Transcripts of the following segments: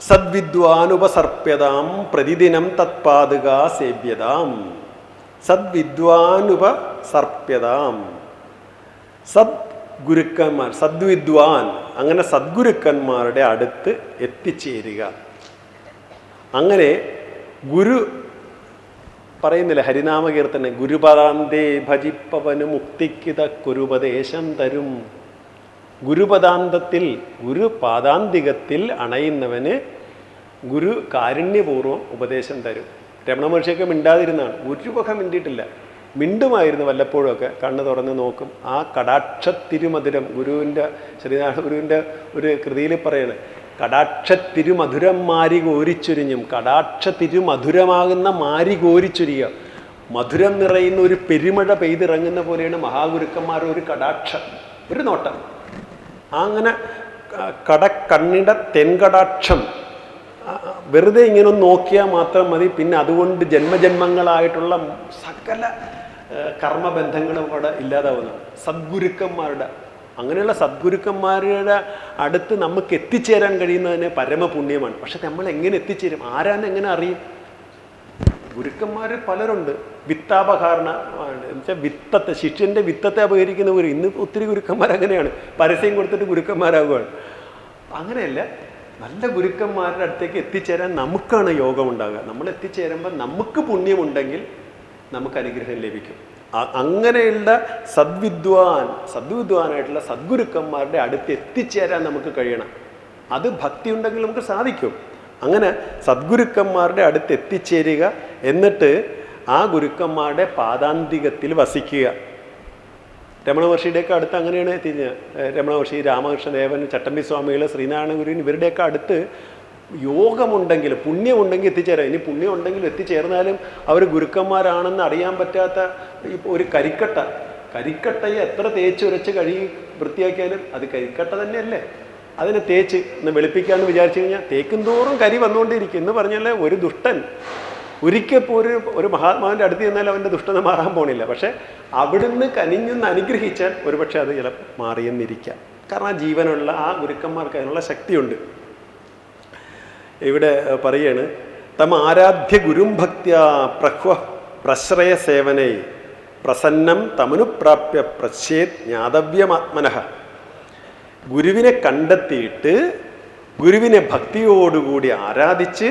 സദ്വിദ്വാനുപസർപ്യതാം പ്രതിദിനം തത്പാതുകാ സേവ്യതാം. സദ്വിദ്വാനുപസർപ്യതാം. സദ്ഗുരുക്കന്മാർ, സദ്വിദ്വാൻ, അങ്ങനെ സദ്ഗുരുക്കന്മാരുടെ അടുത്ത് എത്തിച്ചേരുക. അങ്ങനെ ഗുരു പറയുന്നില്ല ഹരിനാമകീർത്തനം, ഗുരുപദാന്തേ ഭജിപ്പവന് മുക്തിക്കിത കുരുപദേശം തരും. ഗുരുപദാന്തത്തിൽ, ഗുരുപാദാന്തികത്തിൽ അണയുന്നവന് ഗുരു കാരുണ്യപൂർവ്വം ഉപദേശം തരും. രമണ മഹർഷിയൊക്കെ മിണ്ടാതിരുന്നാണ്, ഗുരുപൊക്കെ മിണ്ടിയിട്ടില്ല, മിണ്ടുമായിരുന്നു വല്ലപ്പോഴുമൊക്കെ, കണ്ണ് തുറന്ന് നോക്കും. ആ കടാക്ഷത്തിരുമധുരം, ഗുരുവിൻ്റെ ശ്രീനാരായണ ഗുരുവിൻ്റെ ഒരു കൃതിയിൽ പറയാണ്, കടാക്ഷത്തിരുമധുരം മാരി കോരിച്ചൊരിഞ്ഞും. കടാക്ഷത്തിരുമധുരമാകുന്ന മാരി കോരിച്ചൊരിയുക, മധുരം നിറയുന്ന ഒരു പെരുമഴ പെയ്തിറങ്ങുന്ന പോലെയാണ് മഹാഗുരുക്കന്മാരുടെ ഒരു കടാക്ഷം, ഒരു നോട്ടം. അങ്ങനെ കണ്ണിട തെൻകടാക്ഷം വെറുതെ ഇങ്ങനെ ഒന്ന് നോക്കിയാൽ മാത്രം മതി. പിന്നെ അതുകൊണ്ട് ജന്മജന്മങ്ങളായിട്ടുള്ള സകല കർമ്മബന്ധങ്ങളും അവിടെ ഇല്ലാതാവുന്നു. സദ്ഗുരുക്കന്മാരുടെ, അങ്ങനെയുള്ള സദ്ഗുരുക്കന്മാരുടെ അടുത്ത് നമുക്ക് എത്തിച്ചേരാൻ കഴിയുന്നതിന് പരമപുണ്യമാണ്. പക്ഷെ നമ്മൾ എങ്ങനെ എത്തിച്ചേരും? ആരാന്ന് എങ്ങനെ അറിയും? ഗുരുക്കന്മാർ പലരുണ്ട്. വിത്താപകാരണമാണ് എന്നുവെച്ചാൽ വിത്തത്തെ, ശിഷ്യൻ്റെ വിത്തത്തെ അപഹരിക്കുന്ന ഗുരു. ഇന്ന് ഒത്തിരി ഗുരുക്കന്മാർ അങ്ങനെയാണ്, പരസ്യം കൊടുത്തിട്ട് ഗുരുക്കന്മാരാകുകയാണ്. അങ്ങനെയല്ല, നല്ല ഗുരുക്കന്മാരുടെ അടുത്തേക്ക് എത്തിച്ചേരാൻ നമുക്കാണ് യോഗമുണ്ടാകുക. നമ്മൾ എത്തിച്ചേരുമ്പോൾ നമുക്ക് പുണ്യമുണ്ടെങ്കിൽ നമുക്ക് അനുഗ്രഹം ലഭിക്കും. അങ്ങനെയുള്ള സദ്വിദ്വാനായിട്ടുള്ള സദ്ഗുരുക്കന്മാരുടെ അടുത്ത് എത്തിച്ചേരാൻ നമുക്ക് കഴിയണം. അത് ഭക്തി ഉണ്ടെങ്കിൽ നമുക്ക് സാധിക്കും. അങ്ങനെ സദ്ഗുരുക്കന്മാരുടെ അടുത്ത് എത്തിച്ചേരുക, എന്നിട്ട് ആ ഗുരുക്കന്മാരുടെ പാദാന്തികത്തിൽ വസിക്കുക. രമണ മഹർഷിയുടെയൊക്കെ അടുത്ത് അങ്ങനെയാണ് തിരിഞ്ഞ്. രമണ മഹർഷി, രാമകൃഷ്ണദേവൻ, ചട്ടമ്പി സ്വാമികൾ, ശ്രീനാരായണ ഗുരുവിൻ, ഇവരുടെയൊക്കെ അടുത്ത് യോഗമുണ്ടെങ്കിൽ, പുണ്യമുണ്ടെങ്കിൽ എത്തിച്ചേരാം. ഇനി പുണ്യം ഉണ്ടെങ്കിൽ എത്തിച്ചേർന്നാലും അവർ ഗുരുക്കന്മാരാണെന്ന് അറിയാൻ പറ്റാത്ത ഒരു കരിക്കട്ടയെ എത്ര തേച്ചുരച്ച് കഴുകി വൃത്തിയാക്കിയാലും അത് കരിക്കട്ട തന്നെയല്ലേ. അതിനെ തേച്ച് ഒന്ന് വെളുപ്പിക്കാമെന്ന് വിചാരിച്ചു കഴിഞ്ഞാൽ തേക്കും തോറും കരി വന്നുകൊണ്ടിരിക്കും. എന്ന് പറഞ്ഞാൽ ഒരു ദുഷ്ടൻ ഒരിക്കൽ ഒരു മഹാത്മാവിൻ്റെ അടുത്ത് ചെന്നാൽ അവൻ്റെ ദുഷ്ടത മാറാൻ പോണില്ല. പക്ഷെ അവിടുന്ന് കനിഞ്ഞൊന്ന് അനുഗ്രഹിച്ചാൽ ഒരുപക്ഷെ അത് ചിലപ്പോൾ മാറിയെന്നിരിക്കാം. കാരണം ആ ജീവനുള്ള ആ ഗുരുക്കന്മാർക്ക് അതിനുള്ള ശക്തിയുണ്ട്. ഇവിടെ പറയാണ്, തം ആരാധ്യ ഗുരും ഭക്ത്യാ പ്രശ്രയ സേവനൈ പ്രസന്നം തമനുപ്രാപ്യ പ്രശ്യേത് ജ്ഞാതവ്യമാത്മനഃ. ഗുരുവിനെ കണ്ടെത്തിയിട്ട് ഗുരുവിനെ ഭക്തിയോടുകൂടി ആരാധിച്ച്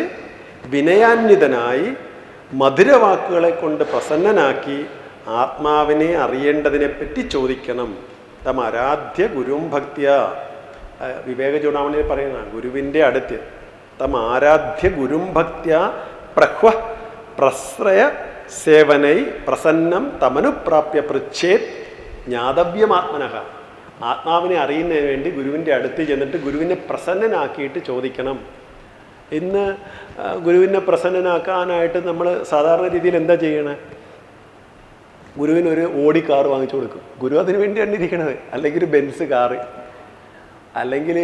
വിനയാന്വിതനായി മധുരവാക്കുകളെ കൊണ്ട് പ്രസന്നനാക്കി ആത്മാവിനെ അറിയേണ്ടതിനെപ്പറ്റി ചോദിക്കണം. തം ആരാധ്യ ഗുരും ഭക്തിയ, വിവേക ചൂടാമണിയിൽ പറയുന്ന ഗുരുവിൻ്റെ അടുത്ത് തം ആരാധ്യ ഗുരും ഭക്ത്യ പ്രശ്രയ സേവനൈ പ്രസന്നം തമനുപ്രാപ്യ പൃച്ഛേത് ജ്ഞാതവ്യമാത്മനഃ. ആത്മാവിനെ അറിയുന്നതിന് വേണ്ടി ഗുരുവിൻ്റെ അടുത്ത് ചെന്നിട്ട് ഗുരുവിനെ പ്രസന്നനാക്കിയിട്ട് ചോദിക്കണം. ഇന്ന് ഗുരുവിനെ പ്രസന്നനാക്കാനായിട്ട് നമ്മൾ സാധാരണ രീതിയിൽ എന്താ ചെയ്യണേ? ഗുരുവിനൊരു ഓടി കാർ വാങ്ങിച്ചു കൊടുക്കും. ഗുരു അതിന് വേണ്ടിയാണ് ഇരിക്കണത്. അല്ലെങ്കിൽ ഒരു ബെൻസ് കാറ്, അല്ലെങ്കിൽ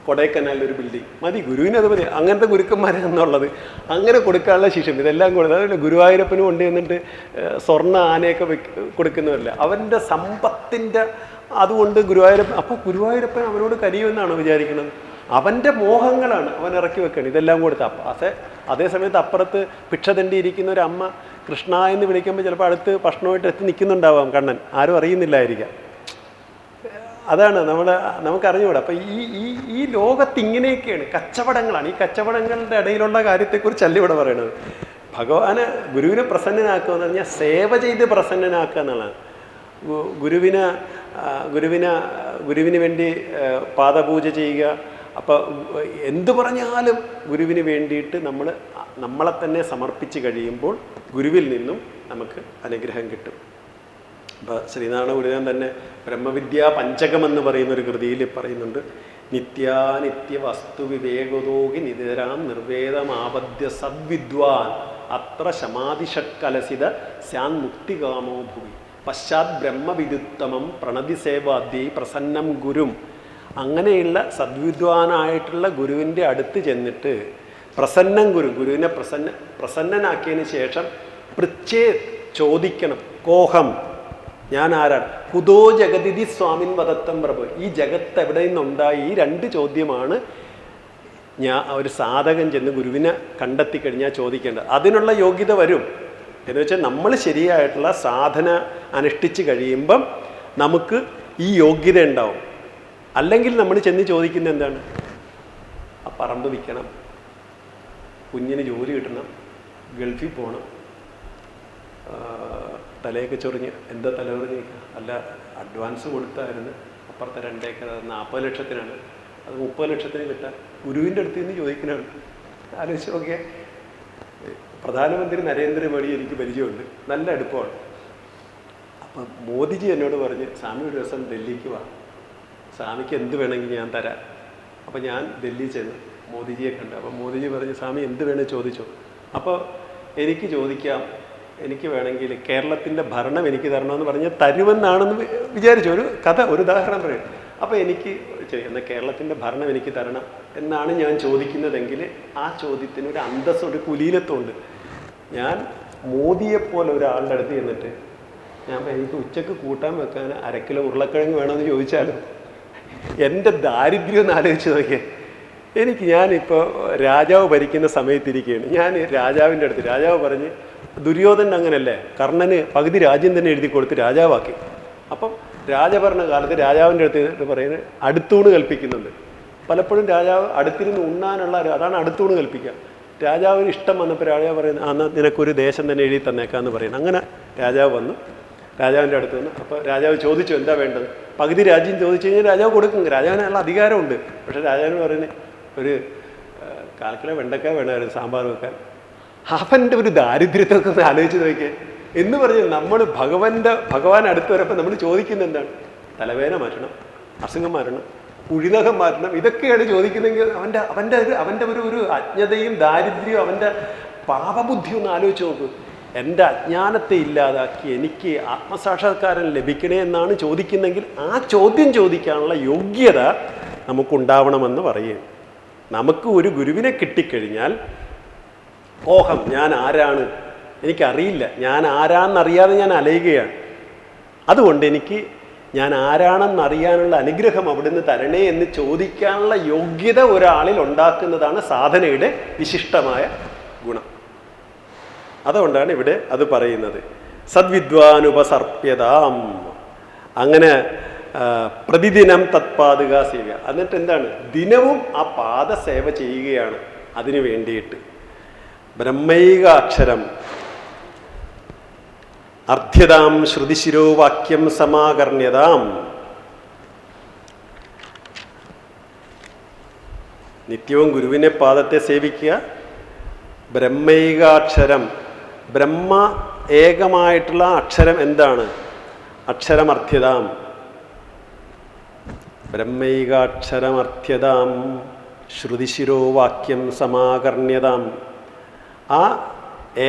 കൊടൈക്കനാലിലൊരു ബിൽഡിംഗ് മതി, ഗുരുവിനത് മതി. അങ്ങനത്തെ ഗുരുക്കന്മാരെന്നുള്ളത് അങ്ങനെ കൊടുക്കാനുള്ള ശിഷ്യം ഇതെല്ലാം കൊടുത്തത്. അതുപോലെ ഗുരുവായൂരപ്പനും കൊണ്ട് ചെന്നിട്ട് സ്വർണ്ണ ആനയൊക്കെ കൊടുക്കുന്നവരല്ല, അവൻ്റെ സമ്പത്തിൻ്റെ അതുകൊണ്ട് ഗുരുവായൂരപ്പൻ. അപ്പോൾ ഗുരുവായൂരപ്പൻ അവനോട് കനിയുമെന്നാണോ വിചാരിക്കുന്നത്? അവൻ്റെ മോഹങ്ങളാണ് അവൻ ഇറക്കി വെക്കണം ഇതെല്ലാം കൊടുത്ത്. അതേ സമയത്ത് അപ്പുറത്ത് ഭിക്ഷ തെണ്ടിയിരിക്കുന്ന ഒരു അമ്മ കൃഷ്ണ എന്ന് വിളിക്കുമ്പോൾ ചിലപ്പോൾ അടുത്ത് ഭക്ഷണമായിട്ട് എത്തി നിൽക്കുന്നുണ്ടാവാം കണ്ണൻ, ആരും അറിയുന്നില്ലായിരിക്കാം. അതാണ് നമുക്കറിഞ്ഞുകൂടാ. അപ്പം ഈ ലോകത്ത് ഇങ്ങനെയൊക്കെയാണ്, കച്ചവടങ്ങളാണ്. ഈ കച്ചവടങ്ങളുടെ ഇടയിലുള്ള കാര്യത്തെക്കുറിച്ചല്ല ഇവിടെ പറയണത്. ഭഗവാന് ഗുരുവിനെ പ്രസന്നനാക്കുക എന്ന് പറഞ്ഞാൽ സേവ ചെയ്ത് പ്രസന്നനാക്കുക എന്നുള്ളതാണ്. ഗുരുവിന് വേണ്ടി പാദപൂജ ചെയ്യുക. അപ്പോൾ എന്തു പറഞ്ഞാലും ഗുരുവിന് വേണ്ടിയിട്ട് നമ്മളെ തന്നെ സമർപ്പിച്ച് കഴിയുമ്പോൾ ഗുരുവിൽ നിന്നും നമുക്ക് അനുഗ്രഹം കിട്ടും. അപ്പോൾ ശ്രീനാരായണ ഗുരുദേവൻ തന്നെ ബ്രഹ്മവിദ്യാ പഞ്ചകം എന്ന് പറയുന്നൊരു കൃതിയിൽ പറയുന്നുണ്ട്, നിത്യാനിത്യ വസ്തു വിവേകതോകി നിതരാം നിർവേദമാപദ്യ സദ്വിദ്വാൻ അത്ര ശമാതിഷക്കലസിത സ്യാൻ മുക്തികാമോ ഭുവി പശ്ചാത് ബ്രഹ്മവിദുത്തമം പ്രണതിസേവാദ്യ പ്രസന്നം ഗുരും. അങ്ങനെയുള്ള സദ്വിദ്വാനായിട്ടുള്ള ഗുരുവിൻ്റെ അടുത്ത് ചെന്നിട്ട് പ്രസന്നം ഗുരുവിനെ പ്രസന്നനാക്കിയതിന് ശേഷം പൃച്ഛേത് ചോദിക്കണം. കോഹം, ഞാൻ ആരാണ്? കുതോ ജഗതിഥി സ്വാമിൻ വദത്തം പ്രഭു. ഈ ജഗത്ത് എവിടെ നിന്നുണ്ടായി? ഈ രണ്ട് ചോദ്യമാണ് ഒരു സാധകൻ ചെന്ന് ഗുരുവിനെ കണ്ടെത്തി കഴിഞ്ഞാൽ ചോദിക്കേണ്ടത്. അതിനുള്ള യോഗ്യത വരും എന്ന് വെച്ചാൽ നമ്മൾ ശരിയായിട്ടുള്ള സാധന അനുഷ്ഠിച്ച് കഴിയുമ്പം നമുക്ക് ഈ യോഗ്യത ഉണ്ടാവും. അല്ലെങ്കിൽ നമ്മൾ ചെന്ന് ചോദിക്കുന്നത് എന്താണ്? ആ പറമ്പ് വിൽക്കണം, കുഞ്ഞിന് ജോലി കിട്ടണം, ഗൾഫിൽ പോകണം, തലയൊക്കെ ചൊറിഞ്ഞ് എന്താ തലചൊറിഞ്ഞ് അല്ല അഡ്വാൻസ് കൊടുത്തായിരുന്നു അപ്പുറത്തെ 2 ഏക്കർ 40 ലക്ഷത്തിനാണ്, അത് 30 ലക്ഷത്തിന് കിട്ടാൻ ഗുരുവിൻ്റെ അടുത്ത് നിന്ന് ചോദിക്കുന്നതാണ്. ആലോചിച്ച് നോക്കിയാൽ പ്രധാനമന്ത്രി നരേന്ദ്രമോദി എനിക്ക് പരിചയമുണ്ട്, നല്ല അടുപ്പമാണ്. അപ്പം മോദിജി എന്നോട് പറഞ്ഞ് സ്വാമി ഒരു ദിവസം ഡൽഹിക്ക് വാ, സ്വാമിക്ക് എന്ത് വേണമെങ്കിൽ ഞാൻ തരാം. അപ്പം ഞാൻ ഡൽഹി ചെന്ന് മോദിജിയെ കണ്ടു. അപ്പം മോദിജി പറഞ്ഞ് സ്വാമി എന്ത് വേണമെങ്കിൽ ചോദിച്ചോ. അപ്പോൾ എനിക്ക് ചോദിക്കാം, എനിക്ക് വേണമെങ്കിൽ കേരളത്തിൻ്റെ ഭരണം എനിക്ക് തരണമെന്ന് പറഞ്ഞ് തരുമെന്നാണെന്ന് വിചാരിച്ചു. ഒരു കഥ, ഒരു ഉദാഹരണം പറയും. അപ്പോൾ എനിക്ക് എന്നാൽ കേരളത്തിൻ്റെ ഭരണം എനിക്ക് തരണം എന്നാണ് ഞാൻ ചോദിക്കുന്നതെങ്കിൽ ആ ചോദ്യത്തിന് ഒരു അന്തസ്സ്, ഒരു കുലീനത്വമുണ്ട്. ഞാൻ മോദിയെപ്പോലെ ഒരാളുടെ അടുത്ത് ചെന്നിട്ട് ഞാൻ എനിക്ക് ഉച്ചക്ക് കൂട്ടാൻ വെക്കാൻ 1/2 കിലോ ഉരുളക്കിഴങ്ങ് വേണമെന്ന് ചോദിച്ചാലും എൻ്റെ ദാരിദ്ര്യം ഒന്ന് ആലോചിച്ച് നോക്കിയേ. ഞാനിപ്പോൾ രാജാവ് ഭരിക്കുന്ന സമയത്തിരിക്കുകയാണ്. ഞാൻ രാജാവിൻ്റെ അടുത്ത്, രാജാവ് പറഞ്ഞ് ദുര്യോധനൻ അങ്ങനല്ലേ, കർണന് പകുതി രാജ്യം തന്നെ എഴുതി കൊടുത്ത് രാജാവാക്കി. അപ്പം രാജഭരണ കാലത്ത് രാജാവിൻ്റെ അടുത്ത് പറയുന്നത് അടുത്തൂണ് കൽപ്പിക്കുന്നുണ്ട്. പലപ്പോഴും രാജാവ് അടുത്തിരുന്ന് ഉണ്ണാനുള്ള, അതാണ് അടുത്തൂണ് കൽപ്പിക്കുക. രാജാവിന് ഇഷ്ടം വന്നപ്പോൾ രാജാവ് പറയുന്നത് എന്നാൽ നിനക്കൊരു ദേശം തന്നെ എഴുതി തന്നേക്കാന്ന് പറയുന്നത്. അങ്ങനെ രാജാവ് വന്നു, രാജാവിൻ്റെ അടുത്ത് വന്നു. അപ്പോൾ രാജാവ് ചോദിച്ചു എന്താ വേണ്ടത്. പകുതി രാജ്യം ചോദിച്ചു കഴിഞ്ഞാൽ രാജാവ് കൊടുക്കും, രാജാവിനുള്ള അധികാരമുണ്ട്. പക്ഷേ രാജാവിന് പറയുന്നത് ഒരു 1/4 കിലോ വെണ്ടക്ക വേണമായിരുന്നു സാമ്പാർ വെക്കാൻ. അവൻ്റെ ഒരു ദാരിദ്ര്യത്തൊക്കെ ഒന്ന് ആലോചിച്ച് നോക്കിയേ. എന്ന് പറഞ്ഞാൽ നമ്മൾ ഭഗവാൻ അടുത്ത് വരപ്പോൾ നമ്മൾ ചോദിക്കുന്നത് എന്താണ്? തലവേദന മാറ്റണം, അസുഖം മാറ്റണം, കുഴിനഖം മാറ്റണം, ഇതൊക്കെയാണ് ചോദിക്കുന്നതെങ്കിൽ അവൻ്റെ ഒരു അജ്ഞതയും ദാരിദ്ര്യവും അവൻ്റെ പാപബുദ്ധിയും ഒന്ന് ആലോചിച്ച് നോക്കൂ. എൻ്റെ അജ്ഞാനത്തെ ഇല്ലാതാക്കി എനിക്ക് ആത്മസാക്ഷാത്കാരം ലഭിക്കണേ എന്നാണ് ചോദിക്കുന്നെങ്കിൽ ആ ചോദ്യം ചോദിക്കാനുള്ള യോഗ്യത നമുക്കുണ്ടാവണമെന്ന് പറയുകയാണ്. നമുക്ക് ഒരു ഗുരുവിനെ കിട്ടിക്കഴിഞ്ഞാൽ ഓഹം, ഞാൻ ആരാണ്, എനിക്കറിയില്ല, ഞാൻ ആരാന്നറിയാതെ ഞാൻ അലയുകയാണ്. അതുകൊണ്ട് ഞാൻ ആരാണെന്നറിയാനുള്ള അനുഗ്രഹം അവിടുന്ന് തരണേ എന്ന് ചോദിക്കാനുള്ള യോഗ്യത ഒരാളിൽ ഉണ്ടാക്കുന്നതാണ് സാധനയുടെ വിശിഷ്ടമായ ഗുണം. അതുകൊണ്ടാണ് ഇവിടെ അത് പറയുന്നത്. സദ്വിദ്വാനുപസർപ്യതാം, അങ്ങനെ പ്രതിദിനം തത്പാദുക സേവ. എന്നിട്ട് എന്താണ്? ദിനവും ആ പാദസേവ ചെയ്യുകയാണ്. അതിനു വേണ്ടിയിട്ട് ബ്രഹ്മൈക അക്ഷരം അർത്ഥ്യതാം ശ്രുതിശിരോ വാക്യം സമാകർണ്യതാം. നിത്യവും ഗുരുവിനെ പാദത്തെ സേവിക്കുക. ബ്രഹ്മൈകാക്ഷരം, ബ്രഹ്മ ഏകമായിട്ടുള്ള അക്ഷരം എന്താണ്? അക്ഷരമർത്ഥ്യതാം. ബ്രഹ്മൈകാക്ഷരമർത്ഥ്യതാം ശ്രുതിശിരോ വാക്യം സമാകർണ്യതാം. ആ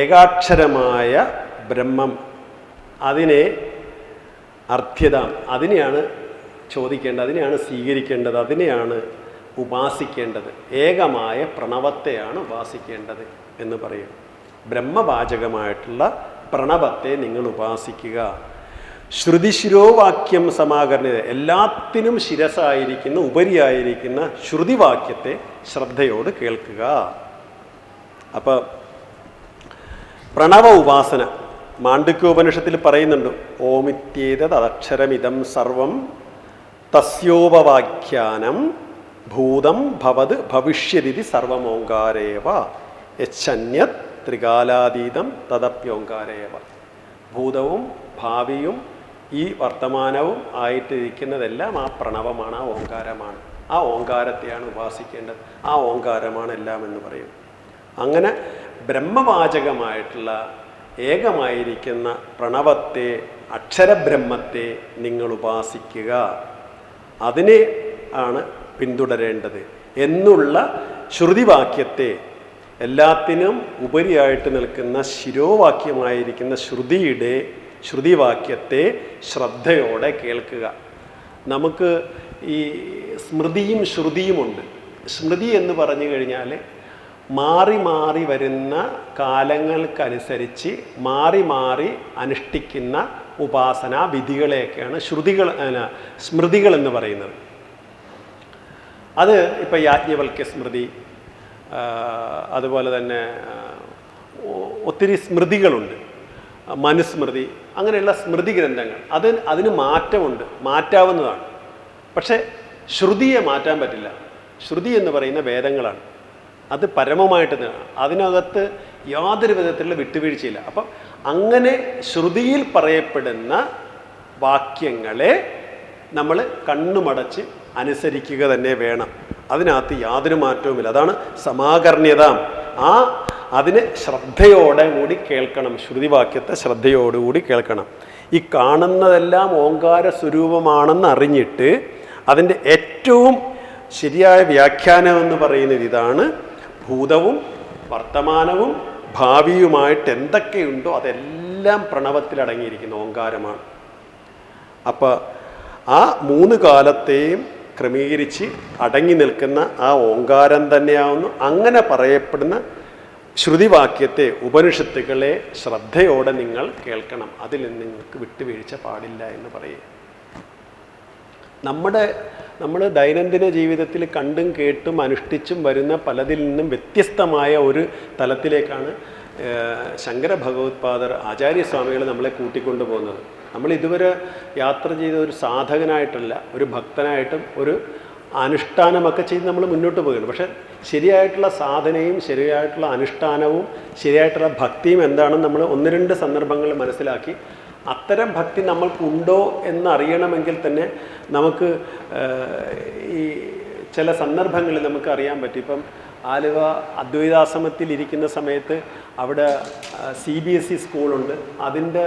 ഏകാക്ഷരമായ ബ്രഹ്മം, അതിനെ അർത്ഥ്യതാം, അതിനെയാണ് ചോദിക്കേണ്ടത്, അതിനെയാണ് സ്വീകരിക്കേണ്ടത്, അതിനെയാണ് ഉപാസിക്കേണ്ടത്. ഏകമായ പ്രണവത്തെയാണ് ഉപാസിക്കേണ്ടത് എന്ന് പറയും. ബ്രഹ്മവാചകമായിട്ടുള്ള പ്രണവത്തെ നിങ്ങൾ ഉപാസിക്കുക. ശ്രുതിശിരോ വാക്യം സമാകരണ, എല്ലാത്തിനും ശിരസായിരിക്കുന്ന, ഉപരിയായിരിക്കുന്ന ശ്രുതിവാക്യത്തെ ശ്രദ്ധയോട് കേൾക്കുക. അപ്പം പ്രണവ ഉപാസന മാണ്ഡുക്യോപനിഷത്തിൽ പറയുന്നുണ്ട്. ഓമിത്യേതത് അക്ഷരമിതം സർവം തസ്യോപവാഖ്യാനം ഭൂതം ഭവത് ഭവിഷ്യതി സർവമോങ്കാരേവ യച്ഛന്യത് ത്രികാലാതീതം തദപ്യോങ്കാരേവ. ഭൂതവും ഭാവിയും ഈ വർത്തമാനവും ആയിട്ടിരിക്കുന്നതെല്ലാം ആ പ്രണവമാണ്, ആ ഓങ്കാരമാണ്. ആ ഓങ്കാരത്തെയാണ് ഉപാസിക്കേണ്ടത്. ആ ഓങ്കാരമാണ് എല്ലാം എന്ന് പറയും. അങ്ങനെ ബ്രഹ്മവാചകമായിട്ടുള്ള ഏകമായിരിക്കുന്ന പ്രണവത്തെ, അക്ഷരബ്രഹ്മത്തെ നിങ്ങൾ ഉപാസിക്കുക. അതിനെ ആണ് പിന്തുടരേണ്ടത് എന്നുള്ള ശ്രുതിവാക്യത്തെ, എല്ലാത്തിനും ഉപരിയായിട്ട് നിൽക്കുന്ന ശിരോവാക്യമായിരിക്കുന്ന ശ്രുതിവാക്യത്തെ ശ്രദ്ധയോടെ കേൾക്കുക. നമുക്ക് ഈ സ്മൃതിയും ശ്രുതിയുമുണ്ട്. സ്മൃതി എന്ന് പറഞ്ഞു കഴിഞ്ഞാൽ മാറി മാറി വരുന്ന കാലങ്ങൾക്കനുസരിച്ച് മാറി മാറി അനുഷ്ഠിക്കുന്ന ഉപാസനാ വിധികളെയൊക്കെയാണ് സ്മൃതികൾ എന്ന് പറയുന്നത്. അത് ഇപ്പം യാജ്ഞവൽക്യ സ്മൃതി, അതുപോലെ തന്നെ ഒത്തിരി സ്മൃതികളുണ്ട്, മനുസ്മൃതി, അങ്ങനെയുള്ള സ്മൃതി ഗ്രന്ഥങ്ങൾ. അതിന് മാറ്റമുണ്ട്, മാറ്റാവുന്നതാണ്. പക്ഷേ ശ്രുതിയെ മാറ്റാൻ പറ്റില്ല. ശ്രുതി എന്ന് പറയുന്ന വേദങ്ങളാണ്, അത് പരമമായിട്ട് അതിനകത്ത് യാതൊരു വിധത്തിലുള്ള വിട്ടുവീഴ്ചയില്ല. അപ്പം അങ്ങനെ ശ്രുതിയിൽ പറയപ്പെടുന്ന വാക്യങ്ങളെ നമ്മൾ കണ്ണുമടച്ച് അനുസരിക്കുക തന്നെ വേണം. അതിനകത്ത് യാതൊരു മാറ്റവുമില്ല. അതാണ് സമാകർണ്യത. അതിന് ശ്രദ്ധയോടെ കൂടി കേൾക്കണം. ശ്രുതിവാക്യത്തെ ശ്രദ്ധയോടുകൂടി കേൾക്കണം. ഈ കാണുന്നതെല്ലാം ഓങ്കാര സ്വരൂപമാണെന്ന് അറിഞ്ഞിട്ട് അതിൻ്റെ ഏറ്റവും ശരിയായ വ്യാഖ്യാനം എന്ന് പറയുന്നത് ഇതാണ്: ഭൂതവും വർത്തമാനവും ഭാവിയുമായിട്ട് എന്തൊക്കെയുണ്ടോ അതെല്ലാം പ്രണവത്തിലടങ്ങിയിരിക്കുന്ന ഓങ്കാരമാണ്. അപ്പോൾ ആ 3 കാലത്തെയും ക്രമീകരിച്ച് അടങ്ങി നിൽക്കുന്ന ആ ഓങ്കാരം തന്നെയാവുന്നു. അങ്ങനെ പറയപ്പെടുന്ന ശ്രുതിവാക്യത്തെ, ഉപനിഷത്തുകളെ ശ്രദ്ധയോടെ നിങ്ങൾ കേൾക്കണം. അതിൽ നിങ്ങൾക്ക് വിട്ടുവീഴ്ച പാടില്ല എന്ന് പറയുക. നമ്മൾ ദൈനംദിന ജീവിതത്തിൽ കണ്ടും കേട്ടും അനുഷ്ഠിച്ചും വരുന്ന പലതിൽ നിന്നും വ്യത്യസ്തമായ ഒരു തലത്തിലേക്കാണ് ശങ്കര ഭഗവത്പാദർ ആചാര്യസ്വാമികൾ നമ്മളെ കൂട്ടിക്കൊണ്ടു പോകുന്നത്. നമ്മൾ ഇതുവരെ യാത്ര ചെയ്ത ഒരു സാധകനായിട്ടല്ല, ഒരു ഭക്തനായിട്ടും ഒരു അനുഷ്ഠാനമൊക്കെ ചെയ്ത് നമ്മൾ മുന്നോട്ട് പോകുകയാണ്. പക്ഷേ ശരിയായിട്ടുള്ള സാധനയും ശരിയായിട്ടുള്ള അനുഷ്ഠാനവും ശരിയായിട്ടുള്ള ഭക്തിയും എന്താണെന്ന് നമ്മൾ 1-2 സന്ദർഭങ്ങളിൽ മനസ്സിലാക്കി. അത്തരം ഭക്തി നമ്മൾക്കുണ്ടോ എന്നറിയണമെങ്കിൽ തന്നെ നമുക്ക് ഈ ചില സന്ദർഭങ്ങളിൽ നമുക്ക് അറിയാൻ പറ്റും. ഇപ്പം ആലുവ അദ്വൈതാശ്രമത്തിൽ ഇരിക്കുന്ന സമയത്ത് അവിടെ CBSE സ്കൂളുണ്ട്. അതിൻ്റെ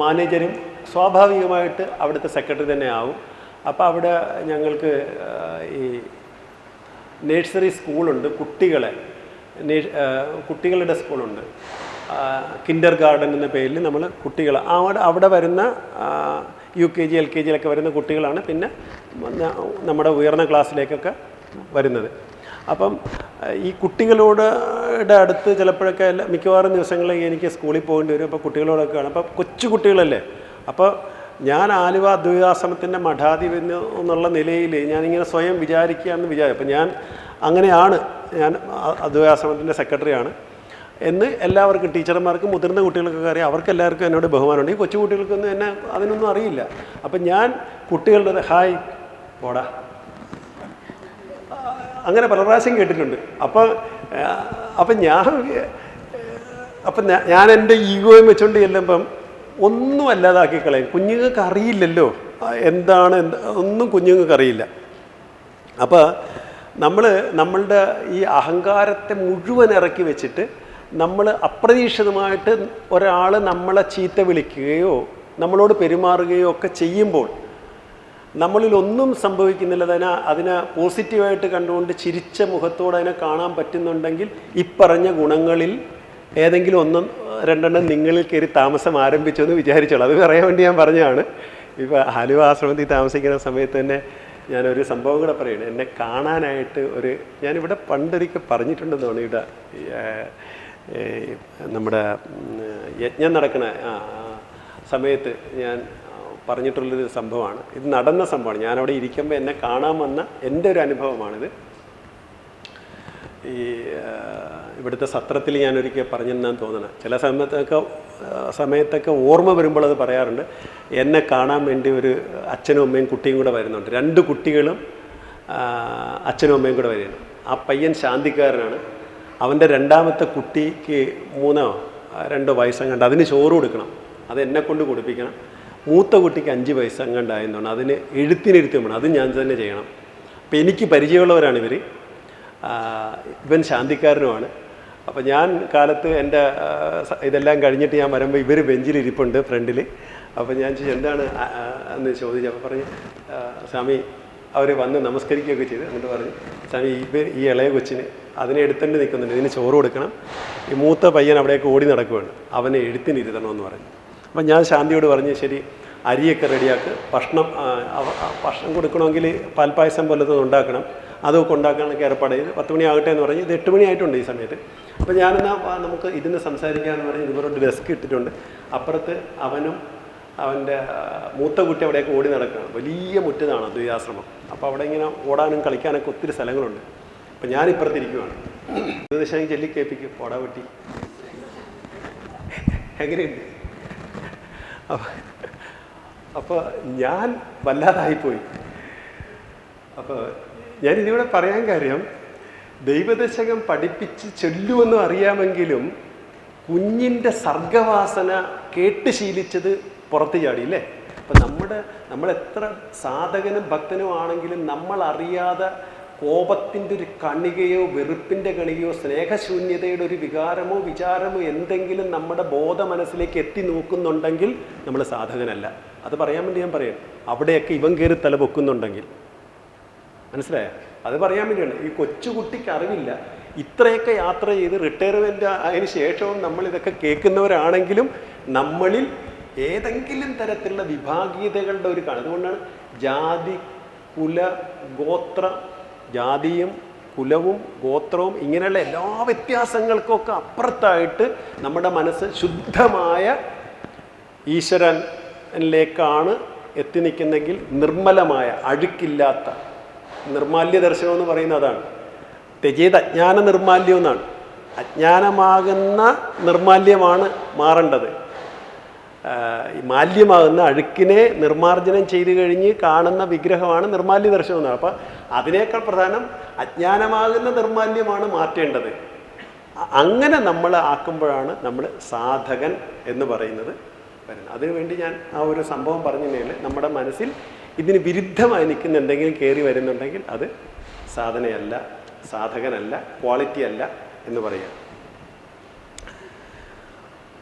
മാനേജരും സ്വാഭാവികമായിട്ട് അവിടുത്തെ സെക്രട്ടറി തന്നെ ആവും. അപ്പോൾ അവിടെ ഞങ്ങൾക്ക് ഈ നേഴ്സറി സ്കൂളുണ്ട്, കുട്ടികളുടെ സ്കൂളുണ്ട്. കിൻഡർ ഗാർഡൻ എന്ന പേരിൽ നമ്മൾ കുട്ടികൾ അവിടെ വരുന്ന UKG LKG വരുന്ന കുട്ടികളാണ് പിന്നെ നമ്മുടെ ഉയർന്ന ക്ലാസ്സിലേക്കൊക്കെ വരുന്നത്. അപ്പം ഈ കുട്ടികളോട് അടുത്ത് ചിലപ്പോഴൊക്കെ മിക്കവാറും ദിവസങ്ങളിൽ എനിക്ക് സ്കൂളിൽ പോകേണ്ടി വരും. അപ്പോൾ കുട്ടികളോടൊക്കെ ആണ്. അപ്പോൾ കൊച്ചു കുട്ടികളല്ലേ. അപ്പോൾ ഞാൻ ആലുവ അദ്വൈതാശ്രമത്തിൻ്റെ മഠാധിപതി എന്നുള്ള നിലയിൽ ഞാനിങ്ങനെ സ്വയം വിചാരിക്കുകയാണെന്ന് വിചാരിക്കും. അപ്പം ഞാൻ അങ്ങനെയാണ്, ഞാൻ അദ്വൈതാശ്രമത്തിൻ്റെ സെക്രട്ടറിയാണ് എന്ന് എല്ലാവർക്കും, ടീച്ചർമാർക്കും മുതിർന്ന കുട്ടികൾക്കൊക്കെ അറിയാം. അവർക്കെല്ലാവർക്കും എന്നോട് ബഹുമാനമുണ്ട്. ഈ കൊച്ചു കുട്ടികൾക്കൊന്നും എന്നെ അതിനൊന്നും അറിയില്ല. അപ്പം ഞാൻ കുട്ടികളുടെ ഹായ് പോടാ അങ്ങനെ പല പ്രാവശ്യം കേട്ടിട്ടുണ്ട്. അപ്പം ഞാൻ എൻ്റെ ഈഗോയും വെച്ചുകൊണ്ട് ചെല്ലുമ്പം ഒന്നും അല്ലാതാക്കി കളയും. കുഞ്ഞുങ്ങൾക്ക് അറിയില്ലല്ലോ ഒന്നും കുഞ്ഞുങ്ങൾക്ക് അറിയില്ല. അപ്പോൾ നമ്മളുടെ ഈ അഹങ്കാരത്തെ മുഴുവൻ ഇറക്കി വെച്ചിട്ട് നമ്മൾ അപ്രതീക്ഷിതമായിട്ട് ഒരാൾ നമ്മളെ ചീത്ത വിളിക്കുകയോ നമ്മളോട് പെരുമാറുകയോ ഒക്കെ ചെയ്യുമ്പോൾ നമ്മളിൽ ഒന്നും സംഭവിക്കുന്നില്ല. അതിനെ പോസിറ്റീവായിട്ട് കണ്ടുകൊണ്ട് ചിരിച്ച മുഖത്തോടെ അതിനെ കാണാൻ പറ്റുന്നുണ്ടെങ്കിൽ ഇപ്പറഞ്ഞ ഗുണങ്ങളിൽ ഏതെങ്കിലും 1-2 നിങ്ങളിൽ കയറി താമസം ആരംഭിച്ചു എന്ന് വിചാരിച്ചോളൂ. അത് പറയാൻ വേണ്ടി ഞാൻ പറഞ്ഞതാണ്. ഇപ്പോൾ ആലുവ ആശ്രമത്തിൽ താമസിക്കുന്ന സമയത്ത് തന്നെ ഞാനൊരു സംഭവം കൂടെ പറയുന്നത്. എന്നെ കാണാനായിട്ട് ഞാനിവിടെ പണ്ടൊരിക്കൽ പറഞ്ഞിട്ടുണ്ടെന്ന് തോന്നി. ഇവിടെ നമ്മുടെ യജ്ഞം നടക്കുന്ന സമയത്ത് ഞാൻ പറഞ്ഞിട്ടുള്ളൊരു സംഭവമാണ്. ഇത് നടന്ന സംഭവമാണ്. ഞാനവിടെ ഇരിക്കുമ്പോൾ എന്നെ കാണാൻ വന്ന എൻ്റെ ഒരു അനുഭവമാണിത്. ഈ ഇവിടുത്തെ സത്രത്തിൽ ഞാനൊരിക്കൽ പറഞ്ഞെന്നാണ് തോന്നണം. ചില സമയത്തൊക്കെ ഓർമ്മ വരുമ്പോൾ അത് പറയാറുണ്ട്. എന്നെ കാണാൻ വേണ്ടി ഒരു അച്ഛനും അമ്മയും കുട്ടിയും കൂടെ വരുന്നുണ്ട്. 2 കുട്ടികളും അച്ഛനും അമ്മയും കൂടെ വരികയാണ്. ആ പയ്യൻ ശാന്തിക്കാരനാണ്. അവൻ്റെ 2ാമത്തെ കുട്ടിക്ക് 3-2 വയസ്സെങ്ങാണ്ട്. അതിന് ചോറ് കൊടുക്കണം, അത് എന്നെ കൊണ്ട് കൊടുപ്പിക്കണം. മൂത്ത കുട്ടിക്ക് 5 വയസ്സെങ്ങാണ്ടായെന്നാണ്. അതിന് എഴുത്തിനിരുത്തി വേണം, അത് ഞാൻ തന്നെ ചെയ്യണം. അപ്പം എനിക്ക് പരിചയമുള്ളവരാണ് ഇവൻ ശാന്തിക്കാരനുമാണ്. അപ്പോൾ ഞാൻ കാലത്ത് എൻ്റെ ഇതെല്ലാം കഴിഞ്ഞിട്ട് ഞാൻ വരുമ്പോൾ ഇവർ ബെഞ്ചിലിരിപ്പുണ്ട് ഫ്രണ്ടിൽ. അപ്പോൾ ഞാൻ എന്താണ് എന്ന് ചോദിച്ചു. അപ്പോൾ പറഞ്ഞു, സ്വാമി അവർ വന്ന് നമസ്കരിക്കുകയൊക്കെ ചെയ്ത്. എന്നിട്ട് പറഞ്ഞു, സ്വാമി ഈ ഇളയ കൊച്ചിന് അതിനെ എടുത്തേണ്ടി നിൽക്കുന്നുണ്ട്, ഇതിന് ചോറ് കൊടുക്കണം. ഈ മൂത്ത പയ്യൻ അവിടേക്ക് ഓടി നടക്കുകയാണ്, അവനെ എഴുത്തിനിരുത്തണമെന്ന് പറഞ്ഞു. അപ്പം ഞാൻ ശാന്തിയോട് പറഞ്ഞു, ശരി അരിയൊക്കെ റെഡിയാക്ക്, ഭക്ഷണം കൊടുക്കണമെങ്കിൽ പാൽപ്പായസം പോലത്തെ ഉണ്ടാക്കണം, അതൊക്കെ ഉണ്ടാക്കാനൊക്കെ ഏർപ്പാട് ചെയ്ത് 10 മണി ആകട്ടെ എന്ന് പറഞ്ഞ്. ഇത് 8 മണി ആയിട്ടുണ്ട് ഈ സമയത്ത്. അപ്പോൾ ഞാനെന്നാൽ നമുക്ക് ഇരുന്ന് സംസാരിക്കാമെന്ന് പറഞ്ഞ് ഇതുപോലെ ഡെസ്ക് ഇട്ടിട്ടുണ്ട്. അപ്പുറത്ത് അവനും അവൻ്റെ മൂത്ത കുട്ടി അവിടെയൊക്കെ ഓടി നടക്കുകയാണ്. വലിയ മുറ്റതാണ് അദ്വൈതാശ്രമം. അപ്പോൾ അവിടെ ഇങ്ങനെ ഓടാനും കളിക്കാനൊക്കെ ഒത്തിരി സ്ഥലങ്ങളുണ്ട്. അപ്പം ഞാനിപ്പുറത്തിരിക്കുവാണ്. ദശാങ്കി ചൊല്ലി കേൾപ്പിക്കും, പോടാ വെട്ടി. എങ്ങനെയുണ്ട്? അപ്പോൾ ഞാൻ വല്ലാതായിപ്പോയി. അപ്പോൾ ഞാനിതിവിടെ പറയാൻ കാര്യം, ദൈവദശകം പഠിപ്പിച്ച് ചൊല്ലുമെന്നും അറിയാമെങ്കിലും കുഞ്ഞിൻ്റെ സർഗവാസന കേട്ട് ശീലിച്ചത് പുറത്ത് ചാടിയില്ലേ. അപ്പം നമ്മളെത്ര സാധകനും ഭക്തനും ആണെങ്കിലും നമ്മളറിയാതെ കോപത്തിൻ്റെ ഒരു കണികയോ വെറുപ്പിൻ്റെ കണികയോ സ്നേഹശൂന്യതയുടെ ഒരു വികാരമോ വിചാരമോ എന്തെങ്കിലും നമ്മുടെ ബോധ മനസ്സിലേക്ക് എത്തി നോക്കുന്നുണ്ടെങ്കിൽ നമ്മൾ സാധകനല്ല. അത് പറയാൻ വേണ്ടി ഞാൻ പറയാം. അവിടെയൊക്കെ ഇവൻ കയറി തല പൊക്കുന്നുണ്ടെങ്കിൽ മനസ്സിലായോ? അത് പറയാൻ വേണ്ടിയാണ്. ഈ കൊച്ചുകുട്ടിക്ക് അറിവില്ല. ഇത്രയൊക്കെ യാത്ര ചെയ്ത് റിട്ടയർമെൻ്റ് അതിന് ശേഷവും നമ്മൾ ഇതൊക്കെ കേൾക്കുന്നവരാണെങ്കിലും നമ്മളിൽ ഏതെങ്കിലും തരത്തിലുള്ള വിഭാഗീയതകളുടെ ഒരു കാണും. അതുകൊണ്ടാണ് ജാതി, കുല, ഗോത്ര, ജാതിയും കുലവും ഗോത്രവും ഇങ്ങനെയുള്ള എല്ലാ വ്യത്യാസങ്ങൾക്കൊക്കെ അപ്പുറത്തായിട്ട് നമ്മുടെ മനസ്സ് ശുദ്ധമായ ഈശ്വരനിലേക്കാണ് എത്തി നിൽക്കുന്നെങ്കിൽ നിർമ്മലമായ അഴുക്കില്ലാത്ത നിർമാല്യ ദർശനം എന്ന് പറയുന്നത് അതാണ്. തെജേത് അജ്ഞാന നിർമാല്യം എന്നാണ്. അജ്ഞാനമാകുന്ന നിർമാല്യമാണ് മാറേണ്ടത്. മാല്യമാകുന്ന അഴുക്കിനെ നിർമാർജനം ചെയ്തു കഴിഞ്ഞ് കാണുന്ന വിഗ്രഹമാണ് നിർമാല്യ ദർശനം എന്നാണ്. അപ്പം അതിനേക്കാൾ പ്രധാനം അജ്ഞാനമാകുന്ന നിർമാല്യമാണ് മാറ്റേണ്ടത്. അങ്ങനെ നമ്മൾ ആക്കുമ്പോഴാണ് നമ്മൾ സാധകൻ എന്ന് പറയുന്നത് വരുന്നത്. അതിനുവേണ്ടി ഞാൻ ആ ഒരു സംഭവം പറഞ്ഞതിൽ നമ്മുടെ മനസ്സിൽ ഇതിന് വിരുദ്ധമായി നിൽക്കുന്ന എന്തെങ്കിലും കയറി വരുന്നുണ്ടെങ്കിൽ അത് സാധനയല്ല, സാധകനല്ല, ക്വാളിറ്റി അല്ല എന്ന് പറയാം.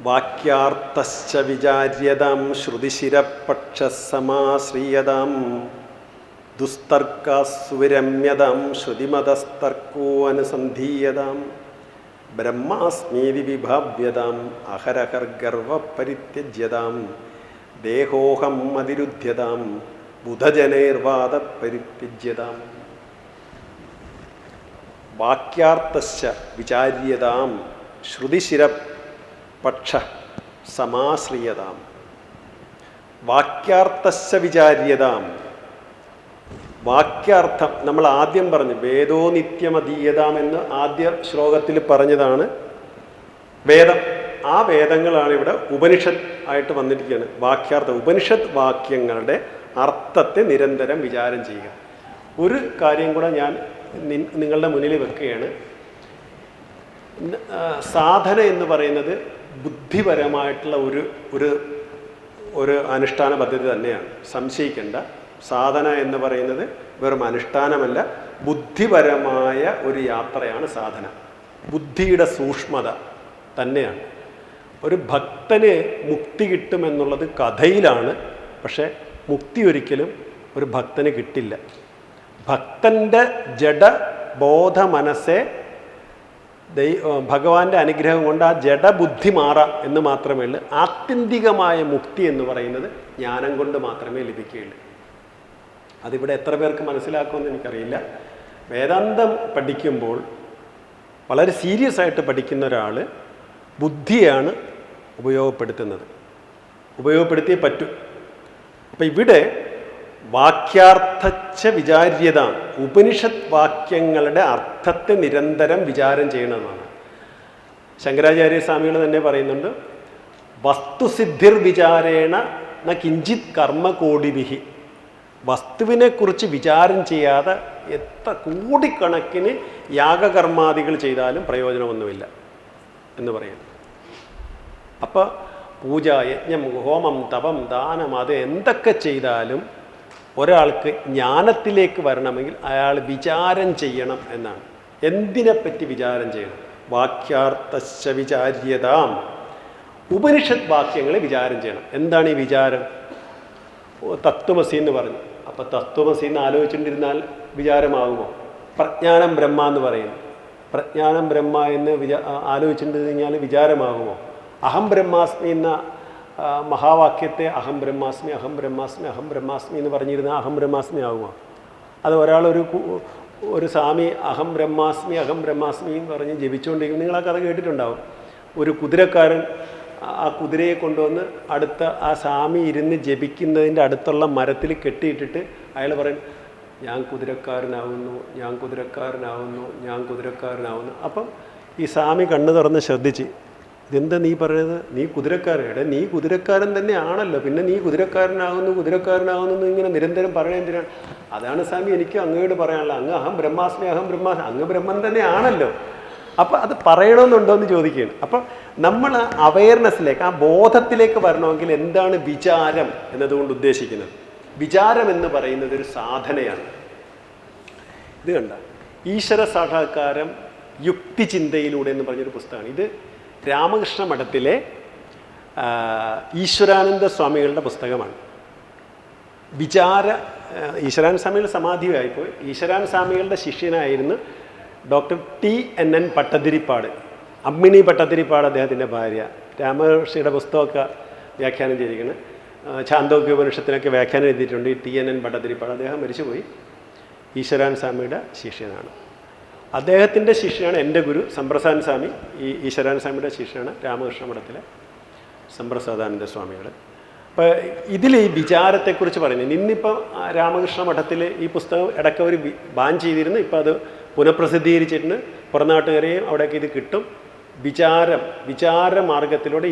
വാക്യാർത്ഥശ്ച വിചാര്യതാം ശ്രുതിശിരപക്ഷസമാശ്രീയതാം ദുസ്തർക്കാസുവിരമ്യതാം ശ്രുതിമതസ്തർക്കോ അനുസന്ധീയതാം ബ്രഹ്മാസ്മീതി വിഭാവ്യതാം അഹരഹർഗർവപരിത്യജ്യതാം ദേഹോഹം അതിരുദ്ധ്യതാം ബുധജനൈർവാദപരിത്യജ്യതാം. വാക്യാർത്ഥശ്ച വിചാര്യതാം ശ്രുതിശിരപക്ഷ സമാശ്രീയതാം. വാക്യാർത്ഥശ്ച വിചാര്യതാം. വാക്യാർത്ഥം നമ്മൾ ആദ്യം പറഞ്ഞു, വേദോ നിത്യമധീയതാം എന്ന് ആദ്യ ശ്ലോകത്തിൽ പറഞ്ഞതാണ് വേദം. ആ വേദങ്ങളാണ് ഇവിടെ ഉപനിഷത്ത് ആയിട്ട് വന്നിരിക്കുകയാണ്. വാക്യാർത്ഥം, ഉപനിഷത്ത് വാക്യങ്ങളുടെ അർത്ഥത്തെ നിരന്തരം വിചാരം ചെയ്യുക. ഒരു കാര്യം കൂടെ ഞാൻ നിങ്ങളുടെ മുന്നിൽ വെക്കുകയാണ്. സാധന എന്ന് പറയുന്നത് ബുദ്ധിപരമായിട്ടുള്ള ഒരു അനുഷ്ഠാന പദ്ധതി തന്നെയാണ്, സംശയിക്കേണ്ട. സാധന എന്ന് പറയുന്നത് വെറും അനുഷ്ഠാനമല്ല, ബുദ്ധിപരമായ ഒരു യാത്രയാണ് സാധന. ബുദ്ധിയുടെ സൂക്ഷ്മത തന്നെയാണ്. ഒരു ഭക്തന് മുക്തി കിട്ടുമെന്നുള്ളത് കഥയിലാണ്, പക്ഷേ മുക്തി ഒരിക്കലും ഒരു ഭക്തന് കിട്ടില്ല. ഭക്തൻ്റെ ജഡബോധ മനസ്സെ ഭഗവാന്റെ അനുഗ്രഹം കൊണ്ട് ആ ജഡബുദ്ധി മാറാം എന്ന് മാത്രമേ ഉള്ളൂ. ആത്യന്തികമായ മുക്തി എന്ന് പറയുന്നത് ജ്ഞാനം കൊണ്ട് മാത്രമേ ലഭിക്കുകയുള്ളൂ. അതിവിടെ എത്ര പേർക്ക് മനസ്സിലാക്കുമെന്ന് എനിക്കറിയില്ല. വേദാന്തം പഠിക്കുമ്പോൾ വളരെ സീരിയസ് ആയിട്ട് പഠിക്കുന്ന ഒരാൾ ബുദ്ധിയാണ് ഉപയോഗപ്പെടുത്തിയേ പറ്റൂ. അപ്പം ഇവിടെ വാക്യാർത്ഥച്ച വിചാര്യത, ഉപനിഷത്ത് വാക്യങ്ങളുടെ അർത്ഥത്തെ നിരന്തരം വിചാരം ചെയ്യണമെന്നാണ്. ശങ്കരാചാര്യ സ്വാമികൾ തന്നെ പറയുന്നുണ്ട്, വസ്തുസിദ്ധിർ വിചാരേണ ന കിഞ്ചിത് കർമ്മകോടിഭിഹി. വസ്തുവിനെക്കുറിച്ച് വിചാരം ചെയ്യാതെ എത്ര കോടിക്കണക്കിന് യാഗകർമാദികൾ ചെയ്താലും പ്രയോജനമൊന്നുമില്ല എന്ന് പറയുന്നു. അപ്പോൾ പൂജ, യജ്ഞം, ഹോമം, തപം, ദാനം, അത് എന്തൊക്കെ ചെയ്താലും ഒരാൾക്ക് ജ്ഞാനത്തിലേക്ക് വരണമെങ്കിൽ അയാൾ വിചാരം ചെയ്യണം എന്നാണ്. എന്തിനെപ്പറ്റി വിചാരം ചെയ്യണം? വാക്യാർത്ഥശ്ച വിചാര്യതാം. ഉപനിഷത്ത് വാക്യങ്ങളെ വിചാരം ചെയ്യണം. എന്താണ് ഈ വിചാരം? തത്വമസി എന്ന് പറഞ്ഞു. അപ്പം തത്വമസി എന്ന് ആലോചിച്ചുകൊണ്ടിരുന്നാൽ വിചാരമാകുമോ? പ്രജ്ഞാനം ബ്രഹ്മ എന്ന് പറയുന്നു. പ്രജ്ഞാനം ബ്രഹ്മ എന്ന് ആലോചിച്ചിട്ട് കഴിഞ്ഞാൽ വിചാരമാകുമോ? അഹം ബ്രഹ്മാസ്മി എന്ന മഹാവാക്യത്തെ അഹം ബ്രഹ്മാസ്മി അഹം ബ്രഹ്മാസ്മി അഹം ബ്രഹ്മാസ്മി എന്ന് പറഞ്ഞിരുന്ന അഹം ബ്രഹ്മാസ്മി ആകുമോ? അത് ഒരു സ്വാമി അഹം ബ്രഹ്മാസ്മി എന്ന് പറഞ്ഞ് ജപിച്ചുകൊണ്ടിരിക്കും. നിങ്ങൾ ആ കഥ കേട്ടിട്ടുണ്ടാവും. ഒരു കുതിരക്കാരൻ ആ കുതിരയെ കൊണ്ടുവന്ന് അടുത്ത ആ സ്വാമി ഇരുന്ന് ജപിക്കുന്നതിൻ്റെ അടുത്തുള്ള മരത്തിൽ കെട്ടിയിട്ടിട്ട് അയാൾ പറയും, ഞാൻ കുതിരക്കാരനാവുന്നു, ഞാൻ കുതിരക്കാരനാവുന്നു, ഞാൻ കുതിരക്കാരനാവുന്നു. അപ്പം ഈ സ്വാമി കണ്ണു തുറന്ന് ശ്രദ്ധിച്ച്, ഇതെന്താ നീ പറയുന്നത്? നീ കുതിരക്കാരൻ, നീ കുതിരക്കാരൻ തന്നെ ആണല്ലോ, പിന്നെ നീ കുതിരക്കാരനാകുന്നു കുതിരക്കാരനാകുന്നു ഇങ്ങനെ നിരന്തരം പറയാൻ എന്തിനാണ്? അതാണ് സ്വാമി എനിക്ക് അങ്ങയോട് പറയാനുള്ളത്. അങ്ങ് അഹം ബ്രഹ്മാസ്മി, അഹം ബ്രഹ്മാസ്മി, അങ്ങ് ബ്രഹ്മൻ തന്നെ ആണല്ലോ. അപ്പം അത് പറയണമെന്നുണ്ടോ എന്ന് ചോദിക്കുകയാണ്. അപ്പം നമ്മൾ ആ അവയർനെസ്സിലേക്ക്, ആ ബോധത്തിലേക്ക് വരണമെങ്കിൽ എന്താണ് വിചാരം എന്നതുകൊണ്ട് ഉദ്ദേശിക്കുന്നത്? വിചാരം എന്ന് പറയുന്നത് ഒരു സാധനയാണ്. ഇത് കണ്ട, ഈശ്വര സാക്ഷാത്കാരം യുക്തിചിന്തയിലൂടെ എന്ന് പറഞ്ഞൊരു പുസ്തകമാണ്. ഇത് രാമകൃഷ്ണ മഠത്തിലെ ഈശ്വരാനന്ദ സ്വാമികളുടെ പുസ്തകമാണ്. ഈശ്വരാനന്ദ സ്വാമികളുടെ സമാധിയായിപ്പോയി. ഈശ്വരാനന്ദ സ്വാമികളുടെ ശിഷ്യനായിരുന്നു ഡോക്ടർ TNN പട്ടതിരിപ്പാട്. അമ്മിണി പട്ടതിരിപ്പാട് അദ്ദേഹത്തിൻ്റെ ഭാര്യ. രാമകൃഷ്ണയുടെ പുസ്തകമൊക്കെ വ്യാഖ്യാനം ചെയ്തിരിക്കുന്നത്. ഛാന്തോക്യ ഉപനിഷത്തിനൊക്കെ വ്യാഖ്യാനം എഴുതിയിട്ടുണ്ട് ഈ TNN പട്ടതിരിപ്പാട്. അദ്ദേഹം മരിച്ചുപോയി. ഈശ്വരാനന്ദ സ്വാമിയുടെ ശിഷ്യനാണ്. അദ്ദേഹത്തിൻ്റെ ശിഷ്യനാണ് എൻ്റെ ഗുരു സമ്പ്രസാദൻ സ്വാമി. ഈ ഈശ്വരാനന്ദ സ്വാമിയുടെ ശിഷ്യനാണ് രാമകൃഷ്ണ മഠത്തിലെ സമ്പ്രസാദാനന്ദ സ്വാമികൾ. അപ്പോൾ ഇതിൽ ഈ വിചാരത്തെക്കുറിച്ച് പറയുന്നത്, ഇന്നിപ്പോൾ രാമകൃഷ്ണ മഠത്തിൽ ഈ പുസ്തകം ഇടയ്ക്ക് അവർ ബാൻ ചെയ്തിരുന്നു. ഇപ്പോൾ അത് പുനഃപ്രസിദ്ധീകരിച്ചിട്ടുണ്ട്. പുറനാട്ടുകാരെയും അവിടെയൊക്കെ ഇത് കിട്ടും. വിചാരമാർഗത്തിലൂടെ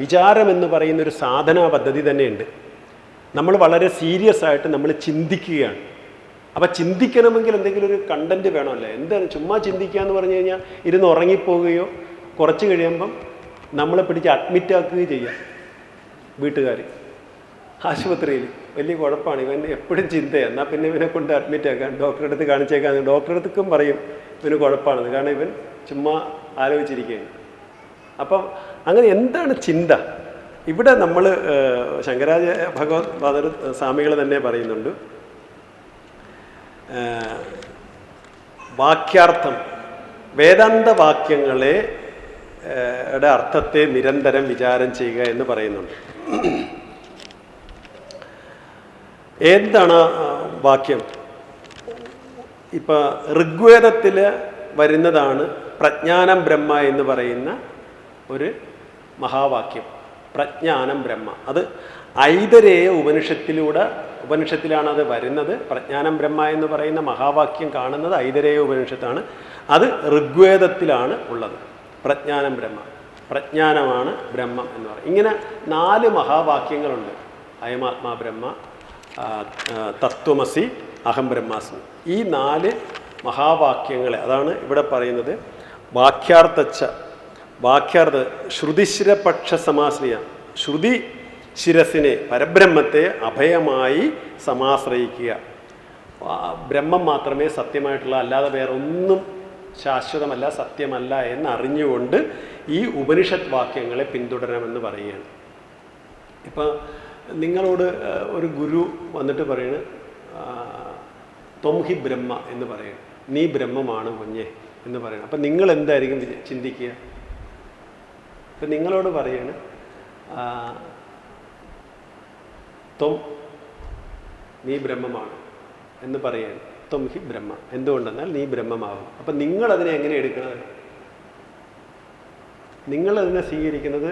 വിചാരം എന്ന് പറയുന്നൊരു സാധനാ പദ്ധതി തന്നെയുണ്ട്. നമ്മൾ വളരെ സീരിയസ് ആയിട്ട് നമ്മൾ ചിന്തിക്കുകയാണ്. അപ്പം ചിന്തിക്കണമെങ്കിൽ എന്തെങ്കിലും ഒരു കണ്ടൻറ്റ് വേണമല്ലേ? എന്താണ് ചുമ്മാ ചിന്തിക്കുക എന്ന് പറഞ്ഞു കഴിഞ്ഞാൽ ഇരുന്ന് ഉറങ്ങിപ്പോവുകയോ കുറച്ച് കഴിയുമ്പം നമ്മളെ പിടിച്ച് അഡ്മിറ്റ് ആക്കുകയോ ചെയ്യാം. വീട്ടുകാർ ആശുപത്രിയിൽ വലിയ കുഴപ്പമാണ്, ഇവൻ എപ്പോഴും ചിന്തയാണ്, എന്നാൽ പിന്നെ ഇവനെ കൊണ്ട് അഡ്മിറ്റ് ആക്കാൻ, ഡോക്ടറെ അടുത്ത് കാണിച്ചേക്കാൻ. ഡോക്ടറെ അടുത്തും പറയും ഇവന് കുഴപ്പമാണെന്ന്, കാരണം ഇവൻ ചുമ്മാ ആലോചിച്ചിരിക്കുകയാണ്. അപ്പം അങ്ങനെ എന്താണ് ചിന്ത? ഇവിടെ നമ്മൾ ശങ്കരാചാര്യ ഭഗവത്പാദർ സ്വാമികൾ തന്നെ പറയുന്നുണ്ട്, വാക്യാർത്ഥം, വേദാന്ത വാക്യങ്ങളെ അർത്ഥത്തെ നിരന്തരം വിചാരം ചെയ്യുക എന്ന് പറയുന്നുണ്ട്. എന്താണ് വാക്യം? ഇപ്പം ഋഗ്വേദത്തിൽ വരുന്നതാണ് പ്രജ്ഞാനം ബ്രഹ്മ എന്ന് പറയുന്ന ഒരു മഹാവാക്യം. പ്രജ്ഞാനം ബ്രഹ്മ, അത് ഐതരേയ ഉപനിഷത്തിലാണ് അത് വരുന്നത്. പ്രജ്ഞാനം ബ്രഹ്മ എന്ന് പറയുന്ന മഹാവാക്യം കാണുന്നത് ഐതരേയ ഉപനിഷത്താണ്. അത് ഋഗ്വേദത്തിലാണ് ഉള്ളത്. പ്രജ്ഞാനം ബ്രഹ്മ, പ്രജ്ഞാനമാണ് ബ്രഹ്മം എന്ന് പറയും. ഇങ്ങനെ 4 മഹാവാക്യങ്ങളുണ്ട്. അയമാത്മാ ബ്രഹ്മ, തത്വമസി, അഹം ബ്രഹ്മാസ്മി. ഈ 4 മഹാവാക്യങ്ങളെ അതാണ് ഇവിടെ പറയുന്നത്. ശ്രുതിശിരപക്ഷ സമാശ്രയ, ശ്രുതി ശിരസിനെ, പരബ്രഹ്മത്തെ അഭയമായി സമാശ്രയിക്കുക. ബ്രഹ്മം മാത്രമേ സത്യമായിട്ടുള്ള, അല്ലാതെ വേറെ ഒന്നും ശാശ്വതമല്ല, സത്യമല്ല എന്നറിഞ്ഞുകൊണ്ട് ഈ ഉപനിഷത്ത് വാക്യങ്ങളെ പിന്തുടരണമെന്ന് പറയുകയാണ്. ഇപ്പം നിങ്ങളോട് ഒരു ഗുരു വന്നിട്ട് പറയുന്നത് ത്വംഹി ബ്രഹ്മ എന്ന് പറയണം, നീ ബ്രഹ്മമാണ് കുഞ്ഞെ എന്ന് പറയണം. അപ്പം നിങ്ങൾ എന്തായിരിക്കും ചിന്തിക്കുക? ഇപ്പം നിങ്ങളോട് പറയാണ് നീ ബ്രഹ്മമാണ് എന്ന് പറയാണ്. ത്വംഹി ബ്രഹ്മ, എന്തുകൊണ്ടെന്നാൽ നീ ബ്രഹ്മമാകും. അപ്പം നിങ്ങളതിനെ എങ്ങനെ എടുക്കുന്നത്? നിങ്ങളതിനെ സ്വീകരിക്കുന്നത്,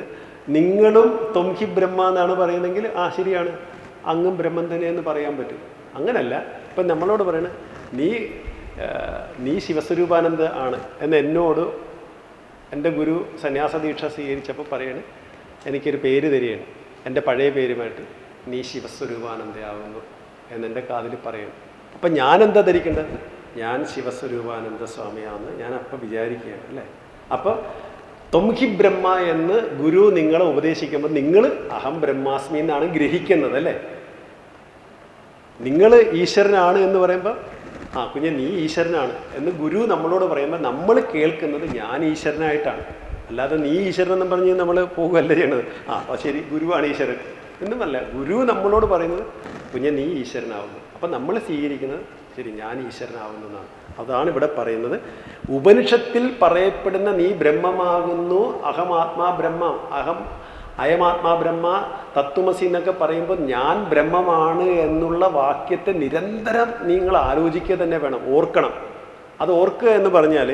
നിങ്ങളും ത്വംഹി ബ്രഹ്മ എന്നാണ് പറയുന്നതെങ്കിൽ ശരിയാണ്, അങ്ങും ബ്രഹ്മം തന്നെയെന്ന് പറയാൻ പറ്റും. അങ്ങനല്ല. ഇപ്പം നമ്മളോട് പറയണ നീ ശിവസ്വരൂപാനന്ദ ആണ് എന്ന് എന്നോട് എൻ്റെ ഗുരു സന്യാസ ദീക്ഷ സ്വീകരിച്ചപ്പോൾ പറയണേ, എനിക്കൊരു പേര് തരികയാണ്, എൻ്റെ പഴയ പേരുമായിട്ട് നീ ശിവസ്വരൂപാനന്ദയാകുന്നു എന്നെൻ്റെ കാതിൽ പറയണം. അപ്പം ഞാനെന്താ ധരിക്കേണ്ടത്? ഞാൻ ശിവസ്വരൂപാനന്ദ സ്വാമിയാണെന്ന് ഞാൻ അപ്പം വിചാരിക്കുകയാണ് അല്ലേ. അപ്പോൾ ത്വംഹി ബ്രഹ്മ എന്ന് ഗുരു നിങ്ങളെ ഉപദേശിക്കുമ്പോൾ നിങ്ങൾ അഹം ബ്രഹ്മാസ്മി എന്നാണ് ഗ്രഹിക്കുന്നത് അല്ലേ. നിങ്ങൾ ഈശ്വരനാണ് എന്ന് പറയുമ്പോൾ കുഞ്ഞെ നീ ഈശ്വരനാണ് എന്ന് ഗുരു നമ്മളോട് പറയുമ്പോൾ നമ്മൾ കേൾക്കുന്നത് ഞാൻ ഈശ്വരനായിട്ടാണ്. അല്ലാതെ നീ ഈശ്വരൻ എന്നും പറഞ്ഞ് നമ്മൾ പോകുകയല്ല ചെയ്യണത്. ശരി ഗുരുവാണ് ഈശ്വരൻ എന്നുമല്ല. ഗുരു നമ്മളോട് പറയുന്നത് കുഞ്ഞെ നീ ഈശ്വരനാവുന്നു. അപ്പം നമ്മൾ സ്വീകരിക്കുന്നത് ശരി ഞാൻ ഈശ്വരനാവുന്നതാണ്. അതാണ് ഇവിടെ പറയുന്നത്. ഉപനിഷത്തിൽ പറയപ്പെടുന്ന നീ ബ്രഹ്മമാകുന്നു, അഹമാത്മാ ബ്രഹ്മ, അയമാത്മാ ബ്രഹ്മ, തത്വമസി എന്നൊക്കെ പറയുമ്പോൾ ഞാൻ ബ്രഹ്മമാണ് എന്നുള്ള വാക്യത്തെ നിരന്തരം നിങ്ങൾ ആലോചിക്കുക തന്നെ വേണം, ഓർക്കണം. അത് ഓർക്കുക എന്ന് പറഞ്ഞാൽ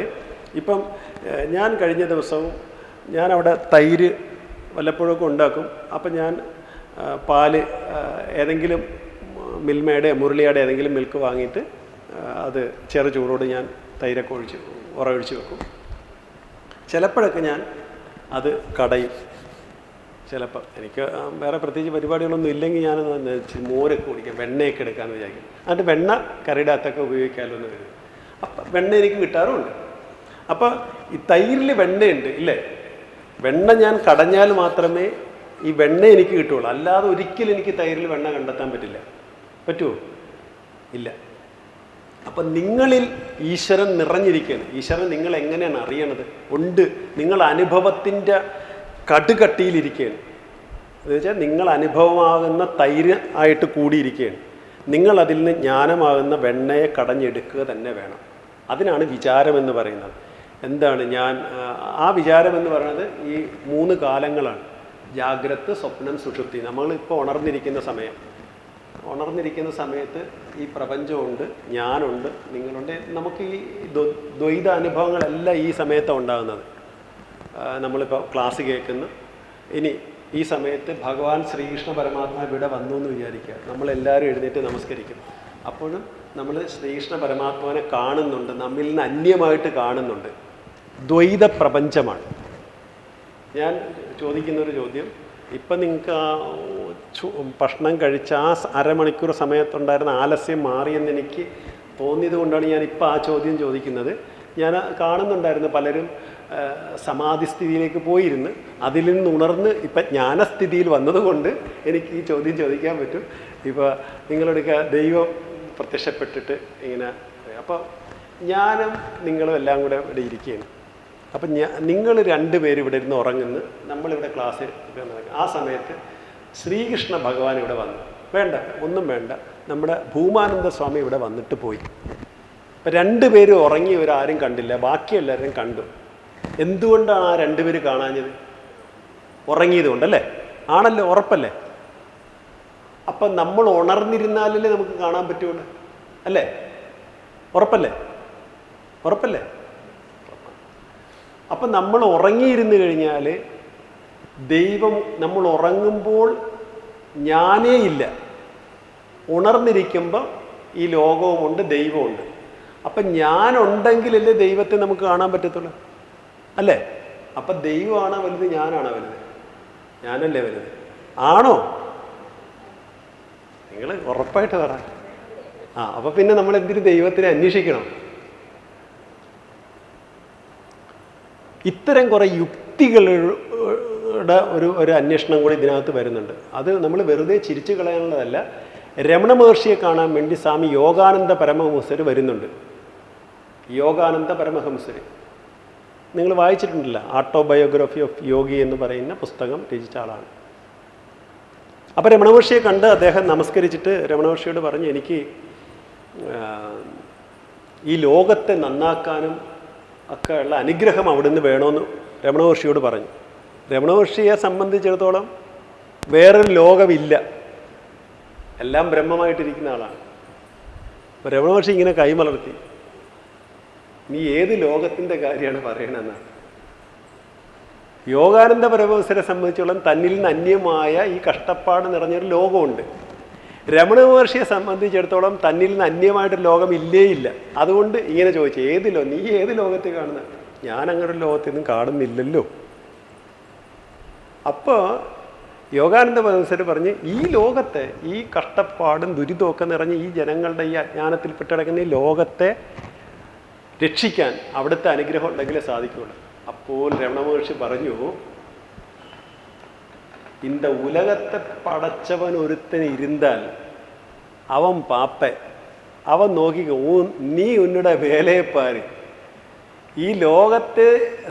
ഇപ്പം ഞാൻ കഴിഞ്ഞ ദിവസവും ഞാൻ അവിടെ തൈര് വല്ലപ്പോഴൊക്കെ ഉണ്ടാക്കും. അപ്പം ഞാൻ പാല് ഏതെങ്കിലും മിൽമയുടെ മുരളിയുടെ ഏതെങ്കിലും മിൽക്ക് വാങ്ങിയിട്ട് അത് ചെറു ചൂടോട് ഞാൻ തൈരൊക്കെ ഉറയൊഴിച്ച് വെക്കും. ചിലപ്പോഴൊക്കെ ഞാൻ അത് കടയും. ചിലപ്പോൾ എനിക്ക് വേറെ പ്രത്യേകിച്ച് പരിപാടികളൊന്നും ഇല്ലെങ്കിൽ ഞാൻ മോരൊക്കെ കുടിക്കാം, വെണ്ണയൊക്കെ എടുക്കാമെന്ന് വിചാരിക്കും. എന്നിട്ട് വെണ്ണ കറിയുടെ അകത്തൊക്കെ ഉപയോഗിക്കാമല്ലോ എന്ന് വരും. അപ്പം വെണ്ണ എനിക്ക് കിട്ടാറുമുണ്ട്. അപ്പോൾ ഈ തൈരിൽ വെണ്ണയുണ്ട് ഇല്ലേ? വെണ്ണ ഞാൻ കടഞ്ഞാൽ മാത്രമേ ഈ വെണ്ണ എനിക്ക് കിട്ടുള്ളൂ. അല്ലാതെ ഒരിക്കലും എനിക്ക് തൈരിൽ വെണ്ണ കണ്ടെത്താൻ പറ്റില്ല. പറ്റുമോ? ഇല്ല. അപ്പം നിങ്ങളിൽ ഈശ്വരൻ നിറഞ്ഞിരിക്കുകയാണ്. ഈശ്വരൻ നിങ്ങൾ എങ്ങനെയാണ് അറിയണത്? ഉണ്ട്. നിങ്ങൾ അനുഭവത്തിൻ്റെ കടുകട്ടിയിലിരിക്കുകയാണ്. എന്ന് വെച്ചാൽ നിങ്ങൾ അനുഭവമാകുന്ന തൈര് ആയിട്ട് കൂടിയിരിക്കുകയാണ്. നിങ്ങൾ അതിൽ നിന്ന് ജ്ഞാനമാകുന്ന വെണ്ണയെ കടഞ്ഞെടുക്കുക തന്നെ വേണം. അതിനാണ് വിചാരം എന്ന് പറയുന്നത്. എന്താണ് ആ വിചാരം എന്ന് പറയുന്നത് ഈ 3 കാലങ്ങളാണ്: ജാഗ്രത്, സ്വപ്നം, സുഷുപ്തി. നമ്മളിപ്പോൾ ഉണർന്നിരിക്കുന്ന സമയത്ത് ഈ പ്രപഞ്ചമുണ്ട്, ഞാനുണ്ട്, നിങ്ങളുണ്ട്. നമുക്ക് ഈ ദ്വൈത അനുഭവങ്ങളെല്ലാം ഈ സമയത്താണ് ഉണ്ടാകുന്നത്. നമ്മളിപ്പോൾ ക്ലാസ് കേൾക്കുന്നു. ഇനി ഈ സമയത്ത് ഭഗവാൻ ശ്രീകൃഷ്ണ പരമാത്മാ ഇവിടെ വന്നു എന്ന് വിചാരിക്കുക. നമ്മളെല്ലാവരും എഴുന്നേറ്റ് നമസ്കരിക്കും. അപ്പോഴും നമ്മൾ ശ്രീകൃഷ്ണ പരമാത്മാവിനെ കാണുന്നുണ്ട്, നമ്മിൽ നിന്ന് അന്യമായിട്ട് കാണുന്നുണ്ട്. ദ്വൈത പ്രപഞ്ചമാണ്. ഞാൻ ചോദിക്കുന്നൊരു ചോദ്യം, ഇപ്പം നിങ്ങൾക്ക് ആ ഭക്ഷണം കഴിച്ച ആ അരമണിക്കൂർ സമയത്തുണ്ടായിരുന്ന ആലസ്യം മാറിയെന്ന് എനിക്ക് തോന്നിയത് കൊണ്ടാണ് ഞാനിപ്പോൾ ആ ചോദ്യം ചോദിക്കുന്നത്. ഞാൻ കാണുന്നുണ്ടായിരുന്നു പലരും സമാധിസ്ഥിതിയിലേക്ക് പോയിരുന്ന് അതിൽ നിന്ന് ഉണർന്ന് ഇപ്പം ജ്ഞാനസ്ഥിതിയിൽ വന്നതുകൊണ്ട് എനിക്ക് ഈ ചോദ്യം ചോദിക്കാൻ പറ്റും. ഇപ്പോൾ നിങ്ങളെടുക്കുക ദൈവം പ്രത്യക്ഷപ്പെട്ടിട്ട് ഇങ്ങനെ, അപ്പോൾ ഞാനും നിങ്ങളും എല്ലാം കൂടെ ഇവിടെ ഇരിക്കുകയാണ്. അപ്പം നിങ്ങൾ 2 പേര് ഇവിടെ ഇരുന്ന് ഉറങ്ങുന്നു, നമ്മളിവിടെ ക്ലാസ് നടക്കും. ആ സമയത്ത് ശ്രീകൃഷ്ണ ഭഗവാൻ ഇവിടെ വന്നു. വേണ്ട, ഒന്നും വേണ്ട, നമ്മുടെ ഭൂമാനന്ദ സ്വാമി ഇവിടെ വന്നിട്ട് പോയി. അപ്പം 2 പേര് ഉറങ്ങിയവരാരും കണ്ടില്ല, ബാക്കി എല്ലാവരും കണ്ടു. എന്തുകൊണ്ടാണ് ആ 2 പേര് കാണാഞ്ഞത്? ഉറങ്ങിയത് കൊണ്ടല്ലേ? ആണല്ലോ, ഉറപ്പല്ലേ? അപ്പം നമ്മൾ ഉണർന്നിരുന്നാലല്ലേ നമുക്ക് കാണാൻ പറ്റുള്ളൂ, അല്ലേ? ഉറപ്പല്ലേ? അപ്പം നമ്മൾ ഉറങ്ങിയിരുന്നു കഴിഞ്ഞാൽ ദൈവം, നമ്മൾ ഉറങ്ങുമ്പോൾ ഞാനേ ഇല്ല, ഉണർന്നിരിക്കുമ്പോൾ ഈ ലോകവുമുണ്ട്, ദൈവമുണ്ട്. അപ്പം ഞാനുണ്ടെങ്കിലല്ലേ ദൈവത്തെ നമുക്ക് കാണാൻ പറ്റത്തുള്ളൂ, അല്ലേ? അപ്പം ദൈവമാണോ വലുത്, ഞാനാണോ വലുത്? ഞാനല്ലേ വലുത്? ആണോ? നിങ്ങൾ ഉറപ്പായിട്ട് പറ. അപ്പം പിന്നെ നമ്മൾ എന്തിനു ദൈവത്തിനെ അന്വേഷിക്കണം? ഇത്തരം കുറേ യുക്തികളുടെ ഒരു അന്വേഷണം കൂടി ഇതിനകത്ത് വരുന്നുണ്ട്. അത് നമ്മൾ വെറുതെ ചിരിച്ചു കളയാനുള്ളതല്ല. രമണ മഹർഷിയെ കാണാൻ വേണ്ടി സ്വാമി യോഗാനന്ദ പരമഹംസർ വരുന്നുണ്ട്. യോഗാനന്ദ പരമഹംസർ നിങ്ങൾ വായിച്ചിട്ടുണ്ടല്ലോ, ഓട്ടോബയോഗ്രഫി ഓഫ് യോഗി എന്ന് പറയുന്ന പുസ്തകം രചിച്ച ആളാണ്. അപ്പോൾ രമണ മഹർഷിയെ കണ്ട് അദ്ദേഹം നമസ്കരിച്ചിട്ട് രമണ മഹർഷിയോട് പറഞ്ഞു, എനിക്ക് ഈ ലോകത്തെ നന്നാക്കാനും ഒക്കെ ഉള്ള അനുഗ്രഹം അവിടുന്ന് വേണമെന്ന് രമണ മഹർഷിയോട് പറഞ്ഞു. രമണ മഹർഷിയെ സംബന്ധിച്ചിടത്തോളം വേറൊരു ലോകമില്ല, എല്ലാം ബ്രഹ്മമായിട്ടിരിക്കുന്ന ആളാണ്. അപ്പോൾ രമണ മഹർഷി ഇങ്ങനെ കൈമലർത്തി, നീ ഏത് ലോകത്തിൻ്റെ കാര്യമാണ് പറയണമെന്നാണ്. യോഗാനന്ദ പരമഹംസരെ സംബന്ധിച്ചോളം തന്നിൽ നിന്ന് അന്യമായ ഈ കഷ്ടപ്പാട് നിറഞ്ഞൊരു ലോകമുണ്ട്. രമണ മഹർഷിയെ സംബന്ധിച്ചിടത്തോളം തന്നിൽ നിന്ന് അന്യമായിട്ടൊരു ലോകം ഇല്ലേ ഇല്ല. അതുകൊണ്ട് ഇങ്ങനെ ചോദിച്ചു, നീ ഏത് ലോകത്തെ കാണുന്നത്? ഞാൻ അങ്ങനെ ഒരു ലോകത്തൊന്നും കാണുന്നില്ലല്ലോ. അപ്പോൾ യോഗാനന്ദ പരമഹംസർ പറഞ്ഞ്, ഈ ലോകത്തെ, ഈ കഷ്ടപ്പാടും ദുരിതമൊക്കെ നിറഞ്ഞ് ഈ ജനങ്ങളുടെ ഈ അജ്ഞാനത്തിൽപ്പെട്ട് കിടക്കുന്ന ഈ ലോകത്തെ രക്ഷിക്കാൻ അവിടുത്തെ അനുഗ്രഹം ഉണ്ടെങ്കിലേ സാധിക്കുകയുള്ളൂ. അപ്പോൾ രമണ മഹർഷി പറഞ്ഞു, இந்த உலகத்தை படைச்சவன் ஒருத்தன் இருந்தால் அவன் பாப்பேன், അവൻ നോക്കിക്കോ, നീ ഉന്നയുടെ വേലയെ പാര്. ഈ ലോകത്തെ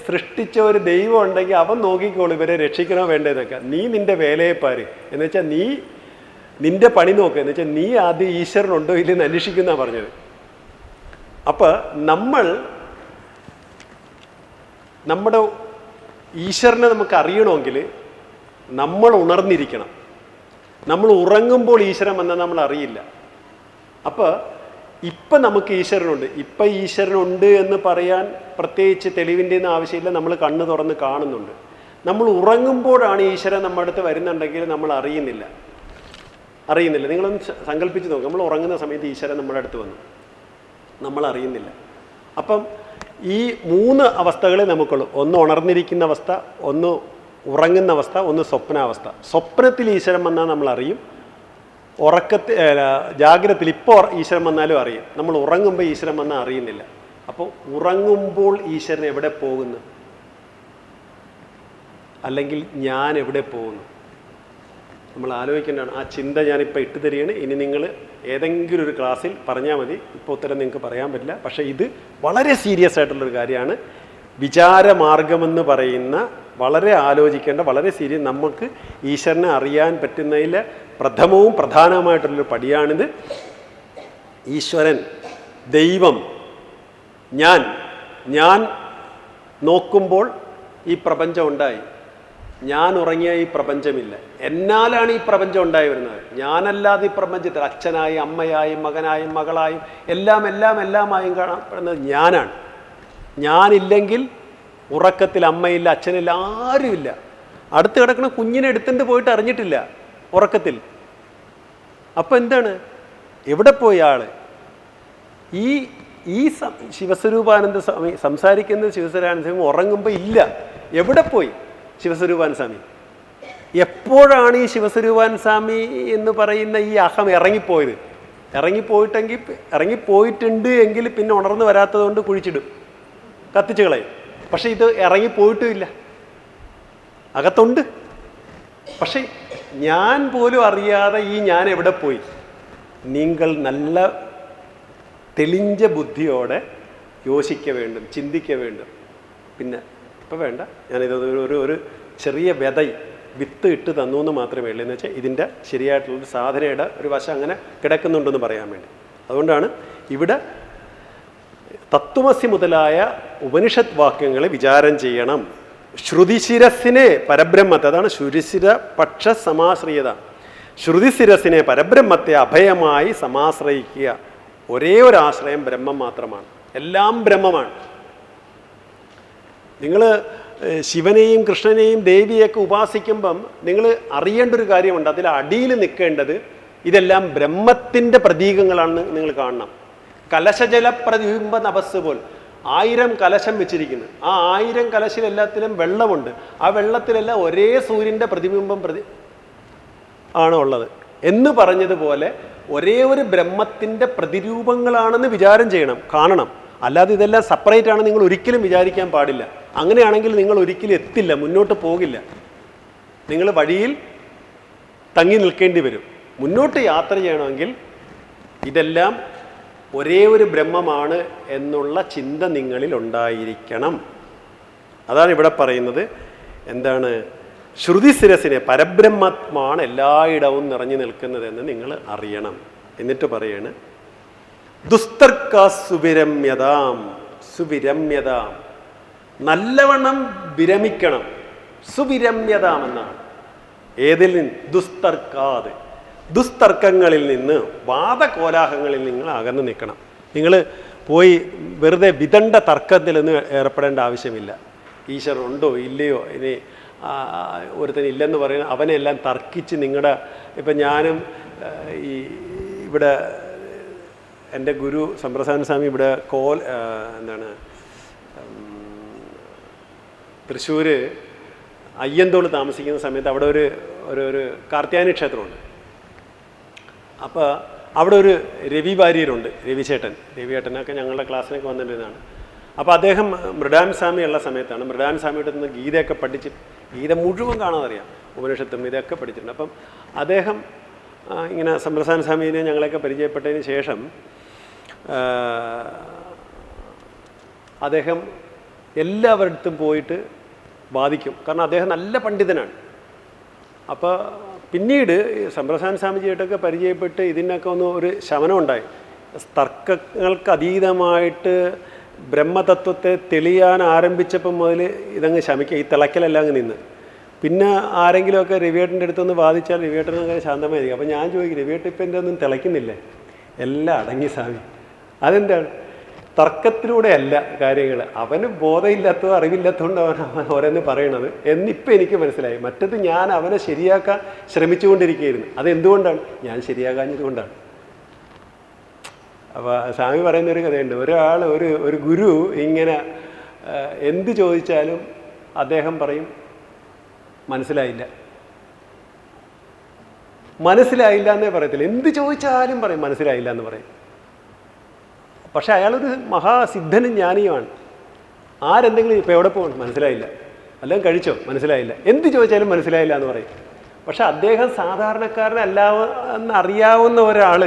സൃഷ്ടിച്ച ഒരു ദൈവം ഉണ്ടെങ്കിൽ അവൻ നോക്കിക്കോളൂ ഇവരെ രക്ഷിക്കണോ വേണ്ടതെന്നൊക്കെ. നീ നിന്റെ വേലയെ പാര് എന്ന് വെച്ചാൽ നീ നിന്റെ പണി നോക്കുക. എന്ന് വെച്ചാൽ നീ ആദ്യം ഈശ്വരനുണ്ടോ ഇല്ലെന്ന് അന്വേഷിക്കുന്ന പറഞ്ഞത്. അപ്പം നമ്മുടെ ഈശ്വരനെ നമുക്ക് അറിയണമെങ്കിൽ നമ്മൾ ഉണർന്നിരിക്കണം. നമ്മൾ ഉറങ്ങുമ്പോൾ ഈശ്വരൻ വന്നാൽ നമ്മൾ അറിയില്ല. അപ്പോൾ ഇപ്പം നമുക്ക് ഈശ്വരനുണ്ട്. ഇപ്പം ഈശ്വരനുണ്ട് എന്ന് പറയാൻ പ്രത്യേകിച്ച് തെളിവിൻ്റെ ഒന്നും ആവശ്യമില്ല. നമ്മൾ കണ്ണ് തുറന്ന് കാണുന്നുണ്ട്. നമ്മൾ ഉറങ്ങുമ്പോഴാണ് ഈശ്വരൻ നമ്മുടെ അടുത്ത് വരുന്നുണ്ടെങ്കിൽ നമ്മൾ അറിയുന്നില്ല. നിങ്ങളൊന്ന് സങ്കല്പിച്ച് നോക്കുക, നമ്മൾ ഉറങ്ങുന്ന സമയത്ത് ഈശ്വരൻ നമ്മുടെ അടുത്ത് വന്നു. നമ്മൾ അറിയുന്നില്ല. അപ്പം ഈ 3 അവസ്ഥകളെ നമുക്കുള്ളൂ. ഒന്ന് ഉണർന്നിരിക്കുന്ന അവസ്ഥ, ഒന്ന് ഉറങ്ങുന്ന അവസ്ഥ, ഒന്ന് സ്വപ്നാവസ്ഥ. സ്വപ്നത്തിൽ ഈശ്വരൻ വന്നാൽ നമ്മൾ അറിയും, ഉറക്കത്തിൽ ജാഗ്രതത്തിൽ ഇപ്പോൾ ഈശ്വരൻ വന്നാലും അറിയും. നമ്മൾ ഉറങ്ങുമ്പോൾ ഈശ്വരൻ വന്നാൽ അറിയുന്നില്ല. അപ്പോൾ ഉറങ്ങുമ്പോൾ ഈശ്വരൻ എവിടെ പോകുന്നു, അല്ലെങ്കിൽ ഞാൻ എവിടെ പോകുന്നു, നമ്മൾ ആലോചിക്കേണ്ടതാണ്. ആ ചിന്ത ഞാനിപ്പോൾ ഇട്ട് തരികയാണ്. ഇനി നിങ്ങൾ ഏതെങ്കിലും ഒരു ക്ലാസ്സിൽ പറഞ്ഞാൽ മതി, ഇപ്പോൾ ഉത്തരം നിങ്ങൾക്ക് പറയാൻ പറ്റില്ല. പക്ഷേ ഇത് വളരെ സീരിയസ് ആയിട്ടുള്ളൊരു കാര്യമാണ്. വിചാരമാർഗമെന്ന് പറയുന്ന വളരെ ആലോചിക്കേണ്ട, വളരെ സീരിയസ്, നമുക്ക് ഈശ്വരനെ അറിയാൻ പറ്റുന്നതിൽ പ്രഥമവും പ്രധാനവുമായിട്ടുള്ളൊരു പടിയാണിത്. ഈശ്വരൻ, ദൈവം, ഞാൻ നോക്കുമ്പോൾ ഈ പ്രപഞ്ചം ഉണ്ടായി. ഞാൻ ഉറങ്ങിയ ഈ പ്രപഞ്ചമില്ല. എന്നാലാണ് ഈ പ്രപഞ്ചം ഉണ്ടായി വരുന്നത്. ഞാനല്ലാതെ ഈ പ്രപഞ്ചത്തിൽ അച്ഛനായും അമ്മയായും മകനായും മകളായും എല്ലാമായും കാണപ്പെടുന്നത് ഞാനാണ്. ഞാനില്ലെങ്കിൽ ഉറക്കത്തിൽ അമ്മയില്ല, അച്ഛനില്ല, ആരുമില്ല. അടുത്ത് കിടക്കുന്ന കുഞ്ഞിനെ എടുത്തിട്ട് പോയിട്ട് അറിഞ്ഞിട്ടില്ല ഉറക്കത്തിൽ. അപ്പം എന്താണ്, എവിടെ പോയി ആള്? ഈ ശിവസ്വരൂപാനന്ദ സ്വാമി സംസാരിക്കുന്നത്, ശിവസ്വരൂപാനന്ദ സ്വാമി ഉറങ്ങുമ്പോൾ ഇല്ല. എവിടെ പോയി ശിവസ്വരൂപാനന്ദ സ്വാമി? എപ്പോഴാണ് ഈ ശിവസ്വരൂപാനന്ദ സ്വാമി എന്ന് പറയുന്ന ഈ അഹം ഇറങ്ങിപ്പോയത്? ഇറങ്ങിപ്പോയിട്ടുണ്ട് എങ്കിൽ പിന്നെ ഉണർന്നു വരാത്തത് കൊണ്ട് കുഴിച്ചിടും, കത്തിച്ചു കളയും. പക്ഷെ ഇത് ഇറങ്ങിപ്പോയിട്ടുമില്ല, അകത്തുണ്ട്. പക്ഷെ ഞാൻ പോലും അറിയാതെ ഈ ഞാൻ എവിടെ പോയി? നിങ്ങൾ നല്ല തെളിഞ്ഞ ബുദ്ധിയോടെ യോസിക്ക വേണ്ടും, ചിന്തിക്ക വേണ്ടും. പിന്നെ ഇപ്പം വേണ്ട, ഞാനിത് ഒരു ചെറിയ വിത്ത് ഇട്ട് തന്നു എന്ന് മാത്രമേ ഉള്ളൂ. എന്ന് വെച്ചാൽ ഇതിൻ്റെ ശരിയായിട്ടുള്ളൊരു സാധനയുടെ ഒരു വശം അങ്ങനെ കിടക്കുന്നുണ്ടെന്ന് പറയാൻ വേണ്ടി. അതുകൊണ്ടാണ് ഇവിടെ തത്വമസി മുതലായ ഉപനിഷത്ത് വാക്യങ്ങളെ വിചാരം ചെയ്യണം. ശ്രുതിശിരസിനെ പരബ്രഹ്മത്തെ, അതാണ് ശ്രുതിശിര പക്ഷ സമാശ്രയത. ശ്രുതിശിരസിനെ പരബ്രഹ്മത്തെ അഭയമായി സമാശ്രയിക്കുക. ഒരേ ഒരു ആശ്രയം ബ്രഹ്മം മാത്രമാണ്. എല്ലാം ബ്രഹ്മമാണ്. നിങ്ങൾ ശിവനെയും കൃഷ്ണനെയും ദേവിയൊക്കെ ഉപാസിക്കുമ്പം നിങ്ങൾ അറിയേണ്ട ഒരു കാര്യമുണ്ട്. അതിൽ അടിയിൽ നിൽക്കേണ്ടത് ഇതെല്ലാം ബ്രഹ്മത്തിൻ്റെ പ്രതീകങ്ങളാണെന്ന് നിങ്ങൾ കാണണം. കലശജല പ്രതിബിംബ നഭസ് പോൽ 1000 കലശം വെച്ചിരിക്കുന്നു. ആ 1000 കലശിലെല്ലാത്തിലും വെള്ളമുണ്ട്. ആ വെള്ളത്തിലെല്ലാം ഒരേ സൂര്യൻ്റെ പ്രതിബിംബം ആണ് ഉള്ളത് എന്ന് പറഞ്ഞതുപോലെ ഒരേ ഒരു ബ്രഹ്മത്തിൻ്റെ പ്രതിരൂപങ്ങളാണെന്ന് വിചാരം ചെയ്യണം, കാണണം. അല്ലാതെ ഇതെല്ലാം സെപ്പറേറ്റ് ആണ് നിങ്ങൾ ഒരിക്കലും വിചാരിക്കാൻ പാടില്ല. അങ്ങനെയാണെങ്കിൽ നിങ്ങൾ ഒരിക്കലും എത്തില്ല, മുന്നോട്ട് പോകില്ല. നിങ്ങൾ വഴിയിൽ തങ്ങി നിൽക്കേണ്ടി വരും. മുന്നോട്ട് യാത്ര ചെയ്യണമെങ്കിൽ ഇതെല്ലാം ഒരേ ഒരു ബ്രഹ്മമാണ് എന്നുള്ള ചിന്ത നിങ്ങളിൽ ഉണ്ടായിരിക്കണം. അതാണ് ഇവിടെ പറയുന്നത്. എന്താണ്? ശ്രുതിശിരസിനെ പരബ്രഹ്മമാണ് എല്ലായിടവും നിറഞ്ഞു നിൽക്കുന്നതെന്ന് നിങ്ങൾ അറിയണം. എന്നിട്ട് പറയാണ് ദുസ്തർക്ക സുവിരമ്യതാം. നല്ലവണ്ണം വിരമിക്കണം. സുവിരമ്യതാം എന്നാണ്. ഏതിൽ നിന്ന്? ദുസ്തർക്കാത്. ദുസ്തർക്കങ്ങളിൽ നിന്ന്, വാദകോലാഹങ്ങളിൽ നിങ്ങൾ അകന്നു നിൽക്കണം. നിങ്ങൾ പോയി വെറുതെ വിദണ്ഡ തർക്കത്തിലൊന്നും ഏർപ്പെടേണ്ട ആവശ്യമില്ല. ഈശ്വരൻ ഉണ്ടോ ഇല്ലയോ, ഇനി ഒരുത്തൻ ഇല്ലെന്ന് പറയുന്ന അവനെല്ലാം തർക്കിച്ച് നിങ്ങളുടെ, ഇപ്പം ഞാനും ഇവിടെ എൻ്റെ ഗുരു സമ്പ്രസാദ സ്വാമി ഇവിടെ തൃശ്ശൂർ അയ്യന്തോൾ താമസിക്കുന്ന സമയത്ത് അവിടെ ഒരു കാർത്യായനി ക്ഷേത്രമുണ്ട്. അപ്പോൾ അവിടെ ഒരു രവി വാര്യരുണ്ട്, രവിചേട്ടനൊക്കെ ഞങ്ങളുടെ ക്ലാസ്സിനൊക്കെ വന്നിട്ടുള്ളതാണ്. അപ്പോൾ അദ്ദേഹം മൃഡാനന്ദ സ്വാമി ഉള്ള സമയത്താണ് മൃഡാനന്ദ സ്വാമിയുടെ നിന്ന് ഗീതയൊക്കെ പഠിച്ച്, ഗീത മുഴുവൻ കാണാതറിയാം, ഉപനിഷത്തും ഇതൊക്കെ പഠിച്ചിട്ടുണ്ട്. അപ്പം അദ്ദേഹം ഇങ്ങനെ സമ്പ്രസാദ സ്വാമീനെ ഞങ്ങളെയൊക്കെ പരിചയപ്പെട്ടതിന് ശേഷം അദ്ദേഹം എല്ലാവരുടെ പോയിട്ട് വാദിക്കും. കാരണം അദ്ദേഹം നല്ല പണ്ഡിതനാണ്. അപ്പോൾ പിന്നീട് സമ്പ്രസാദ സ്വാമിജിയായിട്ടൊക്കെ പരിചയപ്പെട്ട് ഇതിനൊക്കെ ഒരു ശമനം ഉണ്ടായി. തർക്കങ്ങൾക്ക് അതീതമായിട്ട് ബ്രഹ്മതത്വത്തെ തെളിയാൻ ആരംഭിച്ചപ്പം മുതൽ ഇതങ്ങ് ശമിക്കുക, ഈ തിളക്കലെല്ലാം അങ്ങ് നിന്ന്. പിന്നെ ആരെങ്കിലുമൊക്കെ രവിയേട്ടൻ്റെ അടുത്തൊന്ന് വാദിച്ചാൽ രവിയേട്ടനൊക്കെ ശാന്തമായിരിക്കും. അപ്പം ഞാൻ ചോദിക്കും, രവിയേട്ടൻ ഇപ്പം എൻ്റെ ഒന്നും തിളയ്ക്കുന്നില്ലേ? എല്ലാം അടങ്ങി സ്വാമി. അതെന്താണ്? തർക്കത്തിലൂടെ അല്ല കാര്യങ്ങൾ. അവന് ബോധമില്ലാത്തതോ അറിവില്ലാത്തതുകൊണ്ട് അവൻ ഓരോന്ന് പറയണത് എന്നിപ്പോൾ എനിക്ക് മനസ്സിലായി. മറ്റത് ഞാൻ അവനെ ശരിയാക്കാൻ ശ്രമിച്ചുകൊണ്ടിരിക്കുകയായിരുന്നു. അതെന്തുകൊണ്ടാണ്? ഞാൻ ശരിയാകാഞ്ഞത് കൊണ്ടാണ്. അപ്പോൾ സ്വാമി പറയുന്നൊരു കഥയുണ്ട്. ഒരാൾ ഒരു ഗുരു ഇങ്ങനെ എന്ത് ചോദിച്ചാലും അദ്ദേഹം പറയും മനസ്സിലായില്ല. മനസ്സിലായില്ല എന്നേ പറയത്തില്ല, എന്ത് ചോദിച്ചാലും പറയും മനസ്സിലായില്ല എന്ന് പറയും. പക്ഷെ അയാളൊരു മഹാസിദ്ധനും ജ്ഞാനിയുമാണ്. ആരെന്തെങ്കിലും ഇപ്പോൾ എവിടെ പോകണം മനസ്സിലായില്ല, അല്ലെങ്കിൽ കഴിച്ചോ മനസ്സിലായില്ല, എന്ത് ചോദിച്ചാലും മനസ്സിലായില്ല എന്ന് പറയും. പക്ഷെ അദ്ദേഹം സാധാരണക്കാരനല്ല എന്നറിയാവുന്ന ഒരാൾ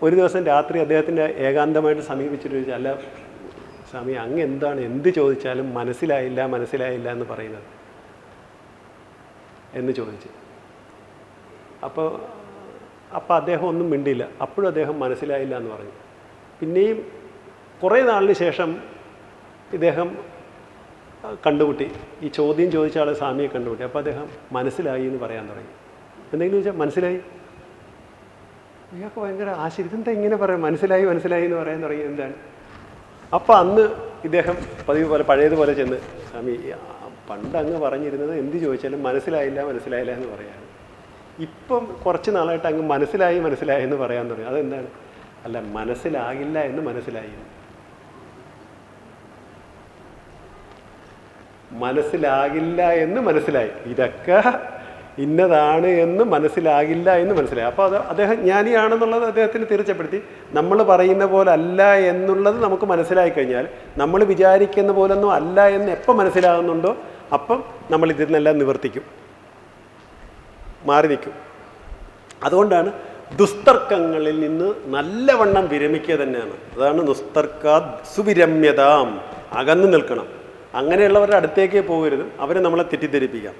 ഒരു ദിവസം രാത്രി അദ്ദേഹത്തിൻ്റെ ഏകാന്തമായിട്ട് സമീപിച്ചിട്ട് ചോദിച്ചാൽ, അല്ല സ്വാമി അങ്ങ് എന്താണ് എന്ത് ചോദിച്ചാലും മനസ്സിലായില്ല മനസ്സിലായില്ല എന്ന് പറയുന്നത് എന്ന് ചോദിച്ചു. അപ്പോൾ അദ്ദേഹം ഒന്നും മിണ്ടിയില്ല. അപ്പോഴും അദ്ദേഹം മനസ്സിലായില്ല എന്ന് പറഞ്ഞു. പിന്നെയും കുറേ നാളിന് ശേഷം ഇദ്ദേഹം കണ്ടുമുട്ടി, ഈ ചോദ്യം ചോദിച്ച ആൾ സ്വാമിയെ കണ്ടുമുട്ടി. അപ്പോൾ അദ്ദേഹം മനസ്സിലായി എന്ന് പറയാൻ തുടങ്ങി. എന്തെങ്കിലും ചോദിച്ചാൽ മനസ്സിലായി. ഇയാൾക്ക് ഭയങ്കര ആശ്ചര്യം, ഇതെന്താ ഇങ്ങനെ പറയാം, മനസ്സിലായി മനസ്സിലായി എന്ന് പറയാൻ തുടങ്ങി, എന്താണ്? അപ്പോൾ അന്ന് ഇദ്ദേഹം പതിവ് പോലെ പഴയതുപോലെ ചെന്ന്, സ്വാമി പണ്ട് അങ്ങ് പറഞ്ഞിരുന്നത് എന്ത് ചോദിച്ചാലും മനസ്സിലായില്ല മനസ്സിലായില്ല എന്ന് പറയാൻ, ഇപ്പം കുറച്ച് നാളായിട്ട് അങ്ങ് മനസ്സിലായി മനസ്സിലായി എന്ന് പറയാൻ തുടങ്ങി. അതെന്താണ്? അല്ല, മനസ്സിലാകില്ല എന്ന് മനസ്സിലായി. മനസ്സിലാകില്ല എന്ന് മനസ്സിലായി, ഇതൊക്കെ ഇന്നതാണ് എന്ന് മനസ്സിലാകില്ല എന്ന് മനസ്സിലായി. അപ്പോൾ അത് അദ്ദേഹം ജ്ഞാനിയാണെന്നുള്ളത് അദ്ദേഹത്തിന് തീർച്ചപ്പെടുത്തി. നമ്മൾ പറയുന്ന പോലെ അല്ല എന്നുള്ളത് നമുക്ക് മനസ്സിലായി കഴിഞ്ഞാൽ, നമ്മൾ വിചാരിക്കുന്ന പോലൊന്നും അല്ല എന്ന് എപ്പോൾ മനസ്സിലാകുന്നുണ്ടോ അപ്പം നമ്മൾ ഇതിൽ നിന്നെല്ലാം നിവർത്തിക്കും, മാറി നിൽക്കും. അതുകൊണ്ടാണ് ദുസ്തർക്കങ്ങളിൽ നിന്ന് നല്ലവണ്ണം വിരമിക്കുക തന്നെയാണ്. അതാണ് ദുസ്തർക്കാ സുവിരമ്യതാം, അകന്നു നിൽക്കണം. അങ്ങനെയുള്ളവരുടെ അടുത്തേക്കേ പോകരുത്, അവരെ നമ്മളെ തെറ്റിദ്ധരിപ്പിക്കാം.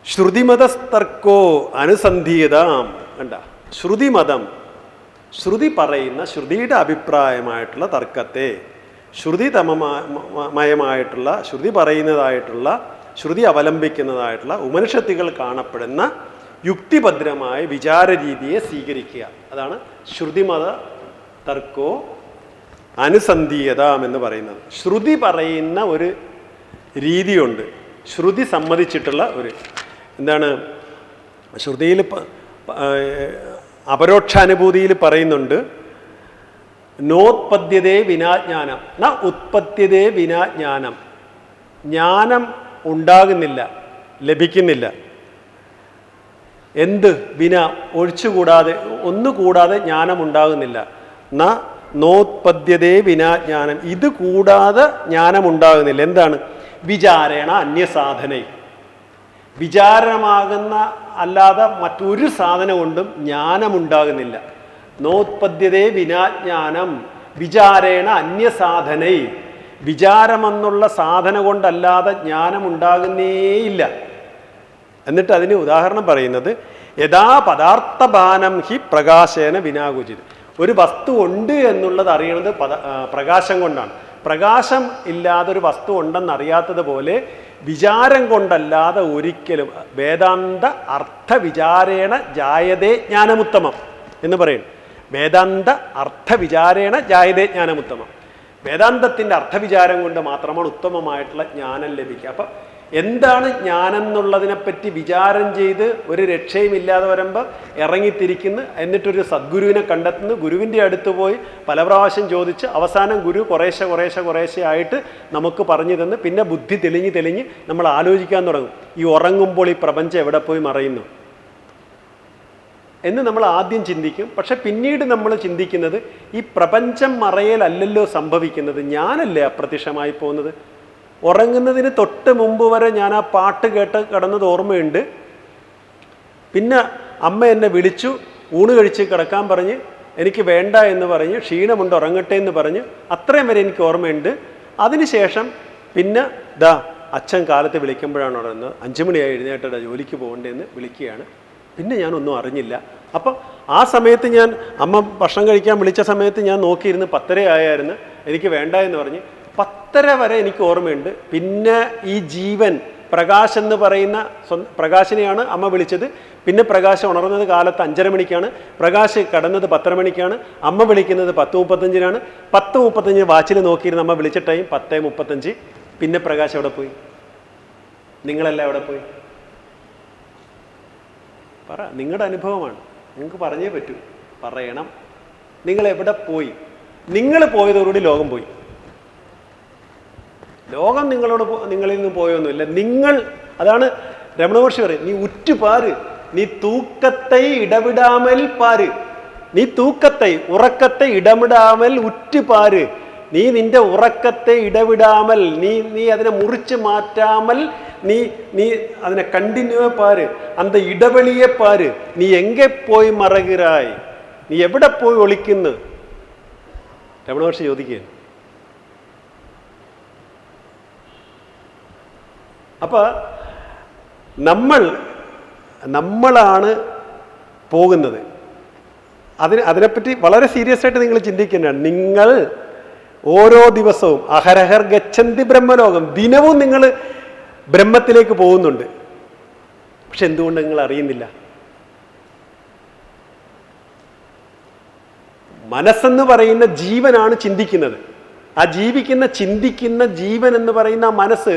ശ്രുതിമതസ്തർക്കോ അനുസന്ധീയതാം. കണ്ട, ശ്രുതിമതം, ശ്രുതി പറയുന്ന ശ്രുതിയുടെ അഭിപ്രായമായിട്ടുള്ള തർക്കത്തെ, ശ്രുതിതമയമായിട്ടുള്ള ശ്രുതി പറയുന്നതായിട്ടുള്ള ശ്രുതി അവലംബിക്കുന്നതായിട്ടുള്ള ഉപനിഷത്തുകൾ കാണപ്പെടുന്ന യുക്തിഭദ്രമായ വിചാര രീതിയെ സ്വീകരിക്കുക. അതാണ് ശ്രുതിമത തർക്കോ അനുസന്ധീയതാം എന്ന് പറയുന്നത്. ശ്രുതി പറയുന്ന ഒരു രീതിയുണ്ട്, ശ്രുതി സമ്മതിച്ചിട്ടുള്ള ഒരു എന്താണ്, ശ്രുതിയിൽ അപരോക്ഷാനുഭൂതിയിൽ പറയുന്നുണ്ട്, നോത്പദ്യതേ വിനാജ്ഞാനം ന ഉത്പത്യതേ വിനാജ്ഞാനം. ജ്ഞാനം ഉണ്ടാകുന്നില്ല, ലഭിക്കുന്നില്ല. എന്ത്? വിന, ഒഴിച്ചുകൂടാതെ, ഒന്നുകൂടാതെ ജ്ഞാനം ഉണ്ടാകുന്നില്ല. ന നോത്പദ്യതേ വിനാജ്ഞാനം, ഇത് കൂടാതെ ജ്ഞാനം ഉണ്ടാകുന്നില്ല. എന്താണ്? വിചാരേണ അന്യസാധന, വിചാരമാകുന്ന അല്ലാതെ മറ്റൊരു സാധനം കൊണ്ടും ജ്ഞാനമുണ്ടാകുന്നില്ല. നോത്പദ്യതേ വിനാജ്ഞാനം വിചാരേണ അന്യസാധന, വിചാരമെന്നുള്ള സാധന കൊണ്ടല്ലാതെ ജ്ഞാനമുണ്ടാകുന്നേയില്ല. എന്നിട്ട് അതിന് ഉദാഹരണം പറയുന്നത്, യഥാ പദാർത്ഥഭാനം ഹി പ്രകാശേന വിനാകുചിത്. ഒരു വസ്തു ഉണ്ട് എന്നുള്ളത് അറിയണത് പ്രകാശം കൊണ്ടാണ്. പ്രകാശം ഇല്ലാതെ ഒരു വസ്തു ഉണ്ടെന്നറിയാത്തതുപോലെ വിചാരം കൊണ്ടല്ലാതെ ഒരിക്കലും വേദാന്ത അർത്ഥവിചാരേണ ജായതേ ജ്ഞാനമുത്തമം എന്ന് പറയുന്നു. വേദാന്ത അർത്ഥവിചാരേണ ജായതേ ജ്ഞാനമുത്തമം. വേദാന്തത്തിൻ്റെ അർത്ഥവിചാരം കൊണ്ട് മാത്രമാണ് ഉത്തമമായിട്ടുള്ള ജ്ഞാനം ലഭിക്കുക. അപ്പം എന്താണ് ജ്ഞാനം എന്നുള്ളതിനെപ്പറ്റി വിചാരം ചെയ്ത് ഒരു രക്ഷയുമില്ലാതെ വരുമ്പോൾ ഇറങ്ങിത്തിരിക്കുന്നു. എന്നിട്ടൊരു സദ്ഗുരുവിനെ കണ്ടെത്തുന്നു, ഗുരുവിൻ്റെ അടുത്ത് പോയി പല പ്രാവശ്യം ചോദിച്ച് അവസാനം ഗുരു കുറേശ്ശെ ആയിട്ട് നമുക്ക് പറഞ്ഞു തന്ന്, പിന്നെ ബുദ്ധി തെളിഞ്ഞ് നമ്മൾ ആലോചിക്കാൻ തുടങ്ങും, ഈ ഉറങ്ങുമ്പോൾ ഈ പ്രപഞ്ചം എവിടെ പോയി മറയുന്നു എന്ന് നമ്മൾ ആദ്യം ചിന്തിക്കും. പക്ഷെ പിന്നീട് നമ്മൾ ചിന്തിക്കുന്നത്, ഈ പ്രപഞ്ചം മറയലല്ലല്ലോ സംഭവിക്കുന്നത്, ഞാനല്ലേ അപ്രത്യക്ഷമായി പോകുന്നത്. ഉറങ്ങുന്നതിന് തൊട്ട് മുമ്പ് വരെ ഞാൻ ആ പാട്ട് കേട്ട് കിടന്നത് ഓർമ്മയുണ്ട്. പിന്നെ അമ്മ എന്നെ വിളിച്ചു, ഊണ് കഴിച്ച് കിടക്കാൻ പറഞ്ഞ്, എനിക്ക് വേണ്ട എന്ന് പറഞ്ഞ്, ക്ഷീണമുണ്ട് ഉറങ്ങട്ടെ എന്ന് പറഞ്ഞ്, അത്രയും വരെ എനിക്ക് ഓർമ്മയുണ്ട്. അതിനുശേഷം പിന്നെ അച്ഛൻ കാലത്ത് വിളിക്കുമ്പോഴാണ് ഉറങ്ങുന്നത്, 5 മണിയായി എഴുന്നേറ്റ ജോലിക്ക് പോകണ്ടേന്ന് വിളിക്കുകയാണ്. പിന്നെ ഞാനൊന്നും അറിഞ്ഞില്ല. അപ്പം ആ സമയത്ത് ഞാൻ അമ്മ ഭക്ഷണം കഴിക്കാൻ വിളിച്ച സമയത്ത് ഞാൻ നോക്കിയിരുന്ന് 10:30 ആയായിരുന്നു, എനിക്ക് വേണ്ട എന്ന് പറഞ്ഞ് 10:30 വരെ എനിക്ക് ഓർമ്മയുണ്ട്. പിന്നെ ഈ ജീവൻ പ്രകാശ് എന്ന് പറയുന്ന പ്രകാശിനെയാണ് അമ്മ വിളിച്ചത്. പിന്നെ പ്രകാശ് ഉണർന്നത് കാലത്ത് 5:30 മണിക്കാണ്, പ്രകാശ് കടന്നത് 10:30 മണിക്കാണ്, അമ്മ വിളിക്കുന്നത് 10:35-നാണ്. 10:35 വാച്ചിൽ നോക്കിയിരുന്ന അമ്മ വിളിച്ച ടൈം 10:35. പിന്നെ പ്രകാശ് എവിടെ പോയി? നിങ്ങളെല്ലാം എവിടെ പോയി? പറ, നിങ്ങളുടെ അനുഭവമാണ്, നിങ്ങൾക്ക് പറഞ്ഞേ പറ്റൂ, പറയണം. നിങ്ങൾ എവിടെ പോയി? നിങ്ങൾ പോയതോടുകൂടി ലോകം പോയി. ലോകം നിങ്ങളിൽ നിന്ന് പോയൊന്നുമില്ല. നിങ്ങൾ, അതാണ് രമണ മഹർഷി പറയും, നീ ഉറ്റുപാര്, നീ തൂക്കത്തെ ഇടവിടാമൽ പാര്, നീ തൂക്കത്തെ ഉറക്കത്തെ ഇടവിടാമൽ ഉറ്റുപാര്, നീ നിന്റെ ഉറക്കത്തെ ഇടവിടാമൽ, നീ അതിനെ മുറിച്ച് മാറ്റാമൽ, നീ അതിനെ കണ്ടിന്യൂ പാര്, അന്ത ഇടവെളിയെ പാര്, നീ എങ്കെ പോയി മറകിറായി, നീ എവിടെ പോയി ഒളിക്കുന്നു? രമണ മഹർഷി ചോദിക്കുകയാണ്. അപ്പൊ നമ്മളാണ് പോകുന്നത്. അതിനെപ്പറ്റി വളരെ സീരിയസ് ആയിട്ട് നിങ്ങൾ ചിന്തിക്കുന്നതാണ്. നിങ്ങൾ ഓരോ ദിവസവും അഹരഹർ ഗച്ഛന്തി ബ്രഹ്മലോകം, ദിനവും നിങ്ങൾ ബ്രഹ്മത്തിലേക്ക് പോകുന്നുണ്ട്. പക്ഷെ എന്തുകൊണ്ട് നിങ്ങൾ അറിയുന്നില്ല? മനസ്സെന്ന് പറയുന്ന ജീവനാണ് ചിന്തിക്കുന്നത്. ആ ചിന്തിക്കുന്ന ജീവൻ എന്ന് പറയുന്ന ആ മനസ്സ്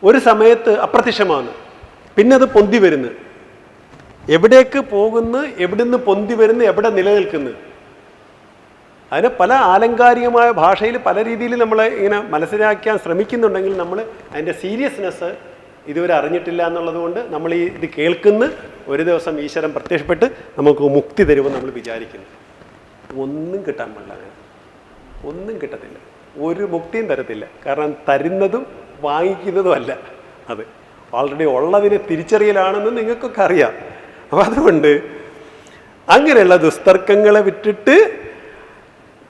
ഒരു സമയത്ത് അപ്രത്യക്ഷമാണ്. പിന്നെ അത് പൊന്തി വരുന്നു. എവിടേക്ക് പോകുന്നു, എവിടുന്ന് പൊന്തി വരുന്നു, എവിടെ നിലനിൽക്കുന്നു? അതിന് പല ആലങ്കാരികമായ ഭാഷയിൽ പല രീതിയിൽ നമ്മൾ ഇങ്ങനെ മനസ്സിലാക്കാൻ ശ്രമിക്കുന്നുണ്ടെങ്കിൽ നമ്മൾ അതിൻ്റെ സീരിയസ്നെസ് ഇതുവരെ അറിഞ്ഞിട്ടില്ല എന്നുള്ളത് കൊണ്ട് നമ്മൾ ഇത് കേൾക്കുന്ന ഒരു ദിവസം ഈശ്വരൻ പ്രത്യക്ഷപ്പെട്ട് നമുക്ക് മുക്തി തരുമെന്ന് നമ്മൾ വിചാരിക്കുന്നു. ഒന്നും കിട്ടാൻ പാടില്ല. അങ്ങനെ ഒന്നും കിട്ടത്തില്ല. ഒരു മുക്തിയും തരത്തില്ല. കാരണം തരുന്നതും വാങ്ങിക്കുന്നതും അല്ല. അത് ഓൾറെഡി ഉള്ളതിനെ തിരിച്ചറിയലാണെന്ന് നിങ്ങൾക്കൊക്കെ അറിയാം. അപ്പം അതുകൊണ്ട് അങ്ങനെയുള്ള ദുസ്തർക്കങ്ങളെ വിട്ടിട്ട്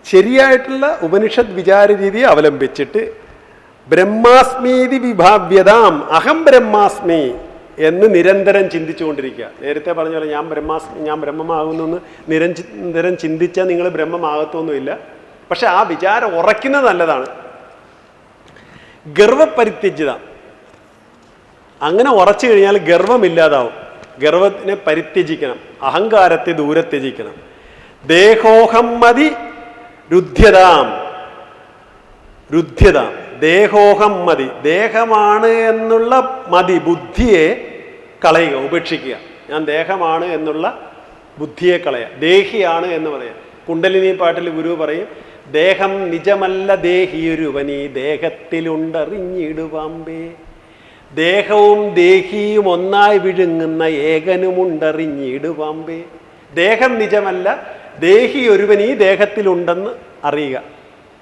ശരിയായിട്ടുള്ള ഉപനിഷത്ത് വിചാര രീതിയെ അവലംബിച്ചിട്ട് ബ്രഹ്മാസ്മീതി വിഭാവ്യതാം, അഹം ബ്രഹ്മാസ്മി എന്ന് നിരന്തരം ചിന്തിച്ചുകൊണ്ടിരിക്കുക. നേരത്തെ പറഞ്ഞ പോലെ ഞാൻ ബ്രഹ്മമാകുന്നു നിരന്തരം ചിന്തിച്ചാൽ നിങ്ങൾ ബ്രഹ്മമാകത്തൊന്നുമില്ല. പക്ഷെ ആ വിചാരം ഉറയ്ക്കുന്നത് നല്ലതാണ്. ഗർവപരിത്യജ്യത, അങ്ങനെ ഉറച്ചു കഴിഞ്ഞാൽ ഗർവമില്ലാതാവും. ഗർവത്തിനെ പരിത്യജിക്കണം, അഹങ്കാരത്തെ ദൂരെ ത്യജിക്കണം. ദേഹോഹം മതി രുദ്ധ്യതാം, ദേഹോഹം മതി, ദേഹമാണ് എന്നുള്ള മതി, ബുദ്ധിയെ കളയുക, ഉപേക്ഷിക്കുക. ഞാൻ ദേഹമാണ് എന്നുള്ള ബുദ്ധിയെ കളയുക, ദേഹിയാണ് എന്ന് പറയാം. കുണ്ടലിനി പാട്ടിൽ ഗുരു പറയും, ദേഹം നിജമല്ല ദേഹിയൊരുവനീ ദേഹത്തിലുണ്ടറിഞ്ഞിടുവാമ്പേ, ദേഹവും ദേഹിയും ഒന്നായി വിഴുങ്ങുന്ന ഏകനുമുണ്ടറിഞ്ഞിടുവാമ്പേ. ദേഹം നിജമല്ല, ദേഹി ഒരുവൻ ഈ ദേഹത്തിലുണ്ടെന്ന് അറിയുക.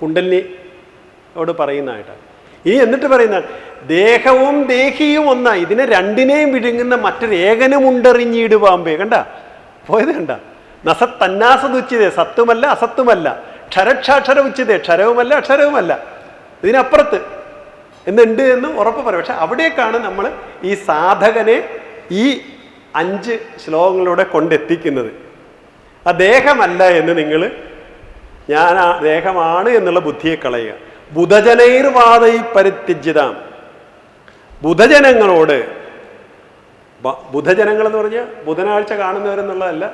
കുണ്ടലിനിയോട് പറയുന്നതായിട്ടാണ്. ഇനി എന്നിട്ട് പറയുന്ന ദേഹവും ദേഹിയും ഒന്നായി, ഇതിനെ രണ്ടിനെയും വിഴുങ്ങുന്ന മറ്റൊരു ഏകനുമുണ്ടറിഞ്ഞിടുവാമ്പേ. കണ്ട പോയത് കണ്ട. നസത്തന്നാസതുച്യതേ, സത്തുമല്ല അസത്തുമല്ല, ക്ഷരക്ഷാക്ഷര ഉച്ചതേ, ക്ഷരവുമല്ല അക്ഷരവുമല്ല, ഇതിനപ്പുറത്ത് എന്നുണ്ട് എന്ന് ഉറപ്പ് പറയും. പക്ഷെ അവിടേക്കാണ് നമ്മൾ ഈ സാധകനെ ഈ 5 ശ്ലോകങ്ങളിലൂടെ കൊണ്ടെത്തിക്കുന്നത്. ആ ദേഹമല്ല എന്ന് നിങ്ങൾ, ഞാൻ ആ ദേഹമാണ് എന്നുള്ള ബുദ്ധിയെ കളയുക. ബുധജനൈർവാദൈ പരിത്യജ്യതാം, ബുധജനങ്ങളോട്, ബുധജനങ്ങൾ എന്ന് പറഞ്ഞാൽ ബുധനാഴ്ച കാണുന്നവരെന്നുള്ളതല്ല,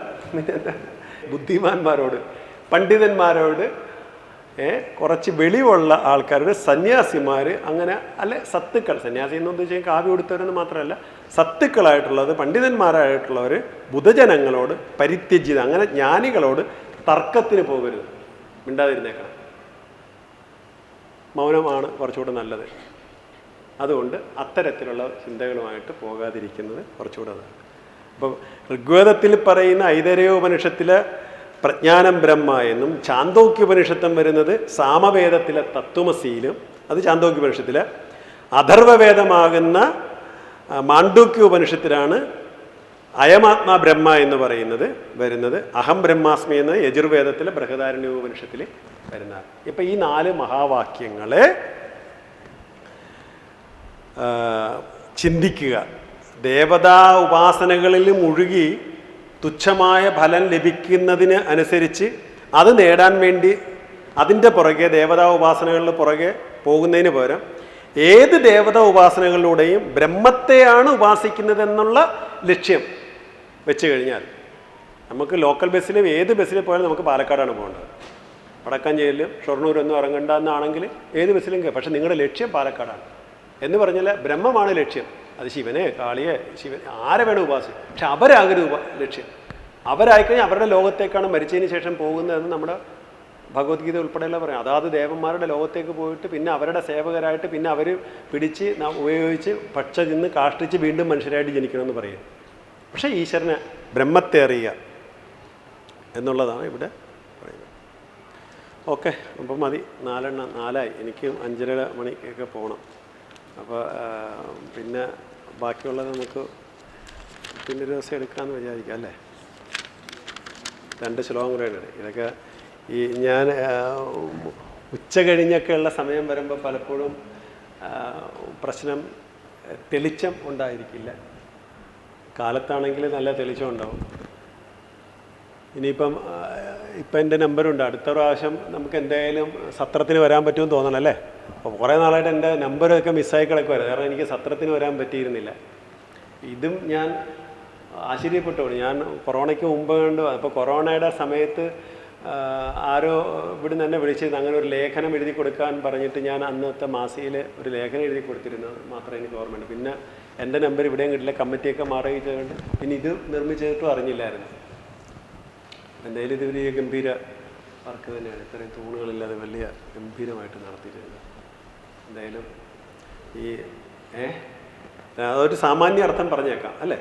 ബുദ്ധിമാന്മാരോട്, പണ്ഡിതന്മാരോട്, കുറച്ച് വെളിവുള്ള ആൾക്കാരുടെ സന്യാസിമാർ, അങ്ങനെ അല്ലെ സത്തുക്കൾ, സന്യാസി എന്ന് ഉദ്ദേശിച്ചാൽ കാവ്യ കൊടുത്തവരെന്ന് മാത്രമല്ല, സത്തുക്കളായിട്ടുള്ളത് പണ്ഡിതന്മാരായിട്ടുള്ളവർ ബുധജനങ്ങളോട് പരിത്യജ്യത, അങ്ങനെ ജ്ഞാനികളോട് തർക്കത്തിന് പോകരുത്, മിണ്ടാതിരുന്നേക്കണം. മൗനമാണ് കുറച്ചുകൂടെ നല്ലത്. അതുകൊണ്ട് അത്തരത്തിലുള്ള ചിന്തകളുമായിട്ട് പോകാതിരിക്കുന്നത് കുറച്ചുകൂടെ നല്ലത്. അപ്പം ഋഗ്വേദത്തിൽ പറയുന്ന ഐതരയോപനിഷത്തിലെ പ്രജ്ഞാനം ബ്രഹ്മ എന്നും, ചാന്തോക്യോപനിഷത്തും വരുന്നത് സാമവേദത്തിലെ തത്വമസിയിലും, അത് ചാന്തോക്യോപനിഷത്തിലെ, അഥർവവേദമാകുന്ന മാണ്ഡൂക്യോപനിഷത്തിലാണ് അയമാത്മാ ബ്രഹ്മ എന്ന് പറയുന്നത് വരുന്നത്. അഹം ബ്രഹ്മാസ്മി എന്ന് യജുർവേദത്തിലെ ബൃഹദാരണ്യോപനിഷത്തിൽ വരുന്നതാണ്. ഇപ്പം ഈ 4 മഹാവാക്യങ്ങളെ ചിന്തിക്കുക. ദേവതാ ഉപാസനകളിൽ മുഴുകി തുച്ഛമായ ഫലം ലഭിക്കുന്നതിന് അനുസരിച്ച് അത് നേടാൻ വേണ്ടി അതിൻ്റെ പുറകെ, ദേവതാ ഉപാസനകളിൽ പുറകെ പോകുന്നതിന് പകരം ഏത് ദേവതാ ഉപാസനകളിലൂടെയും ബ്രഹ്മത്തെയാണ് ഉപാസിക്കുന്നതെന്നുള്ള ലക്ഷ്യം വെച്ച് കഴിഞ്ഞാൽ, നമുക്ക് ലോക്കൽ ബസ്സിലും ഏത് ബസ്സിൽ പോയാലും നമുക്ക് പാലക്കാടാണ് പോകേണ്ടത്. വടക്കാഞ്ചേരിയിലും ഷൊർണൂരൊന്നും ഇറങ്ങണ്ട എന്നാണെങ്കിൽ ഏത് ബസ്സിലും, പക്ഷെ നിങ്ങളുടെ ലക്ഷ്യം പാലക്കാടാണ് എന്ന് പറഞ്ഞാൽ ബ്രഹ്മമാണ് ലക്ഷ്യം. അത് ശിവനെ, കാളിയെ, ആരെ വേണം ഉപാസിക്കും, പക്ഷെ അവരാകരുത് ലക്ഷ്യം. അവരായിക്കഴിഞ്ഞാൽ അവരുടെ ലോകത്തേക്കാണ് മരിച്ചതിന് ശേഷം പോകുന്നതെന്ന് നമ്മുടെ ഭഗവത്ഗീത ഉൾപ്പെടെയുള്ള പറയാം. അതാത് ദേവന്മാരുടെ ലോകത്തേക്ക് പോയിട്ട് പിന്നെ അവരുടെ സേവകരായിട്ട് പിന്നെ അവർ പിടിച്ച് ഉപയോഗിച്ച് ഭക്ഷ തിന്ന് കാഷ്ടിച്ച് വീണ്ടും മനുഷ്യരായിട്ട് ജനിക്കണമെന്ന് പറയും. പക്ഷേ ഈശ്വരനെ ബ്രഹ്മത്തെ അറിയുക എന്നുള്ളതാണ് ഇവിടെ പറയുന്നത്. ഓക്കെ, അപ്പം മതി, 4 എനിക്ക് 5:30 മണിക്കൊക്കെ പോകണം. അപ്പോൾ പിന്നെ ബാക്കിയുള്ളത് നമുക്ക് പിന്നൊരു ദിവസം എടുക്കാമെന്ന് വിചാരിക്കാം അല്ലേ. 2 ശ്ലോകം കൂടെ ഉണ്ട്. ഇതൊക്കെ ഈ ഞാൻ ഉച്ച കഴിഞ്ഞൊക്കെയുള്ള സമയം വരുമ്പോൾ പലപ്പോഴും പ്രശ്നം തെളിച്ചം ഉണ്ടായിരിക്കില്ല. കാലത്താണെങ്കിൽ നല്ല തെളിച്ചം ഉണ്ടാവും. ഇനിയിപ്പം എൻ്റെ നമ്പറുണ്ട്. അടുത്ത പ്രാവശ്യം നമുക്ക് എന്തായാലും സത്രത്തിന് വരാൻ പറ്റുമെന്ന് തോന്നണം അല്ലേ. അപ്പോൾ കുറേ നാളായിട്ട് എൻ്റെ നമ്പറൊക്കെ മിസ്സായി കിടക്കുമായിരുന്നു. കാരണം എനിക്ക് സത്രത്തിന് വരാൻ പറ്റിയിരുന്നില്ല. ഇതും ഞാൻ ആശ്ചര്യപ്പെട്ടു. ഞാൻ കൊറോണയ്ക്ക് മുമ്പ് കണ്ടു. അപ്പോൾ കൊറോണയുടെ സമയത്ത് ആരോ ഇവിടുന്ന് തന്നെ വിളിച്ചിരുന്നു. അങ്ങനെ ഒരു ലേഖനം എഴുതി കൊടുക്കാൻ പറഞ്ഞിട്ട് ഞാൻ അന്നത്തെ മാസികയിൽ ഒരു ലേഖനം എഴുതി കൊടുത്തിരുന്നത് മാത്രമേ എനിക്ക് ഓർമ്മയുണ്ട്. പിന്നെ എൻ്റെ നമ്പർ ഇവിടെയും കിട്ടില്ല. കമ്മിറ്റിയൊക്കെ മാറിയിട്ടുണ്ട്. പിന്നെ ഇത് നിർമ്മിച്ചിട്ടും അറിഞ്ഞില്ലായിരുന്നു. എന്തായാലും ഇത് വലിയ ഗംഭീര വർക്ക് തന്നെയാണ്. ഇത്രയും തൂണുകളില്ലാതെ വലിയ ഗംഭീരമായിട്ട് നടത്തിയിട്ടുണ്ട്. എന്തായാലും ഈ അതൊരു സാമാന്യ അർത്ഥം പറഞ്ഞേക്കാം അല്ലേ.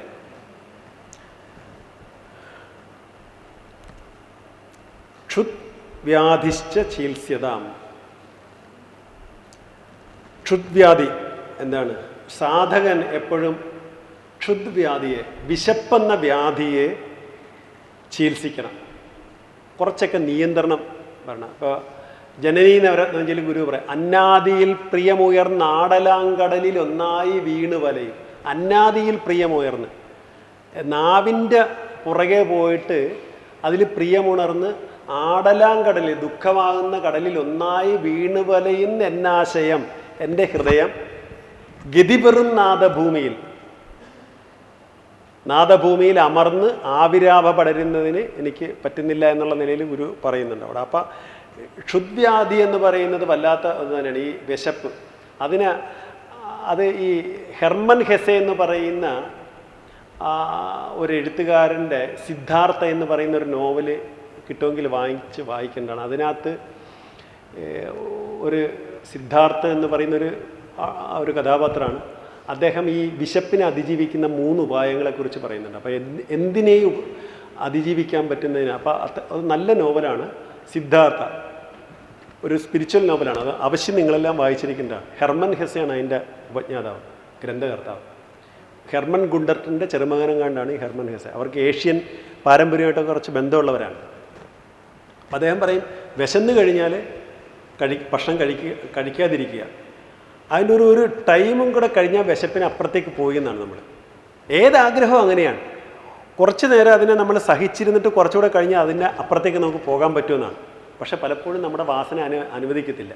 ക്ഷുത് വ്യാധിശ്ച ചികിത്സ്യതാം. ക്ഷുദ്വ്യാധി എന്താണ്? സാധകൻ എപ്പോഴും ക്ഷുദ്വ്യാധിയെ, വിശപ്പെന്ന വ്യാധിയെ ചികിത്സിക്കണം. കുറച്ചൊക്കെ നിയന്ത്രണം വരണം. ഇപ്പോൾ ജനനീ നവരത്നഞ്ജലി ഗുരു പറയാം, അന്നാദിയിൽ പ്രിയമുയർന്ന് ആടലാങ്കടലിൽ ഒന്നായി വീണ് വലയും. അന്നാദിയിൽ പ്രിയമുയർന്ന് നാവിൻ്റെ പുറകെ പോയിട്ട് അതിൽ പ്രിയമുണർന്ന് ആടലാങ്കടലിൽ, ദുഃഖമാകുന്ന കടലിൽ ഒന്നായി വീണ് വലയുന്ന എന്നാശയം, എൻ്റെ ഹൃദയം ഗതിപെറും നാദഭൂമിയിൽ അമർന്ന് ആവിരാഭ പടരുന്നതിന് എനിക്ക് പറ്റുന്നില്ല എന്നുള്ള നിലയിൽ ഗുരു പറയുന്നുണ്ട് അവിടെ. അപ്പം ക്ഷുദ്വ്യാധി എന്ന് പറയുന്നത് വല്ലാത്ത അത് തന്നെയാണ്, ഈ വിശപ്പ്. അത് ഈ ഹെർമൻ ഹെസെ എന്ന് പറയുന്ന ഒരു എഴുത്തുകാരൻ്റെ സിദ്ധാർത്ഥ എന്ന് പറയുന്ന ഒരു നോവല് കിട്ടുമെങ്കിൽ വായിക്കേണ്ടതാണ്. അതിനകത്ത് ഒരു സിദ്ധാർത്ഥ എന്ന് പറയുന്ന ഒരു കഥാപാത്രമാണ്. അദ്ദേഹം ഈ വിശപ്പിനെ അതിജീവിക്കുന്ന 3 ഉപായങ്ങളെക്കുറിച്ച് പറയുന്നുണ്ട്. അപ്പോൾ എന്തിനേയും അതിജീവിക്കാൻ പറ്റുന്നതിന്. അപ്പോൾ അത് നല്ല നോവലാണ് സിദ്ധാർത്ഥ, ഒരു സ്പിരിച്വൽ നോവലാണ്. അത് അവശ്യം നിങ്ങളെല്ലാം വായിച്ചിരിക്കേണ്ടതാണ്. ഹെർമൻ ഹെസെയാണ് അതിൻ്റെ ഉപജ്ഞാതാവ്, ഗ്രന്ഥകർത്താവ്. ഹെർമൻ ഗുണ്ടർട്ടിൻ്റെ ചെറുമകനം കണ്ടാണ് ഈ ഹെർമൻ ഹെസെ. അവർക്ക് ഏഷ്യൻ പാരമ്പര്യമായിട്ട് കുറച്ച് ബന്ധമുള്ളവരാണ്. അപ്പം അദ്ദേഹം പറയും, വിശന്ന് കഴിഞ്ഞാൽ ഭക്ഷണം കഴിക്കാതിരിക്കുക. അതിൻ്റെ ഒരു ടൈമും കൂടെ കഴിഞ്ഞാൽ വിശപ്പിന് അപ്പുറത്തേക്ക് പോയി എന്നാണ് നമ്മൾ. ഏതാഗ്രഹവും അങ്ങനെയാണ്. കുറച്ച് നേരം അതിനെ നമ്മൾ സഹിച്ചിരുന്നിട്ട് കുറച്ചുകൂടെ കഴിഞ്ഞാൽ അതിൻ്റെ അപ്പുറത്തേക്ക് നമുക്ക് പോകാൻ പറ്റുമെന്നാണ്. പക്ഷെ പലപ്പോഴും നമ്മുടെ വാസന അനുവദിക്കത്തില്ല.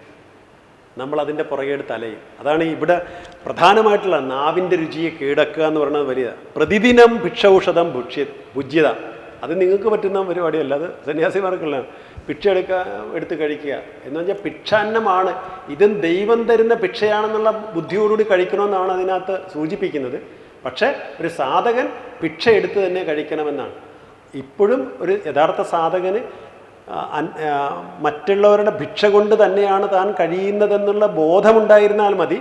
നമ്മളതിൻ്റെ പുറകെയെടുത്ത് അലയും. അതാണ് ഇവിടെ പ്രധാനമായിട്ടുള്ള നാവിൻ്റെ രുചിയെ കീഴടക്കുക എന്ന് പറയുന്നത് വലിയ. പ്രതിദിനം ഭിക്ഷൌഷധം ഭുജ്യത. അത് നിങ്ങൾക്ക് പറ്റുന്ന പരിപാടിയല്ല, അത് സന്യാസിമാർക്കുള്ള. ഭിക്ഷ എടുത്ത് കഴിക്കുക എന്ന് പറഞ്ഞാൽ ഭിക്ഷാന്നമാണ്. ഇതും ദൈവം തരുന്ന ഭിക്ഷയാണെന്നുള്ള ബുദ്ധിയോടുകൂടി കഴിക്കണമെന്നാണ് അതിനകത്ത് സൂചിപ്പിക്കുന്നത്. പക്ഷേ ഒരു സാധകൻ ഭിക്ഷ എടുത്ത് തന്നെ കഴിക്കണമെന്നാണ്. ഇപ്പോഴും ഒരു യഥാർത്ഥ സാധകന് മറ്റുള്ളവരുടെ ഭിക്ഷ കൊണ്ട് തന്നെയാണ് താൻ കഴിയുന്നതെന്നുള്ള ബോധമുണ്ടായിരുന്നാൽ മതി.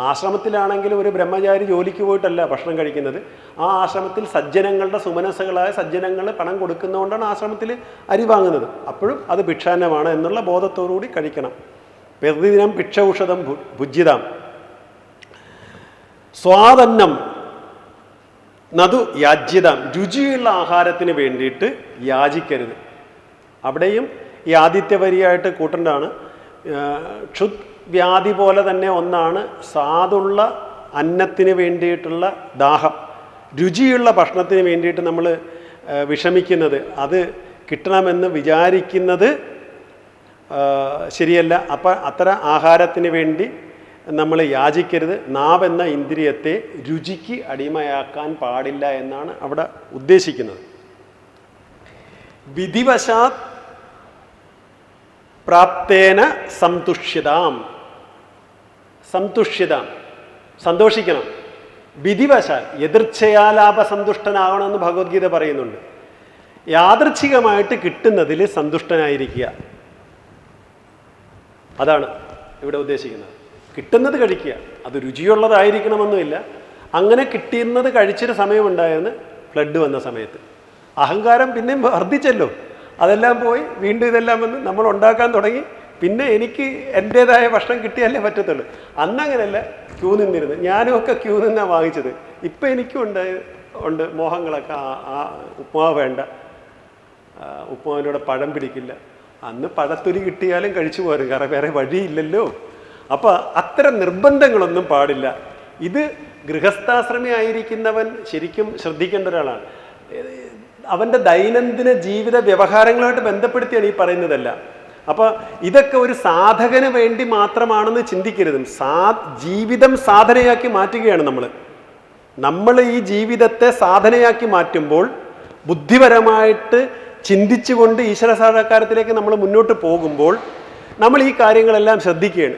ആശ്രമത്തിലാണെങ്കിൽ ഒരു ബ്രഹ്മചാരി ജോലിക്ക് പോയിട്ടല്ല ഭക്ഷണം കഴിക്കുന്നത്. ആ ആശ്രമത്തിൽ സജ്ജനങ്ങളുടെ സുമനസ്സുകളായ സജ്ജനങ്ങൾ പണം കൊടുക്കുന്നതുകൊണ്ടാണ് ആശ്രമത്തിൽ അരി വാങ്ങുന്നത്. അപ്പോഴും അത് ഭിക്ഷാന്നമാണ് എന്നുള്ള ബോധത്തോടുകൂടി കഴിക്കണം. പ്രതിദിനം ഭിക്ഷൌഷധം ഭുജ്യതാം. സ്വാദന്നം നതു യാജ്യതാം. രുചിയുള്ള ആഹാരത്തിന് വേണ്ടിയിട്ട് യാചിക്കരുത്. അവിടെയും ഈ ആദിത്യ വരിയായിട്ട് കൂട്ടേണ്ടതാണ്. ക്ഷുത് വ്യാധി പോലെ തന്നെ ഒന്നാണ് സ്വാദുള്ള അന്നത്തിന് വേണ്ടിയിട്ടുള്ള ദാഹം. രുചിയുള്ള ഭക്ഷണത്തിന് വേണ്ടിയിട്ട് നമ്മൾ വിഷമിക്കുന്നത്, അത് കിട്ടണമെന്ന് വിചാരിക്കുന്നത് ശരിയല്ല. അപ്പം അത്തരം ആഹാരത്തിന് വേണ്ടി നമ്മൾ യാചിക്കരുത്. നാവെന്ന ഇന്ദ്രിയത്തെ രുചിക്ക് അടിമയാക്കാൻ പാടില്ല എന്നാണ് അവിടെ ഉദ്ദേശിക്കുന്നത്. വിധിവശാത് പ്രാപ്തേന സന്തുഷ്യതാം. സന്തോഷിക്കണം. വിധിവശാൽ, എതിർച്ഛയാലാപസന്തുഷ്ടനാകണമെന്ന് ഭഗവത്ഗീത പറയുന്നുണ്ട്. യാദൃച്ഛികമായിട്ട് കിട്ടുന്നതിൽ സന്തുഷ്ടനായിരിക്കുക. അതാണ് ഇവിടെ ഉദ്ദേശിക്കുന്നത്. കിട്ടുന്നത് കഴിക്കുക, അത് രുചിയുള്ളതായിരിക്കണമെന്നുമില്ല. അങ്ങനെ കിട്ടുന്നത് കഴിച്ചൊരു സമയമുണ്ടായിരുന്നു ഫ്ലഡ് വന്ന സമയത്ത്. അഹങ്കാരം പിന്നെയും വർദ്ധിച്ചല്ലോ, അതെല്ലാം പോയി വീണ്ടും ഇതെല്ലാം വന്ന് നമ്മൾ ഉണ്ടാക്കാൻ തുടങ്ങി. പിന്നെ എനിക്ക് എൻ്റേതായ ഭക്ഷണം കിട്ടിയാലേ പറ്റത്തുള്ളൂ. അന്നങ്ങനെയല്ല, ക്യൂ നിന്നിരുന്നു. ഞാനും ഒക്കെ ക്യൂ നിന്നാണ് വാങ്ങിച്ചത്. ഇപ്പം എനിക്കും ഉണ്ട് മോഹങ്ങളൊക്കെ. ഉപ്പുമാവ് വേണ്ട, ഉപ്പുമാവിലൂടെ പഴം പിടിക്കില്ല. അന്ന് പഴത്തൊലി കിട്ടിയാലും കഴിച്ചു പോരും, കാരണം വേറെ വഴിയില്ലല്ലോ. അപ്പോൾ അത്തരം നിർബന്ധങ്ങളൊന്നും പാടില്ല. ഇത് ഗൃഹസ്ഥാശ്രമി ആയിരിക്കുന്നവൻ ശരിക്കും ശ്രദ്ധിക്കേണ്ട ഒരാളാണ്. അവൻ്റെ ദൈനംദിന ജീവിത വ്യവഹാരങ്ങളുമായിട്ട് ബന്ധപ്പെടുത്തിയാണ് ഈ പറയുന്നതല്ല. അപ്പോൾ ഇതൊക്കെ ഒരു സാധകന് വേണ്ടി മാത്രമാണെന്ന് ചിന്തിക്കരുത്. ജീവിതം സാധനയാക്കി മാറ്റുകയാണ് നമ്മൾ ഈ ജീവിതത്തെ സാധനയാക്കി മാറ്റുമ്പോൾ ബുദ്ധിപരമായിട്ട് ചിന്തിച്ചുകൊണ്ട് ഈശ്വര സാക്ഷാത്കാരത്തിലേക്ക് നമ്മൾ മുന്നോട്ട് പോകുമ്പോൾ നമ്മൾ ഈ കാര്യങ്ങളെല്ലാം ശ്രദ്ധിക്കുകയാണ്.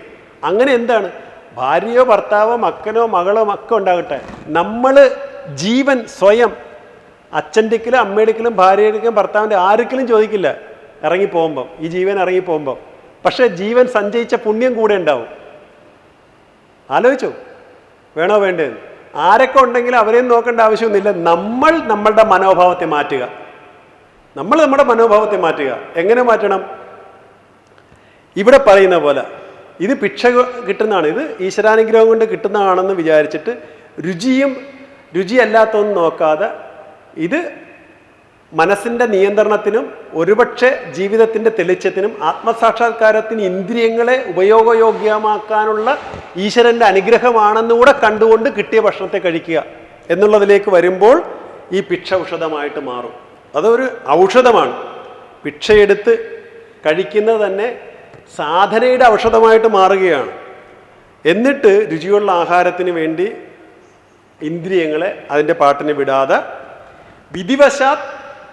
അങ്ങനെ എന്താണ്, ഭാര്യയോ ഭർത്താവോ മക്കനോ മകളോ ഒക്കെ ഉണ്ടാകട്ടെ, നമ്മൾ ജീവൻ സ്വയം അച്ഛൻ്റെക്കിലും അമ്മയുടെക്കിലും ഭാര്യയുടെക്കും ഭർത്താവിൻ്റെ ആർക്കെങ്കിലും ചോദിക്കില്ല ഇറങ്ങിപ്പോകുമ്പം, ഈ ജീവൻ ഇറങ്ങിപ്പോകുമ്പം. പക്ഷേ ജീവൻ സഞ്ചയിച്ച പുണ്യം കൂടെ ഉണ്ടാവും. ആലോചിച്ചോ, വേണോ വേണ്ടതെന്ന്. ആരൊക്കെ ഉണ്ടെങ്കിലും അവരെയും നോക്കേണ്ട ആവശ്യമൊന്നുമില്ല. നമ്മളുടെ മനോഭാവത്തെ മാറ്റുക. നമ്മുടെ മനോഭാവത്തെ മാറ്റുക. എങ്ങനെ മാറ്റണം? ഇവിടെ പറയുന്ന പോലെ ഇത് ഭിക്ഷ കിട്ടുന്നതാണ്, ഇത് ഈശ്വരാനുഗ്രഹം കൊണ്ട് കിട്ടുന്നതാണെന്ന് വിചാരിച്ചിട്ട് രുചിയല്ലാത്തൊന്നും നോക്കാതെ, ഇത് മനസ്സിൻ്റെ നിയന്ത്രണത്തിനും ഒരുപക്ഷെ ജീവിതത്തിൻ്റെ തെളിച്ചത്തിനും ആത്മസാക്ഷാത്കാരത്തിന് ഇന്ദ്രിയങ്ങളെ ഉപയോഗയോഗ്യമാക്കാനുള്ള ഈശ്വരൻ്റെ അനുഗ്രഹമാണെന്നുകൂടെ കണ്ടുകൊണ്ട് കിട്ടിയ ഭക്ഷണത്തെ കഴിക്കുക എന്നുള്ളതിലേക്ക് വരുമ്പോൾ ഈ ഭിക്ഷ ഔഷധമായിട്ട് മാറും. അതൊരു ഔഷധമാണ്. ഭിക്ഷയെടുത്ത് കഴിക്കുന്നത് തന്നെ സാധനയുടെ ഔഷധമായിട്ട് മാറുകയാണ്. എന്നിട്ട് രുചിയുള്ള ആഹാരത്തിന് വേണ്ടി ഇന്ദ്രിയങ്ങളെ അതിൻ്റെ പാട്ടിന് വിടാതെ വിധിവശാത്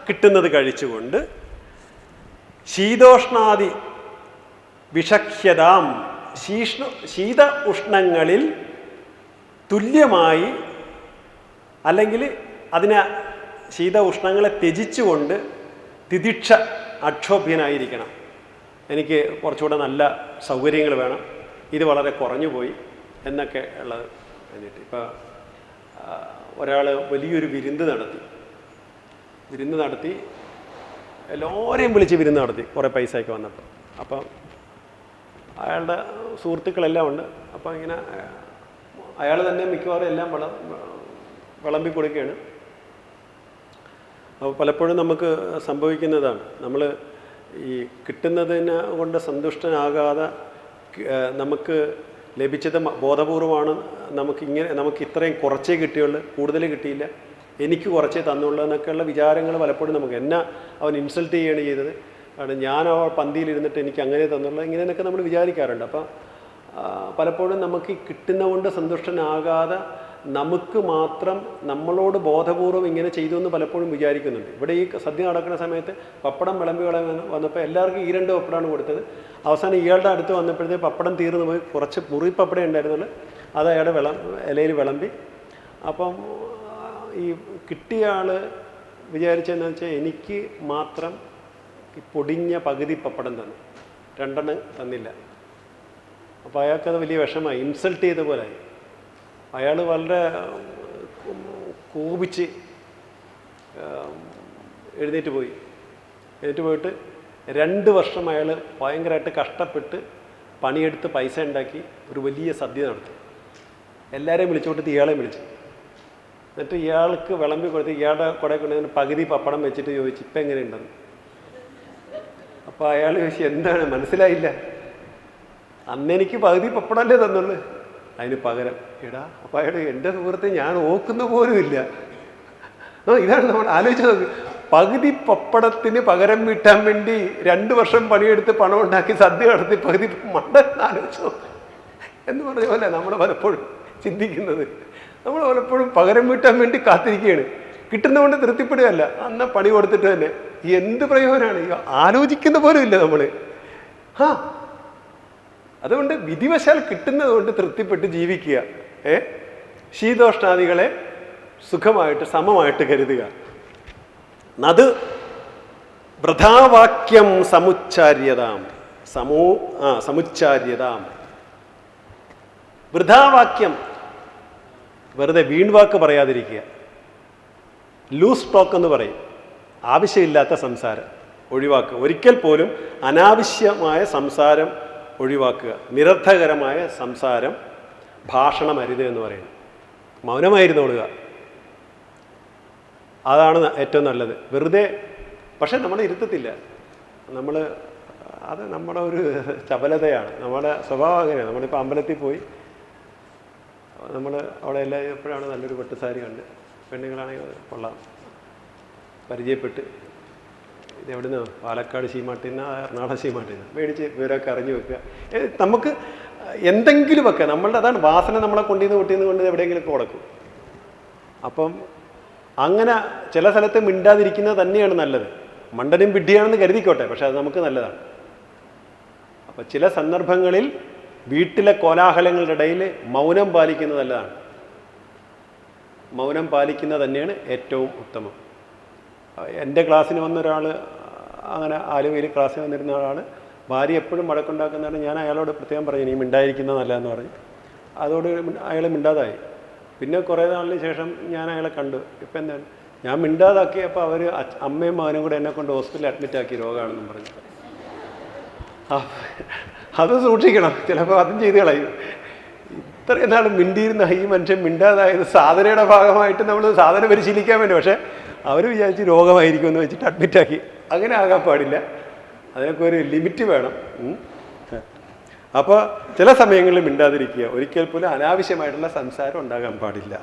കിട്ടുന്നത് കഴിച്ചുകൊണ്ട് ശീതോഷ്ണാദി വിഷഹ്യതാം, ശീത ഉഷ്ണങ്ങളിൽ തുല്യമായി, അല്ലെങ്കിൽ അതിനെ ശീത ഉഷ്ണങ്ങളെ ത്യജിച്ചുകൊണ്ട് തിതിക്ഷ അക്ഷോഭ്യനായിരിക്കണം. എനിക്ക് കുറച്ചുകൂടെ നല്ല സൗകര്യങ്ങൾ വേണം, ഇത് വളരെ കുറഞ്ഞു പോയി എന്നൊക്കെ ഉള്ളത് വേണ്ടിയിട്ട്. ഇപ്പോൾ ഒരാൾ വലിയൊരു വിരുന്ന് നടത്തി എല്ലാവരെയും വിളിച്ച് വിരുന്ന് നടത്തി, കുറേ പൈസയൊക്കെ വന്നപ്പോൾ. അപ്പം അയാളുടെ സുഹൃത്തുക്കളെല്ലാം ഉണ്ട്. അപ്പം ഇങ്ങനെ അയാൾ തന്നെ മിക്കവാറും എല്ലാം വിളമ്പി കൊടുക്കുകയാണ്. അപ്പോൾ പലപ്പോഴും നമുക്ക് സംഭവിക്കുന്നതാണ്, നമ്മൾ ഈ കിട്ടുന്നതിനെ കൊണ്ട് സന്തുഷ്ടനാകാതെ നമുക്ക് ലഭിച്ചത് ബോധപൂർവമാണ്, നമുക്ക് ഇത്രയും കുറച്ചേ കിട്ടിയുള്ളൂ, കൂടുതൽ കിട്ടിയില്ല, എനിക്ക് കുറച്ചേ തന്നുള്ളൂ എന്നൊക്കെയുള്ള വിചാരങ്ങൾ പലപ്പോഴും എന്നെ അവൻ ഇൻസൾട്ട് ചെയ്യുകയാണ് ചെയ്തത്, കാരണം ഞാൻ ആ പന്തിയിലിരുന്നിട്ട് എനിക്ക് അങ്ങനെ തന്നുള്ളൂ, ഇങ്ങനെയൊക്കെ നമ്മൾ വിചാരിക്കാറുണ്ട്. അപ്പം പലപ്പോഴും നമുക്ക് ഈ കിട്ടുന്നതുകൊണ്ട് സന്തുഷ്ടനാകാതെ നമുക്ക് മാത്രം നമ്മളോട് ബോധപൂർവം ഇങ്ങനെ ചെയ്തു എന്ന് പലപ്പോഴും വിചാരിക്കുന്നുണ്ട്. ഇവിടെ ഈ സദ്യ നടക്കുന്ന സമയത്ത് പപ്പടം വിളമ്പി വന്നപ്പോൾ എല്ലാവർക്കും ഈ 2 പപ്പടമാണ് കൊടുത്തത്. അവസാനം ഇയാളുടെ അടുത്ത് വന്നപ്പോഴത്തേക്ക് പപ്പടം തീർന്നു പോയി, കുറച്ച് മുറി പപ്പടം ഉണ്ടായിരുന്നുള്ളൂ, അത് അയാളുടെ ഇലയിൽ വിളമ്പി. അപ്പം ഈ കിട്ടിയ ആൾ വിചാരിച്ചതെന്ന് വെച്ചാൽ എനിക്ക് മാത്രം ഈ പൊടിഞ്ഞ പകുതി പപ്പടം തന്നു, 2 തന്നില്ല. അപ്പോൾ അയാൾക്കത് വലിയ വിഷമമായി, ഇൻസൾട്ട് ചെയ്ത പോലായി. അയാൾ വളരെ കോപിച്ച് എഴുന്നേറ്റ് പോയിട്ട് 2 വർഷം അയാൾ ഭയങ്കരമായിട്ട് കഷ്ടപ്പെട്ട് പണിയെടുത്ത് പൈസ ഉണ്ടാക്കി ഒരു വലിയ സദ്യ നടത്തി. എല്ലാവരെയും വിളിച്ചുകൊടുത്ത് ഇയാളെയും വിളിച്ചു. എന്നിട്ട് ഇയാൾക്ക് വിളമ്പി കൊടുത്ത് ഇയാളുടെ കൂടെ കൊണ്ടുവന്ന് പകുതി പപ്പടം വെച്ചിട്ട് ചോദിച്ചു, ഇപ്പം എങ്ങനെയുണ്ടെന്ന്. അപ്പോൾ അയാൾ ചോദിച്ചു, എന്താണ് മനസ്സിലായില്ല, അന്നെനിക്ക് പകുതി പപ്പടമല്ലേ തന്നുള്ളൂ, അതിന് പകരം എടാ. അപ്പോൾ അയാൾ, എൻ്റെ സുഹൃത്തെ ഞാൻ ഓക്കുന്ന പോലും ഇല്ല. ഇതാണ് നമ്മൾ ആലോചിച്ച് നോക്ക്, പകുതി പപ്പടത്തിന് പകരം വീട്ടാൻ വേണ്ടി 2 വർഷം പണിയെടുത്ത് പണം ഉണ്ടാക്കി സദ്യ നടത്തി പകുതി ആലോചിച്ച് നോക്ക് എന്ന് പറഞ്ഞ പോലെ നമ്മൾ പലപ്പോഴും ചിന്തിക്കുന്നത്. നമ്മൾ പലപ്പോഴും പകരം വീട്ടാൻ വേണ്ടി കാത്തിരിക്കുകയാണ്, കിട്ടുന്നതുകൊണ്ട് തൃപ്തിപ്പെടുകയല്ല, അന്ന പണി കൊടുത്തിട്ട് തന്നെ എന്ത് പ്രയോജനമാണ്, ആലോചിക്കുന്ന പോലും ഇല്ല നമ്മൾ. അതുകൊണ്ട് വിധിവശാൽ കിട്ടുന്നത് കൊണ്ട് തൃപ്തിപ്പെട്ട് ജീവിക്കുക. ശീതോഷ്ണാദികളെ സുഖമായിട്ട് സമമായിട്ട് കരുതുക. അത് വൃഥാവാക്യം സമുച്ചാര്യതാം സമുച്ചാര്യതാം. വൃഥാവാക്യം, വെറുതെ വീൺവാക്ക് പറയാതിരിക്കുക. ലൂസ് ടോക്ക് എന്ന് പറയും. ആവശ്യമില്ലാത്ത സംസാരം ഒഴിവാക്കുക. ഒരിക്കൽ പോലും അനാവശ്യമായ സംസാരം ഒഴിവാക്കുക. നിരർത്ഥകരമായ സംസാരം, ഭാഷണം അരുത് എന്ന് പറയുന്നത്. മൗനമായിരുന്നോളുക, അതാണ് ഏറ്റവും നല്ലത്. വെറുതെ പക്ഷെ നമ്മളെ ഇരുത്തത്തില്ല. അത് നമ്മുടെ ഒരു ചപലതയാണ്, നമ്മുടെ സ്വഭാവം അങ്ങനെയാണ്. നമ്മളിപ്പോൾ അമ്പലത്തിൽ പോയി നമ്മൾ അവിടെ എല്ലാം എപ്പോഴാണ് നല്ലൊരു പട്ടുസാരി കണ്ട്, പെണ്ണുങ്ങളാണെങ്കിൽ കൊള്ളാം, പരിചയപ്പെട്ട് ഇതെവിടുന്ന് പാലക്കാട് ശീമാട്ടിന്ന് എറണാകുളം ശീമാട്ടിന്ന് മേടിച്ച് ഇവരൊക്കെ അറിഞ്ഞു വെക്കുക. നമുക്ക് എന്തെങ്കിലുമൊക്കെ നമ്മളുടെ അതാണ് വാസന നമ്മളെ കൊണ്ടിന്ന് എവിടെയെങ്കിലുമൊക്കെ കൊടുക്കും. അപ്പം അങ്ങനെ ചില സ്ഥലത്ത് മിണ്ടാതിരിക്കുന്നത് തന്നെയാണ് നല്ലത്. മണ്ടനും വിഡ്ഢിയാണെന്ന് കരുതിക്കോട്ടെ, പക്ഷെ അത് നമുക്ക് നല്ലതാണ്. അപ്പം ചില സന്ദർഭങ്ങളിൽ വീട്ടിലെ കോലാഹലങ്ങളുടെ ഇടയിൽ മൗനം പാലിക്കുന്നത് നല്ലതാണ്. മൗനം പാലിക്കുന്നത് തന്നെയാണ് ഏറ്റവും ഉത്തമം. എൻ്റെ ക്ലാസ്സിന് വന്ന ഒരാൾ, അങ്ങനെ ആലുവയിൽ ക്ലാസ്സിന് വന്നിരുന്ന ആളാണ്, ഭാര്യ എപ്പോഴും വഴക്കുണ്ടാക്കുന്നതാണ്. ഞാൻ അയാളോട് പ്രത്യേകം പറഞ്ഞു നീ മിണ്ടായിരിക്കുന്നത് നല്ലതെന്ന് പറഞ്ഞു. അതോട് അയാൾ മിണ്ടാതായി. പിന്നെ കുറേ നാളിന് ശേഷം ഞാൻ അയാളെ കണ്ടു. ഇപ്പം എന്താണ്, ഞാൻ മിണ്ടാതാക്കിയപ്പോൾ അവർ അമ്മയും മകനും കൂടെ എന്നെ കൊണ്ട് ഹോസ്പിറ്റലിൽ അഡ്മിറ്റാക്കി, രോഗമാണെന്നും പറഞ്ഞു. അത് സൂക്ഷിക്കണം, ചിലപ്പോൾ അതും ചെയ്ത് കളയും. ഇത്രയും നാൾ മിണ്ടിയിരുന്ന ഈ മനുഷ്യൻ മിണ്ടാതായത് സാധനയുടെ ഭാഗമായിട്ട് നമ്മൾ സാധന പരിശീലിക്കാൻ വേണ്ടി, പക്ഷേ അവർ വിചാരിച്ച് രോഗമായിരിക്കുമെന്ന് വെച്ചിട്ട് അഡ്മിറ്റാക്കി. അങ്ങനെ ആകാൻ പാടില്ല. അതിനൊക്കെ ഒരു ലിമിറ്റ് വേണം. അപ്പോൾ ചില സമയങ്ങളിൽ മിണ്ടാതിരിക്കുക. ഒരിക്കൽ പോലും അനാവശ്യമായിട്ടുള്ള സംസാരം ഉണ്ടാകാൻ പാടില്ല.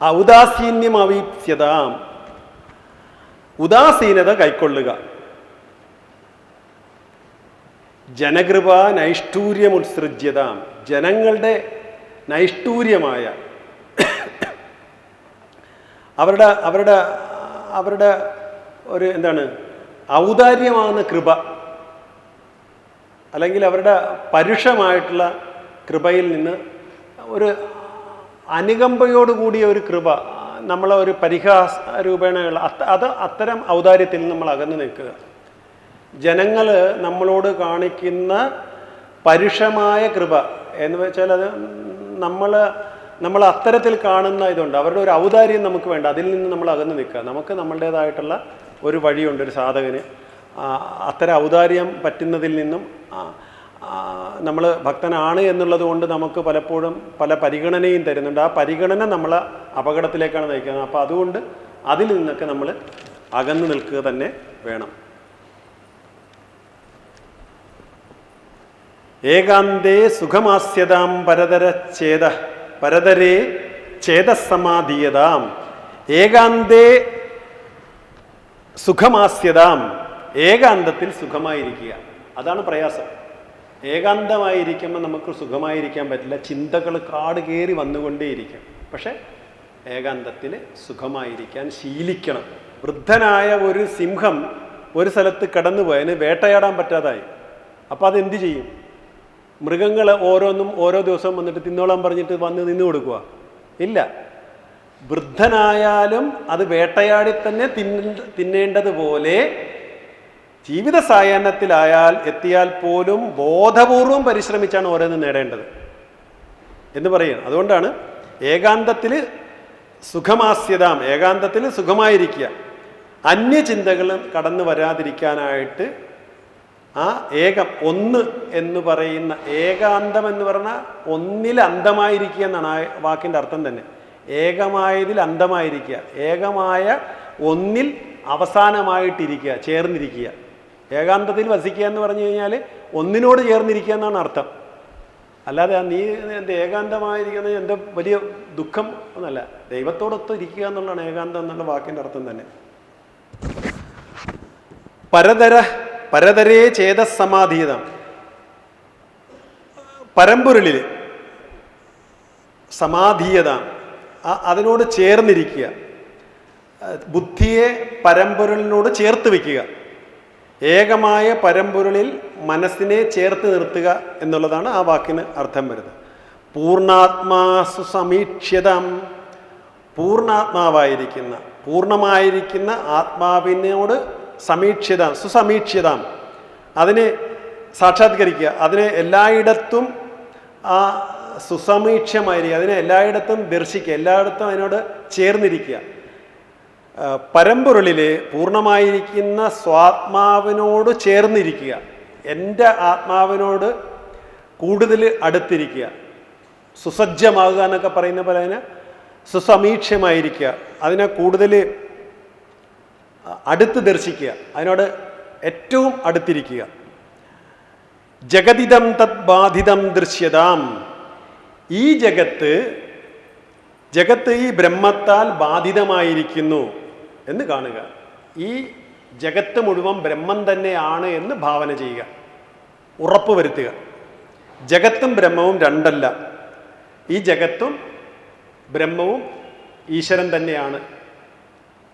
ഔദാസീന്യം അവീപ്സ്യതാം, ഉദാസീനത കൈക്കൊള്ളുക. ജനകൃപ നൈഷ്ഠൂര്യമുത്സൃജ്യതാം, ജനങ്ങളുടെ നൈഷ്ഠൂര്യമായ അവരുടെ ഒരു എന്താണ് ഔദാര്യമാകുന്ന കൃപ, അല്ലെങ്കിൽ അവരുടെ പരുഷമായിട്ടുള്ള കൃപയിൽ നിന്ന് ഒരു അനുകമ്പയോടുകൂടിയ ഒരു കൃപ, നമ്മളെ ഒരു പരിഹാസ രൂപേണയുള്ള അത്തരം ഔദാര്യത്തിൽ നിന്ന് നമ്മൾ അകന്നു നിൽക്കുക. ജനങ്ങൾ നമ്മളോട് കാണിക്കുന്ന പരുഷമായ കൃപ എന്ന് വെച്ചാൽ അത് നമ്മൾ അത്തരത്തിൽ കാണുന്ന ഇതുണ്ട്. അവരുടെ ഒരു ഔദാര്യം നമുക്ക് വേണ്ട, അതിൽ നിന്ന് നമ്മൾ അകന്നു നിൽക്കുക. നമുക്ക് നമ്മളുടേതായിട്ടുള്ള ഒരു വഴിയുണ്ട്. ഒരു സാധകന് അത്തരം ഔദാര്യം പറ്റുന്നതിൽ നിന്നും, നമ്മൾ ഭക്തനാണ് എന്നുള്ളത് കൊണ്ട് നമുക്ക് പലപ്പോഴും പല പരിഗണനയും തരുന്നുണ്ട്. ആ പരിഗണന നമ്മളെ അപകടത്തിലേക്കാണ് നയിക്കുന്നത്. അപ്പോൾ അതുകൊണ്ട് അതിൽ നിന്നൊക്കെ നമ്മൾ അകന്നു നിൽക്കുക തന്നെ വേണം. ഏകാന്തേ സുഖമാസ്യതാം പരതരേ ചേതസമാധീയതാം. ഏകാന്തേ സുഖമാസ്യതാം, ഏകാന്തത്തിൽ സുഖമായിരിക്കുക. അതാണ് പ്രയാസം. ഏകാന്തമായിരിക്കുമ്പോൾ നമുക്ക് സുഖമായിരിക്കാൻ പറ്റില്ല. ചിന്തകൾ കാട് കയറി വന്നുകൊണ്ടേയിരിക്കും. പക്ഷെ ഏകാന്തത്തിൽ സുഖമായിരിക്കാൻ ശീലിക്കണം. വൃദ്ധനായ ഒരു സിംഹം ഒരു സ്ഥലത്ത് കടന്നുപോയി, അതിന് വേട്ടയാടാൻ പറ്റാതായി. അപ്പോൾ അതെന്ത് ചെയ്യും? മൃഗങ്ങൾ ഓരോന്നും ഓരോ ദിവസം വന്നിട്ട് തിന്നോളാൻ പറഞ്ഞിട്ട് വന്ന് നിന്ന് കൊടുക്കുക? ഇല്ല. വൃദ്ധനായാലും അത് വേട്ടയാടി തന്നെ തിന്നേണ്ടതുപോലെ ജീവിത സായാഹ്നത്തിലായാൽ എത്തിയാൽ പോലും ബോധപൂർവം പരിശ്രമിച്ചാണ് ഓരോന്നും നേടേണ്ടത് എന്ന് പറയുന്നത്. അതുകൊണ്ടാണ് ഏകാന്തത്തിൽ സുഖമാസ്യതാം, ഏകാന്തത്തിൽ സുഖമായിരിക്കുക. അന്യചിന്തകളും കടന്നു വരാതിരിക്കാനായിട്ട് ആ ഏകം, ഒന്ന് എന്ന് പറയുന്ന ഏകാന്തം എന്ന് പറഞ്ഞാൽ ഒന്നിൽ അന്തമായിരിക്കുക എന്നാണ് ആ വാക്കിൻ്റെ അർത്ഥം തന്നെ. ഏകമായതിൽ അന്തമായിരിക്കുക, ഏകമായ ഒന്നിൽ അവസാനമായിട്ടിരിക്കുക, ചേർന്നിരിക്കുക. ഏകാന്തത്തിൽ വസിക്കുക എന്ന് പറഞ്ഞു കഴിഞ്ഞാൽ ഒന്നിനോട് ചേർന്നിരിക്കുക എന്നാണ് അർത്ഥം. അല്ലാതെ നീ എൻ്റെ ഏകാന്തമായിരിക്കുന്നത് എൻ്റെ വലിയ ദുഃഖം എന്നല്ല, ദൈവത്തോടൊത്ത് ഇരിക്കുക എന്നുള്ളതാണ് ഏകാന്തം എന്നുള്ള വാക്കിൻ്റെ അർത്ഥം തന്നെ. പരതരേ ചേതസമാധീതം, പരമ്പൊരുളിൽ സമാധീയത, അതിനോട് ചേർന്നിരിക്കുക. ബുദ്ധിയെ പരമ്പൊരുളിനോട് ചേർത്ത് വയ്ക്കുക. ഏകമായ പരമ്പൊരുളിൽ മനസ്സിനെ ചേർത്ത് നിർത്തുക എന്നുള്ളതാണ് ആ വാക്കിന് അർത്ഥം വരുന്നത്. പൂർണ്ണാത്മാസു സമീക്ഷ്യതം, പൂർണ്ണാത്മാവായിരിക്കുന്ന പൂർണ്ണമായിരിക്കുന്ന ആത്മാവിനോട് സമീക്ഷ്യതാം, സുസമീക്ഷ്യതാം, അതിനെ സാക്ഷാത്കരിക്കുക, അതിനെ എല്ലായിടത്തും ആ സുസമീക്ഷ്യമായിരിക്കുക, അതിനെ എല്ലായിടത്തും ദർശിക്കുക, എല്ലായിടത്തും അതിനോട് ചേർന്നിരിക്കുക. പരമ്പൊരുളിൽ പൂർണ്ണമായിരിക്കുന്ന സ്വാത്മാവിനോട് ചേർന്നിരിക്കുക, എൻ്റെ ആത്മാവിനോട് കൂടുതൽ അടുത്തിരിക്കുക. സുസജ്ജമാകുക എന്നൊക്കെ പറയുന്ന പോലെ അതിനെ സുസമീക്ഷ്യമായിരിക്കുക, അതിനെ കൂടുതൽ അടുത്ത് ദർശിക്കുക, അതിനോട് ഏറ്റവും അടുത്തിരിക്കുക. ജഗതിദം തത് ബാധിതം ദൃശ്യതാം, ഈ ജഗത്ത് ഈ ബ്രഹ്മത്താൽ ബാധിതമായിരിക്കുന്നു എന്ന് കാണുക. ഈ ജഗത്ത് മുഴുവൻ ബ്രഹ്മം തന്നെയാണ് എന്ന് ഭാവന ചെയ്യുക, ഉറപ്പ് വരുത്തുക. ജഗത്തും ബ്രഹ്മവും രണ്ടല്ല, ഈ ജഗത്തും ബ്രഹ്മവും ഈശ്വരൻ തന്നെയാണ്.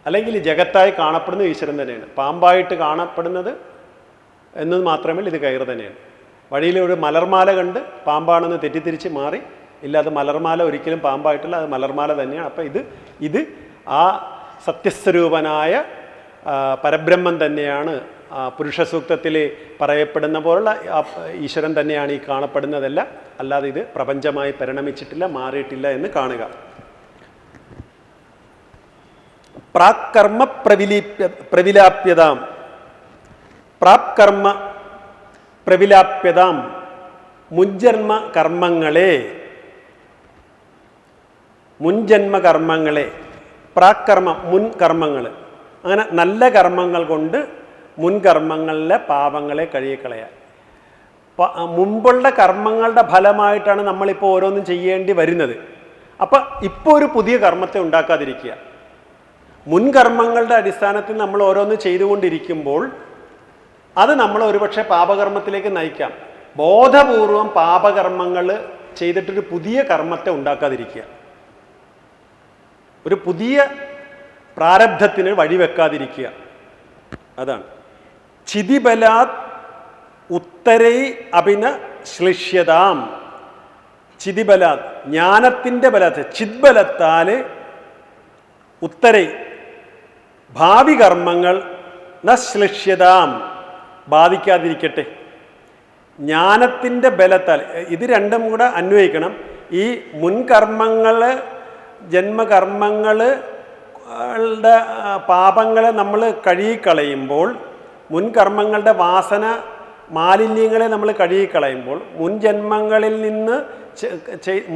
അല്ലെങ്കിൽ ജഗത്തായി കാണപ്പെടുന്നത് ഈശ്വരൻ തന്നെയാണ്. പാമ്പായിട്ട് കാണപ്പെടുന്നത് എന്നത് മാത്രമല്ല, ഇത് കയറ് തന്നെയാണ്. വഴിയിൽ ഒരു മലർമാല കണ്ട് പാമ്പാണെന്ന് തെറ്റിദ്ധരിച്ച് മാറി, ഇല്ല അത് മലർമാല ഒരിക്കലും പാമ്പായിട്ടില്ല, അത് മലർമാല തന്നെയാണ്. അപ്പം ഇത് ആ സത്യസ്വരൂപനായ പരബ്രഹ്മം തന്നെയാണ്. പുരുഷസൂക്തത്തിൽ പറയപ്പെടുന്ന പോലുള്ള ഈശ്വരൻ തന്നെയാണ് ഈ കാണപ്പെടുന്നതല്ല, അല്ലാതെ ഇത് പ്രപഞ്ചമായി പരിണമിച്ചിട്ടില്ല, മാറിയിട്ടില്ല എന്ന് കാണുക. പ്രാക്കർമ്മ പ്രവിലാപ്യതാം, പ്രാപ്കർമ്മ പ്രവിലാപ്യതാം, മുൻജന്മ കർമ്മങ്ങളെ, പ്രാക്കർമ്മം മുൻകർമ്മങ്ങൾ, അങ്ങനെ നല്ല കർമ്മങ്ങൾ കൊണ്ട് മുൻകർമ്മങ്ങളിലെ പാപങ്ങളെ കഴുകിക്കളയാൻ. മുമ്പുള്ള കർമ്മങ്ങളുടെ ഫലമായിട്ടാണ് നമ്മളിപ്പോൾ ഓരോന്നും ചെയ്യേണ്ടി വരുന്നത്. അപ്പം ഇപ്പോൾ ഒരു പുതിയ കർമ്മത്തെ ഉണ്ടാക്കാതിരിക്കുക. മുൻകർമ്മങ്ങളുടെ അടിസ്ഥാനത്തിൽ നമ്മൾ ഓരോന്ന് ചെയ്തുകൊണ്ടിരിക്കുമ്പോൾ അത് നമ്മൾ ഒരുപക്ഷെ പാപകർമ്മത്തിലേക്ക് നയിക്കാം. ബോധപൂർവം പാപകർമ്മങ്ങൾ ചെയ്തിട്ടൊരു പുതിയ കർമ്മത്തെ ഉണ്ടാക്കാതിരിക്കുക, ഒരു പുതിയ പ്രാരബ്ധത്തിന് വഴിവെക്കാതിരിക്കുക. അതാണ് ചിതിബലാത് ഉത്തരൈ അഭിന ശ്ലിഷ്യതാം. ചിതിബലാത് ജ്ഞാനത്തിൻ്റെ ബലത്തെ, ചിദ്ബലത്താൽ ഉത്തരൈ ഭാവി കർമ്മങ്ങൾ ന ശ്ലിഷ്യതാം ബാധിക്കാതിരിക്കട്ടെ. ജ്ഞാനത്തിൻ്റെ ബലത്താൽ, ഇത് രണ്ടും കൂടെ അന്വയിക്കണം. ഈ മുൻകർമ്മങ്ങൾ, ജന്മകർമ്മങ്ങളുടെ പാപങ്ങളെ നമ്മൾ കഴുകിക്കളയുമ്പോൾ, മുൻകർമ്മങ്ങളുടെ വാസന മാലിന്യങ്ങളെ നമ്മൾ കഴുകിക്കളയുമ്പോൾ,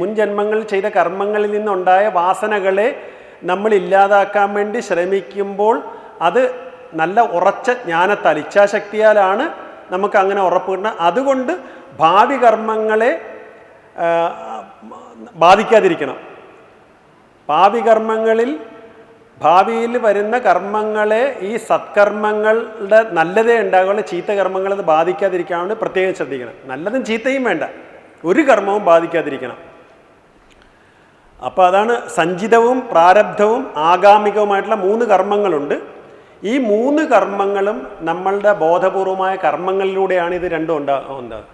മുൻജന്മങ്ങളിൽ ചെയ്ത കർമ്മങ്ങളിൽ നിന്നുണ്ടായ വാസനകളെ നമ്മൾ ഇല്ലാതാക്കാൻ വേണ്ടി ശ്രമിക്കുമ്പോൾ അത് നല്ല ഉറച്ച ജ്ഞാനത്താൽ, ഇച്ഛാശക്തിയാലാണ് നമുക്ക് അങ്ങനെ ഉറപ്പ് കിട്ടുന്നത്. അതുകൊണ്ട് ഭാവി കർമ്മങ്ങളെ ബാധിക്കാതിരിക്കണം. ഭാവിയിൽ വരുന്ന കർമ്മങ്ങളെ, ഈ സത്കർമ്മങ്ങളുടെ നല്ലതേ ഉണ്ടാകുള്ളൂ, ചീത്ത കർമ്മങ്ങളത് ബാധിക്കാതിരിക്കാൻ വേണ്ടി പ്രത്യേകം ശ്രദ്ധിക്കണം. നല്ലതും ചീത്തയും വേണ്ട, ഒരു കർമ്മവും ബാധിക്കാതിരിക്കണം. അപ്പോൾ അതാണ് സഞ്ചിതവും പ്രാരബ്ധവും ആഗാമികവുമായിട്ടുള്ള 3 കർമ്മങ്ങളുണ്ട്. ഈ 3 കർമ്മങ്ങളും നമ്മളുടെ ബോധപൂർവമായ കർമ്മങ്ങളിലൂടെയാണ് ഇത് രണ്ടും ഉണ്ടാകുന്നത്.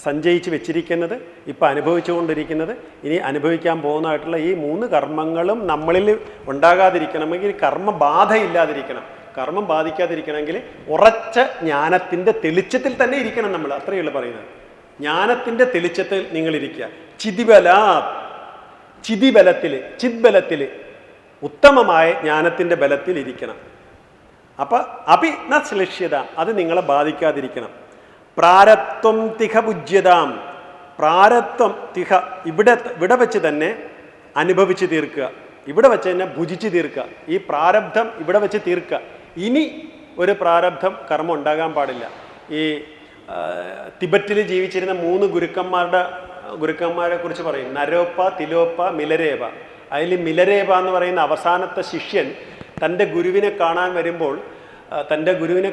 സഞ്ചയിച്ച് വെച്ചിരിക്കുന്നത്, ഇപ്പം അനുഭവിച്ചുകൊണ്ടിരിക്കുന്നത്, ഇനി അനുഭവിക്കാൻ പോകുന്നതായിട്ടുള്ള ഈ 3 കർമ്മങ്ങളും നമ്മളിൽ ഉണ്ടാകാതിരിക്കണമെങ്കിൽ കർമ്മബാധയില്ലാതിരിക്കണം. കർമ്മം ബാധിക്കാതിരിക്കണമെങ്കിൽ ഉറച്ച ജ്ഞാനത്തിൻ്റെ തെളിച്ചത്തിൽ തന്നെ ഇരിക്കണം നമ്മൾ. അത്രയുള്ളൂ പറയുന്നത്. ജ്ഞാനത്തിൻ്റെ തെളിച്ചത്തിൽ നിങ്ങളിരിക്കുക. ചിദ്ബലത്തിൽ ഉത്തമമായ ജ്ഞാനത്തിൻ്റെ ബലത്തിൽ ഇരിക്കണം. അപ്പം അഭിന ശ്ലിഷ്യത, അത് നിങ്ങളെ ബാധിക്കാതിരിക്കണം. പ്രാരബ്ധം തിഹ ഭുജ്യതാം, പ്രാരബ്ധം തിഹ ഇവിടെ വെച്ച് തന്നെ അനുഭവിച്ച് തീർക്കുക, ഇവിടെ വെച്ച് തന്നെ ഭുജിച്ച് തീർക്കുക. ഈ പ്രാരബ്ധം ഇവിടെ വെച്ച് തീർക്കുക. ഇനി ഒരു പ്രാരബ്ധം കർമ്മം ഉണ്ടാകാൻ പാടില്ല. ഈ തിബറ്റിൽ ജീവിച്ചിരുന്ന 3 ഗുരുക്കന്മാരെ കുറിച്ച് പറയും. നരോപ്പ, തിലോപ്പ, മിലരേപ. അതിൽ മിലരേപ എന്ന് പറയുന്ന അവസാനത്തെ ശിഷ്യൻ തൻ്റെ ഗുരുവിനെ കാണാൻ വരുമ്പോൾ, തൻ്റെ ഗുരുവിനെ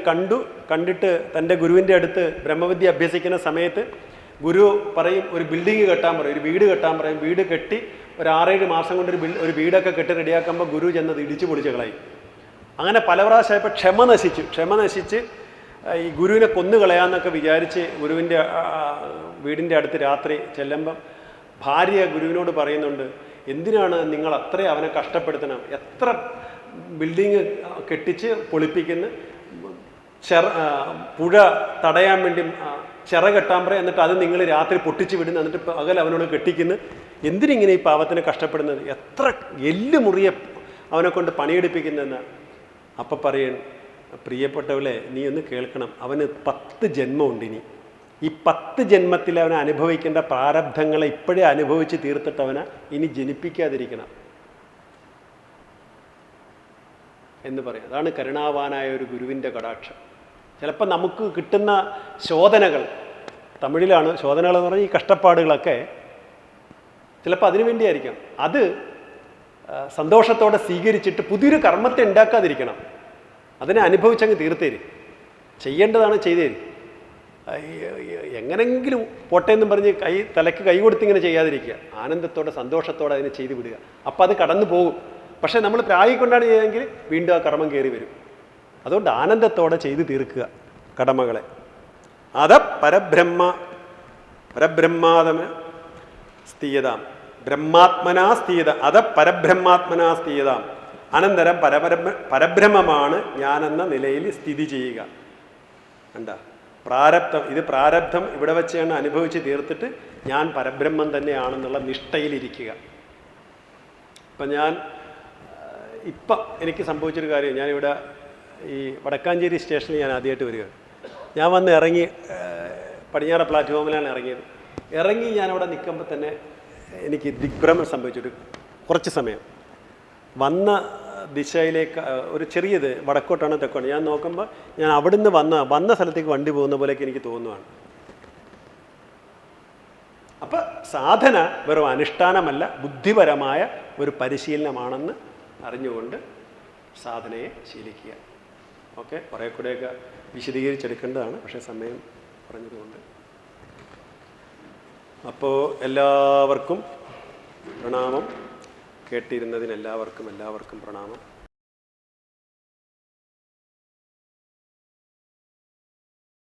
കണ്ടിട്ട് തൻ്റെ ഗുരുവിൻ്റെ അടുത്ത് ബ്രഹ്മവിദ്യ അഭ്യസിക്കുന്ന സമയത്ത് ഗുരു പറയും ഒരു ബിൽഡിങ് കെട്ടാൻ പറയും, ഒരു വീട് കെട്ടാൻ പറയും. വീട് കെട്ടി ഒരു 6-7 മാസം കൊണ്ട് ഒരു വീടൊക്കെ കെട്ടി റെഡിയാക്കുമ്പോൾ ഗുരു ചെന്നത് ഇടിച്ചു പൊളിച്ച് കളയും. അങ്ങനെ പല പ്രാവശ്യമായപ്പോൾ ക്ഷമ നശിച്ച് ഈ ഗുരുവിനെ കൊന്നുകളയാന്നൊക്കെ വിചാരിച്ച് ഗുരുവിൻ്റെ വീടിൻ്റെ അടുത്ത് രാത്രി ചെല്ലുമ്പം ഭാര്യ ഗുരുവിനോട് പറയുന്നുണ്ട്, എന്തിനാണ് നിങ്ങൾ അത്രയും അവനെ കഷ്ടപ്പെടുത്തണം, എത്ര ബിൽഡിങ് കെട്ടിച്ച് പൊളിപ്പിക്കുന്നു, പുഴ തടയാൻ വേണ്ടി ചിറ കെട്ടാൻ പറയും, എന്നിട്ട് അത് നിങ്ങൾ രാത്രി പൊട്ടിച്ച് വിടുന്നു, എന്നിട്ട് പകൽ അവനോട് കെട്ടിക്കുന്നു. എന്തിനിങ്ങനെ ഈ പാവത്തിന് കഷ്ടപ്പെടുന്നത്? എത്ര എല്ല് മുറിയെ അവനെ കൊണ്ട് പണിയെടുപ്പിക്കുന്നതെന്ന്. അപ്പം പറയൺ, പ്രിയപ്പെട്ടവളെ നീ ഒന്ന് കേൾക്കണം, അവന് 10 ജന്മമുണ്ട്. ഇനി ഈ 10 ജന്മത്തിൽ അവനെ അനുഭവിക്കേണ്ട പ്രാരബ്ധങ്ങളെ ഇപ്പോഴേ അനുഭവിച്ച് തീർത്തിട്ട് അവനെ ഇനി ജനിപ്പിക്കാതിരിക്കണം എന്ന് പറയും. അതാണ് കരുണാവാനായ ഒരു ഗുരുവിൻ്റെ കടാക്ഷം. ചിലപ്പോൾ നമുക്ക് കിട്ടുന്ന ശോധനകൾ, തമിഴിലാണ് ശോധനകൾ എന്ന് പറഞ്ഞാൽ ഈ കഷ്ടപ്പാടുകളൊക്കെ ചിലപ്പോൾ അതിനു വേണ്ടിയായിരിക്കാം. അത് സന്തോഷത്തോടെ സ്വീകരിച്ചിട്ട് പുതിയൊരു കർമ്മത്തെ ഉണ്ടാക്കാതിരിക്കണം. അതിനെ അനുഭവിച്ചങ്ങ് തീർത്തേര്. ചെയ്യേണ്ടതാണ് ചെയ്തേര്. എങ്ങനെങ്കിലും പോട്ടേന്നും പറഞ്ഞ് തലയ്ക്ക് കൈ കൊടുത്തിങ്ങനെ ചെയ്യാതിരിക്കുക. ആനന്ദത്തോടെ സന്തോഷത്തോടെ അതിനെ ചെയ്തു വിടുക. അപ്പം അത് കടന്നു പോകും. പക്ഷെ നമ്മൾ പ്രായിക്കൊണ്ടാണ് ചെയ്തെങ്കിൽ വീണ്ടും ആ കർമ്മം കയറി വരും. അതുകൊണ്ട് ആനന്ദത്തോടെ ചെയ്തു തീർക്കുക കടമകളെ. അത പരബ്രഹ്മാത്മന സ്ഥീയതാം, ബ്രഹ്മാത്മനാ സ്ഥീയത, അത പരബ്രഹ്മാത്മനാ സ്ഥീയതാം. അനന്തരം പരബ്രഹ്മമാണ് ഞാനെന്ന നിലയിൽ സ്ഥിതി ചെയ്യുക. കണ്ട പ്രാരബ്ധം, ഇത് പ്രാരബ്ധം ഇവിടെ വെച്ചാണ് അനുഭവിച്ച് തീർത്തിട്ട് ഞാൻ പരബ്രഹ്മം തന്നെയാണെന്നുള്ള നിഷ്ഠയിലിരിക്കുക. ഇപ്പം എനിക്ക് സംഭവിച്ചൊരു കാര്യം, ഞാനിവിടെ ഈ വടക്കാഞ്ചേരി സ്റ്റേഷനിൽ ഞാൻ ആദ്യമായിട്ട് വരികയാണ്. ഞാൻ വന്ന് ഇറങ്ങി, പടിഞ്ഞാറ പ്ലാറ്റ്ഫോമിലാണ് ഇറങ്ങിയത്. ഇറങ്ങി ഞാനവിടെ നിൽക്കുമ്പോൾ തന്നെ എനിക്ക് ദിഗ്ഭ്രമം സംഭവിച്ചൊരു കുറച്ച് സമയം. വന്ന ദിശയിലേക്ക് ഒരു ചെറിയത് വടക്കോട്ടാണ് തെക്കോട്ട്, ഞാൻ നോക്കുമ്പോൾ ഞാൻ അവിടുന്ന് വന്ന സ്ഥലത്തേക്ക് വണ്ടി പോകുന്ന പോലെയൊക്കെ എനിക്ക് തോന്നുവാണ്. അപ്പം സാധന വെറും അനുഷ്ഠാനമല്ല, ബുദ്ധിപരമായ ഒരു പരിശീലനമാണെന്ന് അറിഞ്ഞുകൊണ്ട് സാധനയെ ശീലിക്കുക. ഓക്കെ, കുറേ കൂടെയൊക്കെ വിശദീകരിച്ചെടുക്കേണ്ടതാണ്, പക്ഷേ സമയം പറഞ്ഞതുകൊണ്ട്. അപ്പോൾ എല്ലാവർക്കും പ്രണാമം. കേട്ടിരുന്നതിന് എല്ലാവർക്കും പ്രണാമം.